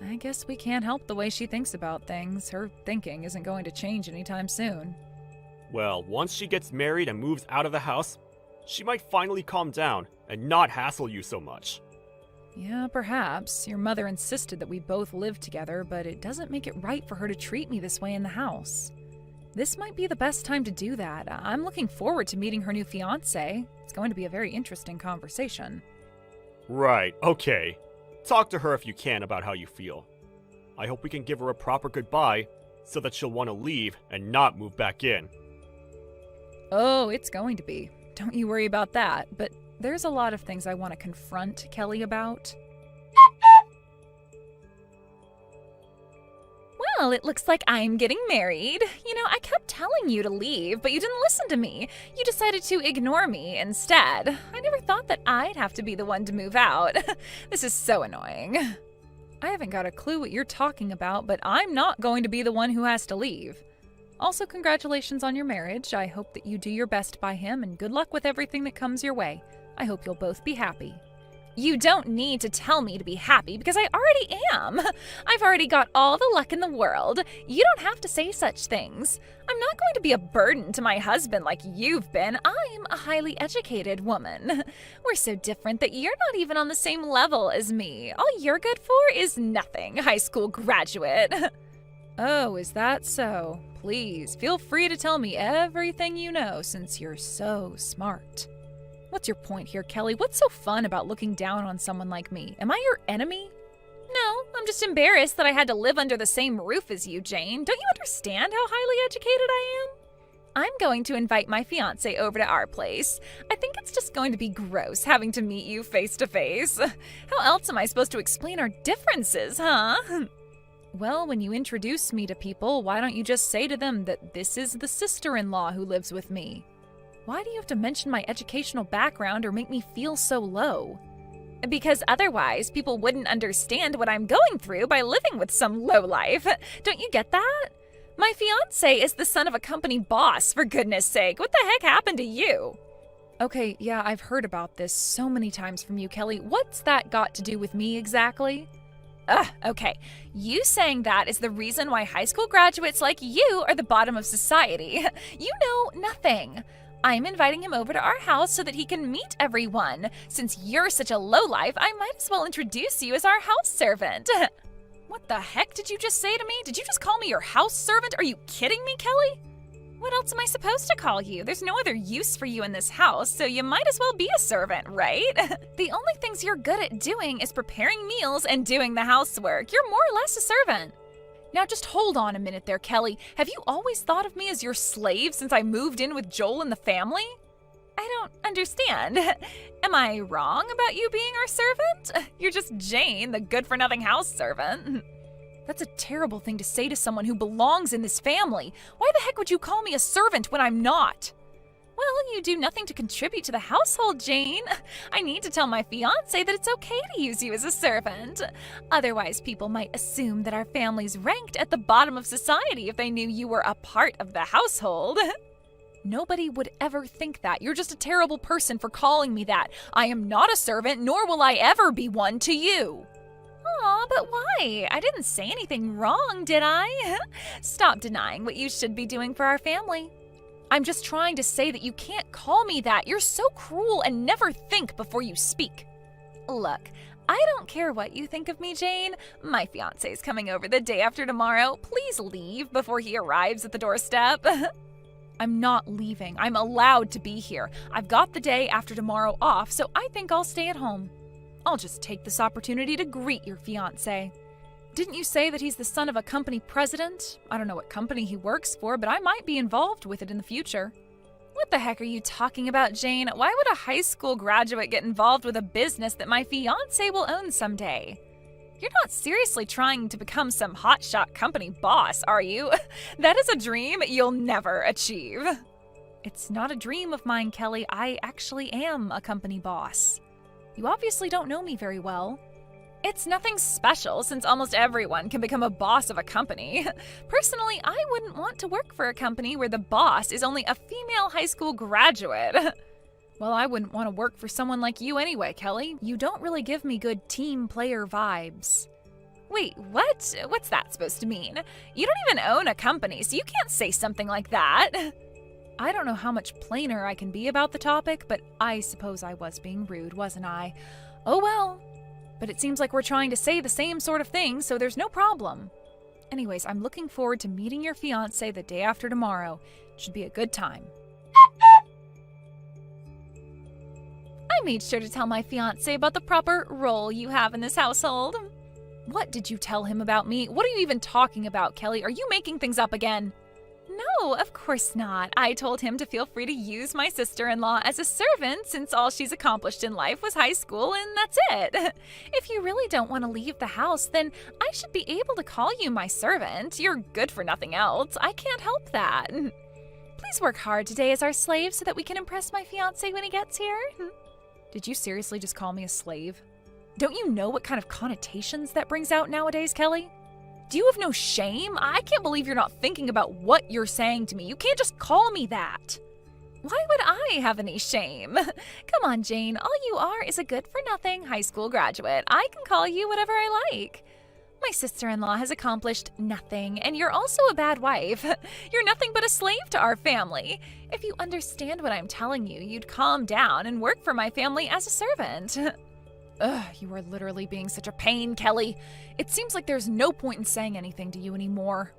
I guess we can't help the way she thinks about things. Her thinking isn't going to change anytime soon. Well, once she gets married and moves out of the house, she might finally calm down and not hassle you so much. Yeah, perhaps. Your mother insisted that we both live together, but it doesn't make it right for her to treat me this way in the house. This might be the best time to do that. I'm looking forward to meeting her new fiancé. It's going to be a very interesting conversation. Right, okay. Talk to her if you can about how you feel. I hope we can give her a proper goodbye so that she'll want to leave and not move back in. Oh, it's going to be. Don't you worry about that. But there's a lot of things I want to confront Kelly about. Well, it looks like I'm getting married. You know, I kept telling you to leave, but you didn't listen to me. You decided to ignore me instead. I never thought that I'd have to be the one to move out. This is so annoying. I haven't got a clue what you're talking about, but I'm not going to be the one who has to leave. Also, congratulations on your marriage. I hope that you do your best by him, and good luck with everything that comes your way. I hope you'll both be happy. You don't need to tell me to be happy because I already am. I've already got all the luck in the world. You don't have to say such things. I'm not going to be a burden to my husband like you've been. I'm a highly educated woman. We're so different that you're not even on the same level as me. All you're good for is nothing, high school graduate. Oh, is that so? Please, feel free to tell me everything you know since you're so smart. What's your point here, Kelly? What's so fun about looking down on someone like me? Am I your enemy? No, I'm just embarrassed that I had to live under the same roof as you, Jane. Don't you understand how highly educated I am? I'm going to invite my fiancé over to our place. I think it's just going to be gross having to meet you face to face. How else am I supposed to explain our differences, huh? Well, when you introduce me to people, why don't you just say to them that this is the sister-in-law who lives with me? Why do you have to mention my educational background or make me feel so low? Because otherwise, people wouldn't understand what I'm going through by living with some lowlife. Don't you get that? My fiancé is the son of a company boss, for goodness sake. What the heck happened to you? Okay, yeah, I've heard about this so many times from you, Kelly. What's that got to do with me exactly? Okay. You saying that is the reason why high school graduates like you are the bottom of society. You know nothing. I'm inviting him over to our house so that he can meet everyone. Since you're such a lowlife, I might as well introduce you as our house servant. What the heck did you just say to me? Did you just call me your house servant? Are you kidding me, Kelly? What else am I supposed to call you? There's no other use for you in this house, so you might as well be a servant, right? The only things you're good at doing is preparing meals and doing the housework. You're more or less a servant. Now just hold on a minute there, Kelly. Have you always thought of me as your slave since I moved in with Joel and the family? I don't understand. Am I wrong about you being our servant? You're just Jane, the good-for-nothing house servant. That's a terrible thing to say to someone who belongs in this family. Why the heck would you call me a servant when I'm not? Well, you do nothing to contribute to the household, Jane. I need to tell my fiancé that it's okay to use you as a servant. Otherwise, people might assume that our family's ranked at the bottom of society if they knew you were a part of the household. Nobody would ever think that. You're just a terrible person for calling me that. I am not a servant, nor will I ever be one to you. Aw, but why? I didn't say anything wrong, did I? Stop denying what you should be doing for our family. I'm just trying to say that you can't call me that. You're so cruel and never think before you speak. Look, I don't care what you think of me, Jane. My fiancé's coming over the day after tomorrow. Please leave before he arrives at the doorstep. I'm not leaving. I'm allowed to be here. I've got the day after tomorrow off, so I think I'll stay at home. I'll just take this opportunity to greet your fiancé. Didn't you say that he's the son of a company president? I don't know what company he works for, but I might be involved with it in the future. What the heck are you talking about, Jane? Why would a high school graduate get involved with a business that my fiancé will own someday? You're not seriously trying to become some hotshot company boss, are you? That is a dream you'll never achieve. It's not a dream of mine, Kelly. I actually am a company boss. You obviously don't know me very well. It's nothing special since almost everyone can become a boss of a company. Personally, I wouldn't want to work for a company where the boss is only a female high school graduate. Well, I wouldn't want to work for someone like you anyway, Kelly. You don't really give me good team player vibes. Wait, what? What's that supposed to mean? You don't even own a company, so you can't say something like that. I don't know how much plainer I can be about the topic, but I suppose I was being rude, wasn't I? Oh well. But it seems like we're trying to say the same sort of thing, so there's no problem. Anyways, I'm looking forward to meeting your fiancé the day after tomorrow. It should be a good time. I made sure to tell my fiancé about the proper role you have in this household. What did you tell him about me? What are you even talking about, Kelly? Are you making things up again? No, of course not. I told him to feel free to use my sister-in-law as a servant since all she's accomplished in life was high school and that's it. If you really don't want to leave the house, then I should be able to call you my servant. You're good for nothing else. I can't help that. Please work hard today as our slave so that we can impress my fiancé when he gets here. Did you seriously just call me a slave? Don't you know what kind of connotations that brings out nowadays, Kelly? Do you have no shame? I can't believe you're not thinking about what you're saying to me. You can't just call me that. Why would I have any shame? Come on, Jane. All you are is a good-for-nothing high school graduate. I can call you whatever I like. My sister-in-law has accomplished nothing, and you're also a bad wife. You're nothing but a slave to our family. If you understand what I'm telling you, you'd calm down and work for my family as a servant. Ugh, you are literally being such a pain, Kelly. It seems like there's no point in saying anything to you anymore.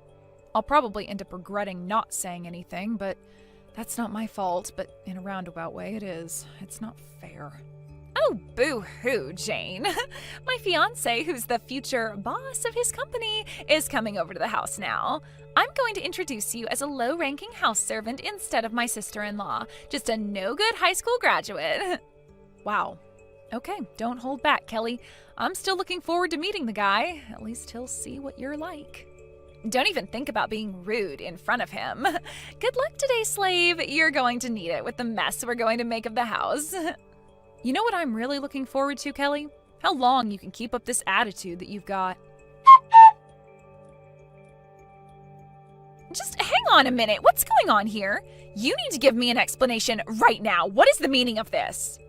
I'll probably end up regretting not saying anything, but that's not my fault, but in a roundabout way it is. It's not fair. Oh, boo-hoo, Jane. My fiancé, who's the future boss of his company, is coming over to the house now. I'm going to introduce you as a low-ranking house servant instead of my sister-in-law. Just a no-good high school graduate. Wow. Okay, don't hold back, Kelly. I'm still looking forward to meeting the guy. At least he'll see what you're like. Don't even think about being rude in front of him. Good luck today, slave. You're going to need it with the mess we're going to make of the house. You know what I'm really looking forward to, Kelly? How long you can keep up this attitude that you've got. Just hang on a minute. What's going on here? You need to give me an explanation right now. What is the meaning of this?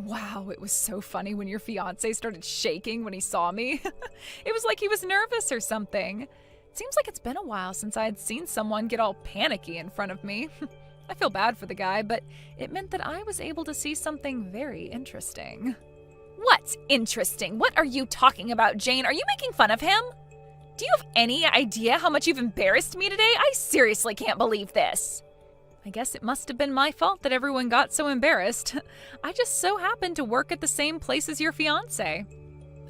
Wow, it was so funny when your fiancé started shaking when he saw me. It was like he was nervous or something. It seems like it's been a while since I had seen someone get all panicky in front of me. I feel bad for the guy, but it meant that I was able to see something very interesting. What's interesting? What are you talking about, Jane? Are you making fun of him? Do you have any idea how much you've embarrassed me today? I seriously can't believe this. I guess it must have been my fault that everyone got so embarrassed. I just so happened to work at the same place as your fiancé.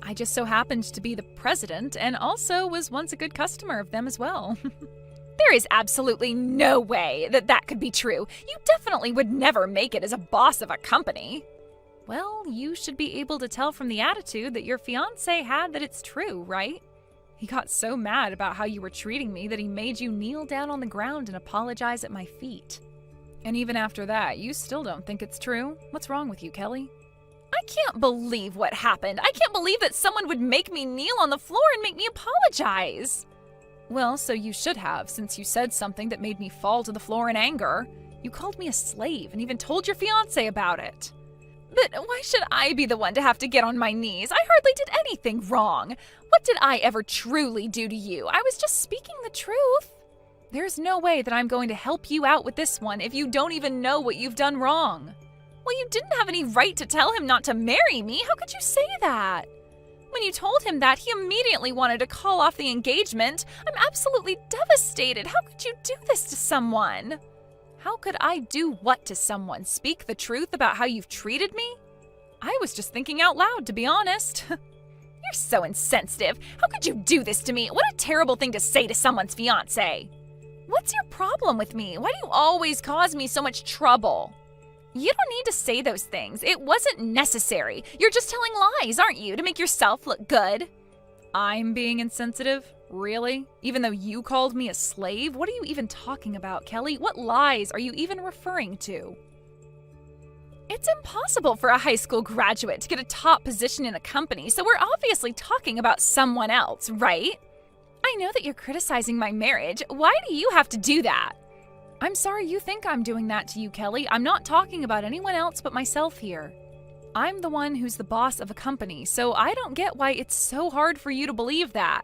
I just so happened to be the president and also was once a good customer of them as well. There is absolutely no way that that could be true. You definitely would never make it as a boss of a company. Well, you should be able to tell from the attitude that your fiancé had that it's true, right? He got so mad about how you were treating me that he made you kneel down on the ground and apologize at my feet. And even after that, you still don't think it's true? What's wrong with you, Kelly? I can't believe what happened. I can't believe that someone would make me kneel on the floor and make me apologize. Well, so you should have, since you said something that made me fall to the floor in anger. You called me a slave and even told your fiancé about it. But why should I be the one to have to get on my knees? I hardly did anything wrong. What did I ever truly do to you? I was just speaking the truth. There's no way that I'm going to help you out with this one if you don't even know what you've done wrong. Well, you didn't have any right to tell him not to marry me. How could you say that? When you told him that, he immediately wanted to call off the engagement. I'm absolutely devastated. How could you do this to someone? How could I do what to someone? Speak the truth about how you've treated me? I was just thinking out loud, to be honest. You're so insensitive. How could you do this to me? What a terrible thing to say to someone's fiancé. What's your problem with me? Why do you always cause me so much trouble? You don't need to say those things. It wasn't necessary. You're just telling lies, aren't you, to make yourself look good? I'm being insensitive? Really? Even though you called me a slave? What are you even talking about, Kelly? What lies are you even referring to? It's impossible for a high school graduate to get a top position in a company, so we're obviously talking about someone else, right? I know that you're criticizing my marriage. Why do you have to do that? I'm sorry you think I'm doing that to you, Kelly. I'm not talking about anyone else but myself here. I'm the one who's the boss of a company, so I don't get why it's so hard for you to believe that.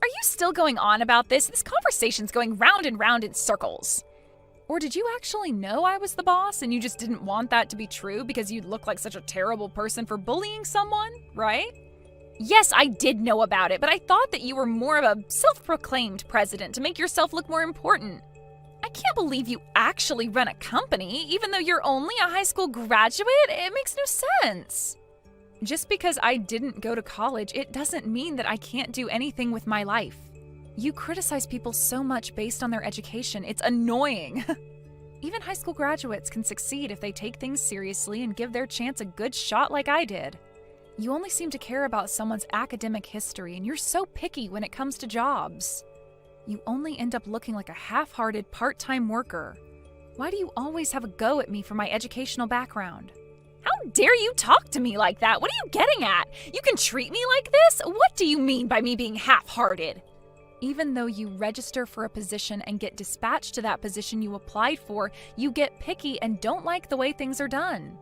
Are you still going on about this? This conversation's going round and round in circles. Or did you actually know I was the boss and you just didn't want that to be true because you'd look like such a terrible person for bullying someone, right? Yes, I did know about it, but I thought that you were more of a self-proclaimed president to make yourself look more important. I can't believe you actually run a company, even though you're only a high school graduate. It makes no sense. Just because I didn't go to college, it doesn't mean that I can't do anything with my life. You criticize people so much based on their education. It's annoying. Even high school graduates can succeed if they take things seriously and give their chance a good shot like I did. You only seem to care about someone's academic history, and you're so picky when it comes to jobs. You only end up looking like a half-hearted part-time worker. Why do you always have a go at me for my educational background? How dare you talk to me like that? What are you getting at? You can treat me like this? What do you mean by me being half-hearted? Even though you register for a position and get dispatched to that position you applied for, you get picky and don't like the way things are done.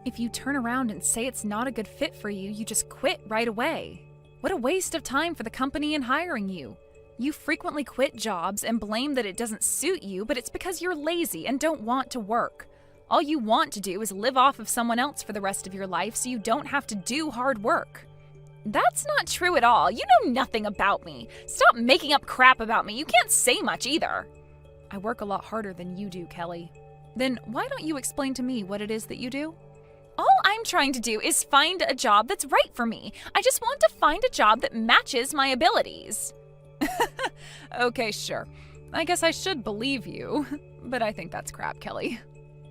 If you turn around and say it's not a good fit for you, you just quit right away. What a waste of time for the company in hiring you. You frequently quit jobs and blame that it doesn't suit you, but it's because you're lazy and don't want to work. All you want to do is live off of someone else for the rest of your life so you don't have to do hard work. That's not true at all. You know nothing about me. Stop making up crap about me. You can't say much either. I work a lot harder than you do, Kelly. Then why don't you explain to me what it is that you do? All I'm trying to do is find a job that's right for me. I just want to find a job that matches my abilities. Okay, sure. I guess I should believe you, but I think that's crap, Kelly.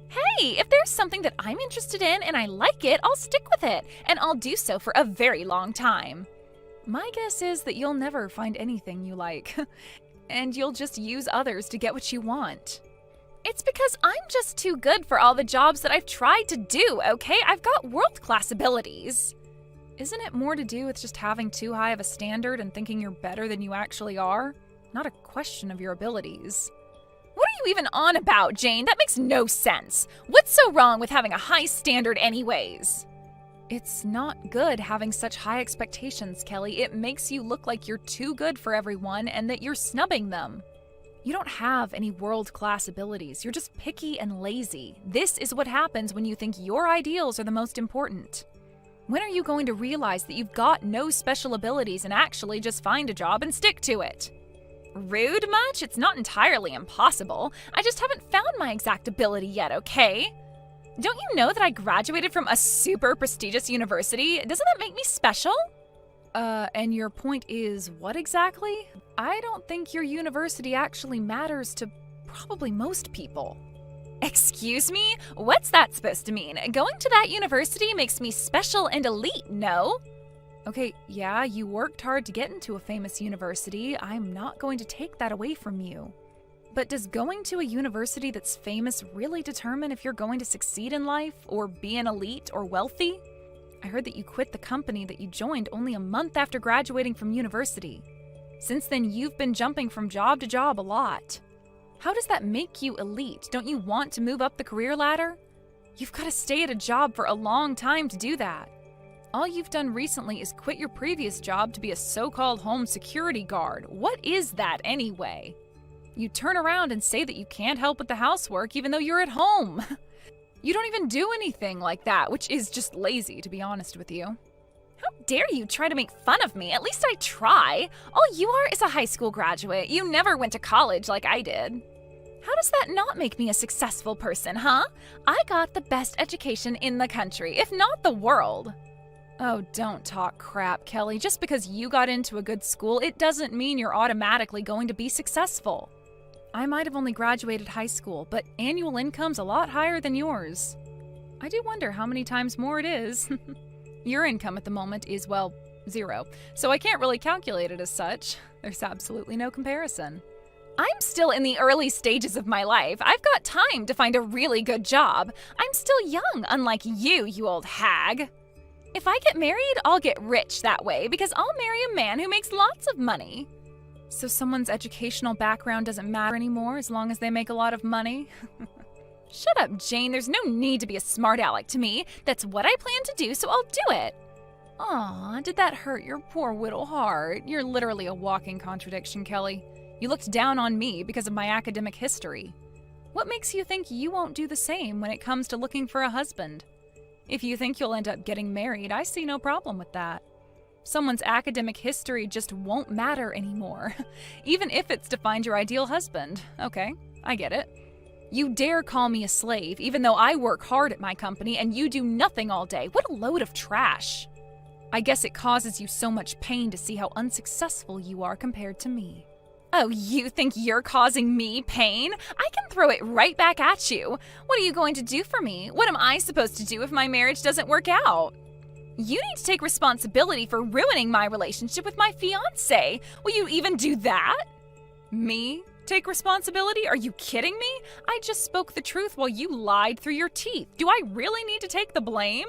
Hey, if there's something that I'm interested in and I like it, I'll stick with it, and I'll do so for a very long time. My guess is that you'll never find anything you like, and you'll just use others to get what you want. It's because I'm just too good for all the jobs that I've tried to do, okay? I've got world-class abilities. Isn't it more to do with just having too high of a standard and thinking you're better than you actually are? Not a question of your abilities. What are you even on about, Jane? That makes no sense. What's so wrong with having a high standard anyways? It's not good having such high expectations, Kelly. It makes you look like you're too good for everyone and that you're snubbing them. You don't have any world-class abilities. You're just picky and lazy. This is what happens when you think your ideals are the most important. When are you going to realize that you've got no special abilities and actually just find a job and stick to it? Rude much? It's not entirely impossible. I just haven't found my exact ability yet, okay? Don't you know that I graduated from a super prestigious university? Doesn't that make me special? And your point is what exactly? I don't think your university actually matters to probably most people. Excuse me? What's that supposed to mean? Going to that university makes me special and elite, no? Okay, yeah, you worked hard to get into a famous university. I'm not going to take that away from you. But does going to a university that's famous really determine if you're going to succeed in life, or be an elite or wealthy? I heard that you quit the company that you joined only a month after graduating from university. Since then, you've been jumping from job to job a lot. How does that make you elite? Don't you want to move up the career ladder? You've got to stay at a job for a long time to do that. All you've done recently is quit your previous job to be a so-called home security guard. What is that anyway? You turn around and say that you can't help with the housework even though you're at home. You don't even do anything like that, which is just lazy, to be honest with you. How dare you try to make fun of me? At least I try. All you are is a high school graduate. You never went to college like I did. How does that not make me a successful person, huh? I got the best education in the country, if not the world. Oh, don't talk crap, Kelly. Just because you got into a good school, it doesn't mean you're automatically going to be successful. I might have only graduated high school, but annual income's a lot higher than yours. I do wonder how many times more it is. Your income at the moment is, well, 0, so I can't really calculate it as such. There's absolutely no comparison. I'm still in the early stages of my life. I've got time to find a really good job. I'm still young, unlike you old hag. If I get married, I'll get rich that way because I'll marry a man who makes lots of money. So someone's educational background doesn't matter anymore as long as they make a lot of money? Shut up, Jane. There's no need to be a smart aleck to me. That's what I plan to do, so I'll do it. Aw, did that hurt your poor little heart? You're literally a walking contradiction, Kelly. You looked down on me because of my academic history. What makes you think you won't do the same when it comes to looking for a husband? If you think you'll end up getting married, I see no problem with that. Someone's academic history just won't matter anymore, even if it's to find your ideal husband. Okay, I get it. You dare call me a slave, even though I work hard at my company and you do nothing all day. What a load of trash. I guess it causes you so much pain to see how unsuccessful you are compared to me. Oh, you think you're causing me pain? I can throw it right back at you. What are you going to do for me? What am I supposed to do if my marriage doesn't work out? You need to take responsibility for ruining my relationship with my fiancé. Will you even do that? Me? Take responsibility? Are you kidding me? I just spoke the truth while you lied through your teeth. Do I really need to take the blame?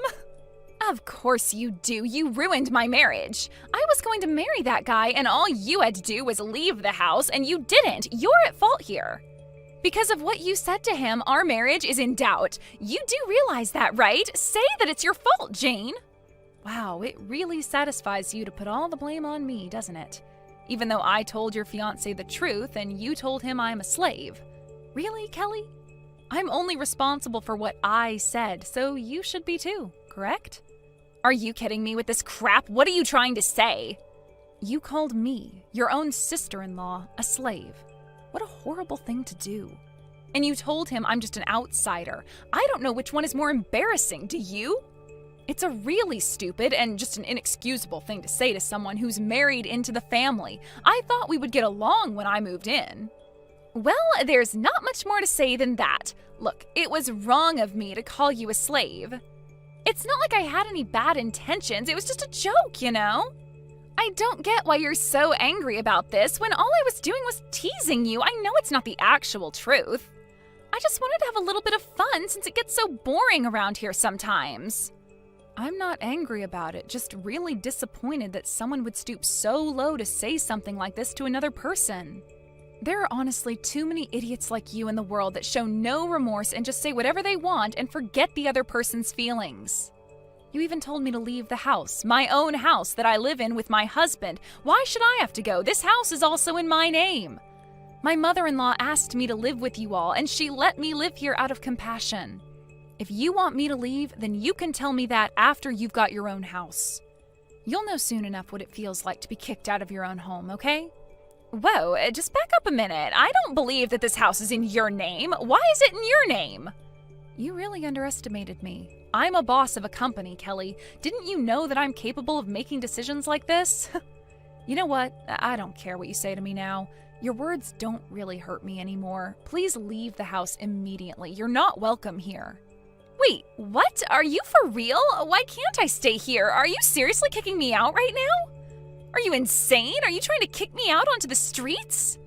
Of course you do. You ruined my marriage. I was going to marry that guy, and all you had to do was leave the house, and you didn't. You're at fault here. Because of what you said to him, our marriage is in doubt. You do realize that, right? Say that it's your fault, Jane. Wow, it really satisfies you to put all the blame on me, doesn't it? Even though I told your fiancé the truth and you told him I'm a slave. Really, Kelly? I'm only responsible for what I said, so you should be too, correct? Are you kidding me with this crap? What are you trying to say? You called me, your own sister-in-law, a slave. What a horrible thing to do. And you told him I'm just an outsider. I don't know which one is more embarrassing, do you? It's a really stupid and just an inexcusable thing to say to someone who's married into the family. I thought we would get along when I moved in. Well, there's not much more to say than that. Look, it was wrong of me to call you a slave. It's not like I had any bad intentions. It was just a joke, you know? I don't get why you're so angry about this when all I was doing was teasing you. I know it's not the actual truth. I just wanted to have a little bit of fun since it gets so boring around here sometimes. I'm not angry about it, just really disappointed that someone would stoop so low to say something like this to another person. There are honestly too many idiots like you in the world that show no remorse and just say whatever they want and forget the other person's feelings. You even told me to leave the house, my own house that I live in with my husband. Why should I have to go? This house is also in my name. My mother-in-law asked me to live with you all, and she let me live here out of compassion. If you want me to leave, then you can tell me that after you've got your own house. You'll know soon enough what it feels like to be kicked out of your own home, okay? Whoa, just back up a minute. I don't believe that this house is in your name. Why is it in your name? You really underestimated me. I'm a boss of a company, Kelly. Didn't you know that I'm capable of making decisions like this? You know what? I don't care what you say to me now. Your words don't really hurt me anymore. Please leave the house immediately. You're not welcome here. Wait, what? Are you for real? Why can't I stay here? Are you seriously kicking me out right now? Are you insane? Are you trying to kick me out onto the streets?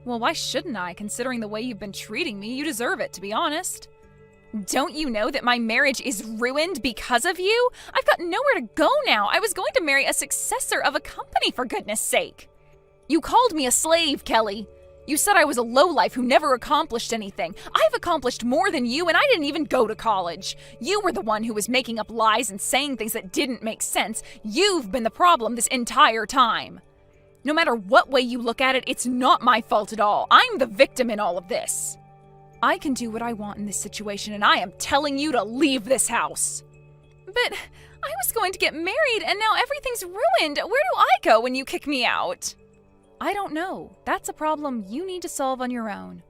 Well, why shouldn't I, considering the way you've been treating me? You deserve it, to be honest. Don't you know that my marriage is ruined because of you? I've got nowhere to go now. I was going to marry a successor of a company, for goodness sake. You called me a slave, Kelly. You said I was a lowlife who never accomplished anything. I've accomplished more than you, and I didn't even go to college. You were the one who was making up lies and saying things that didn't make sense. You've been the problem this entire time. No matter what way you look at it, it's not my fault at all. I'm the victim in all of this. I can do what I want in this situation, and I am telling you to leave this house. But I was going to get married, and now everything's ruined. Where do I go when you kick me out? I don't know. That's a problem you need to solve on your own.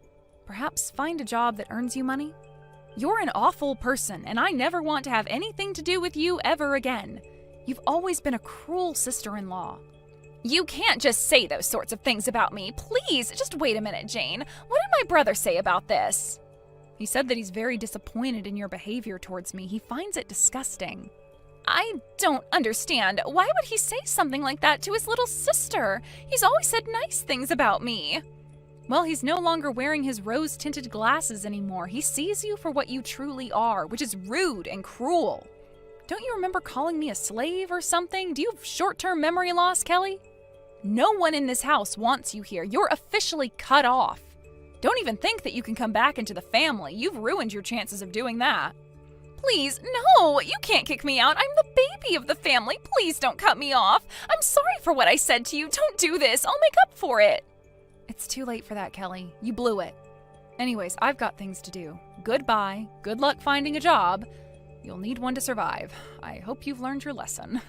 Perhaps find a job that earns you money? You're an awful person, and I never want to have anything to do with you ever again. You've always been a cruel sister-in-law. You can't just say those sorts of things about me. Please, just wait a minute, Jane. What did my brother say about this? He said that he's very disappointed in your behavior towards me. He finds it disgusting. I don't understand. Why would he say something like that to his little sister? He's always said nice things about me. Well, he's no longer wearing his rose-tinted glasses anymore. He sees you for what you truly are, which is rude and cruel. Don't you remember calling me a slave or something? Do you have short-term memory loss, Kelly? No one in this house wants you here. You're officially cut off. Don't even think that you can come back into the family. You've ruined your chances of doing that. Please, no, you can't kick me out. I'm the baby of the family. Please don't cut me off. I'm sorry for what I said to you. Don't do this. I'll make up for it. It's too late for that, Kelly. You blew it. Anyways, I've got things to do. Goodbye. Good luck finding a job. You'll need one to survive. I hope you've learned your lesson.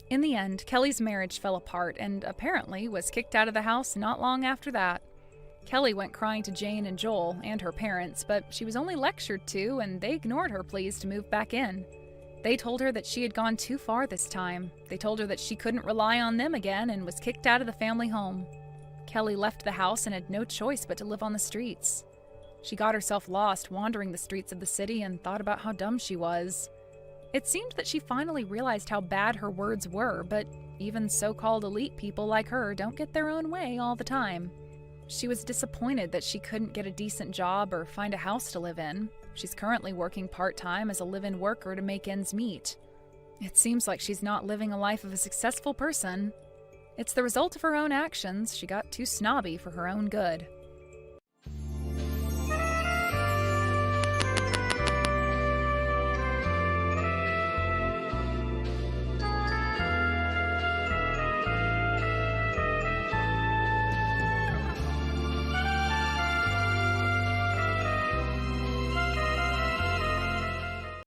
In the end, Kelly's marriage fell apart and apparently was kicked out of the house not long after that. Kelly went crying to Jane and Joel and her parents, but she was only lectured to, and they ignored her pleas to move back in. They told her that she had gone too far this time. They told her that she couldn't rely on them again and was kicked out of the family home. Kelly left the house and had no choice but to live on the streets. She got herself lost wandering the streets of the city and thought about how dumb she was. It seemed that she finally realized how bad her words were, but even so-called elite people like her don't get their own way all the time. She was disappointed that she couldn't get a decent job or find a house to live in. She's currently working part-time as a live-in worker to make ends meet. It seems like she's not living a life of a successful person. It's the result of her own actions. She got too snobby for her own good.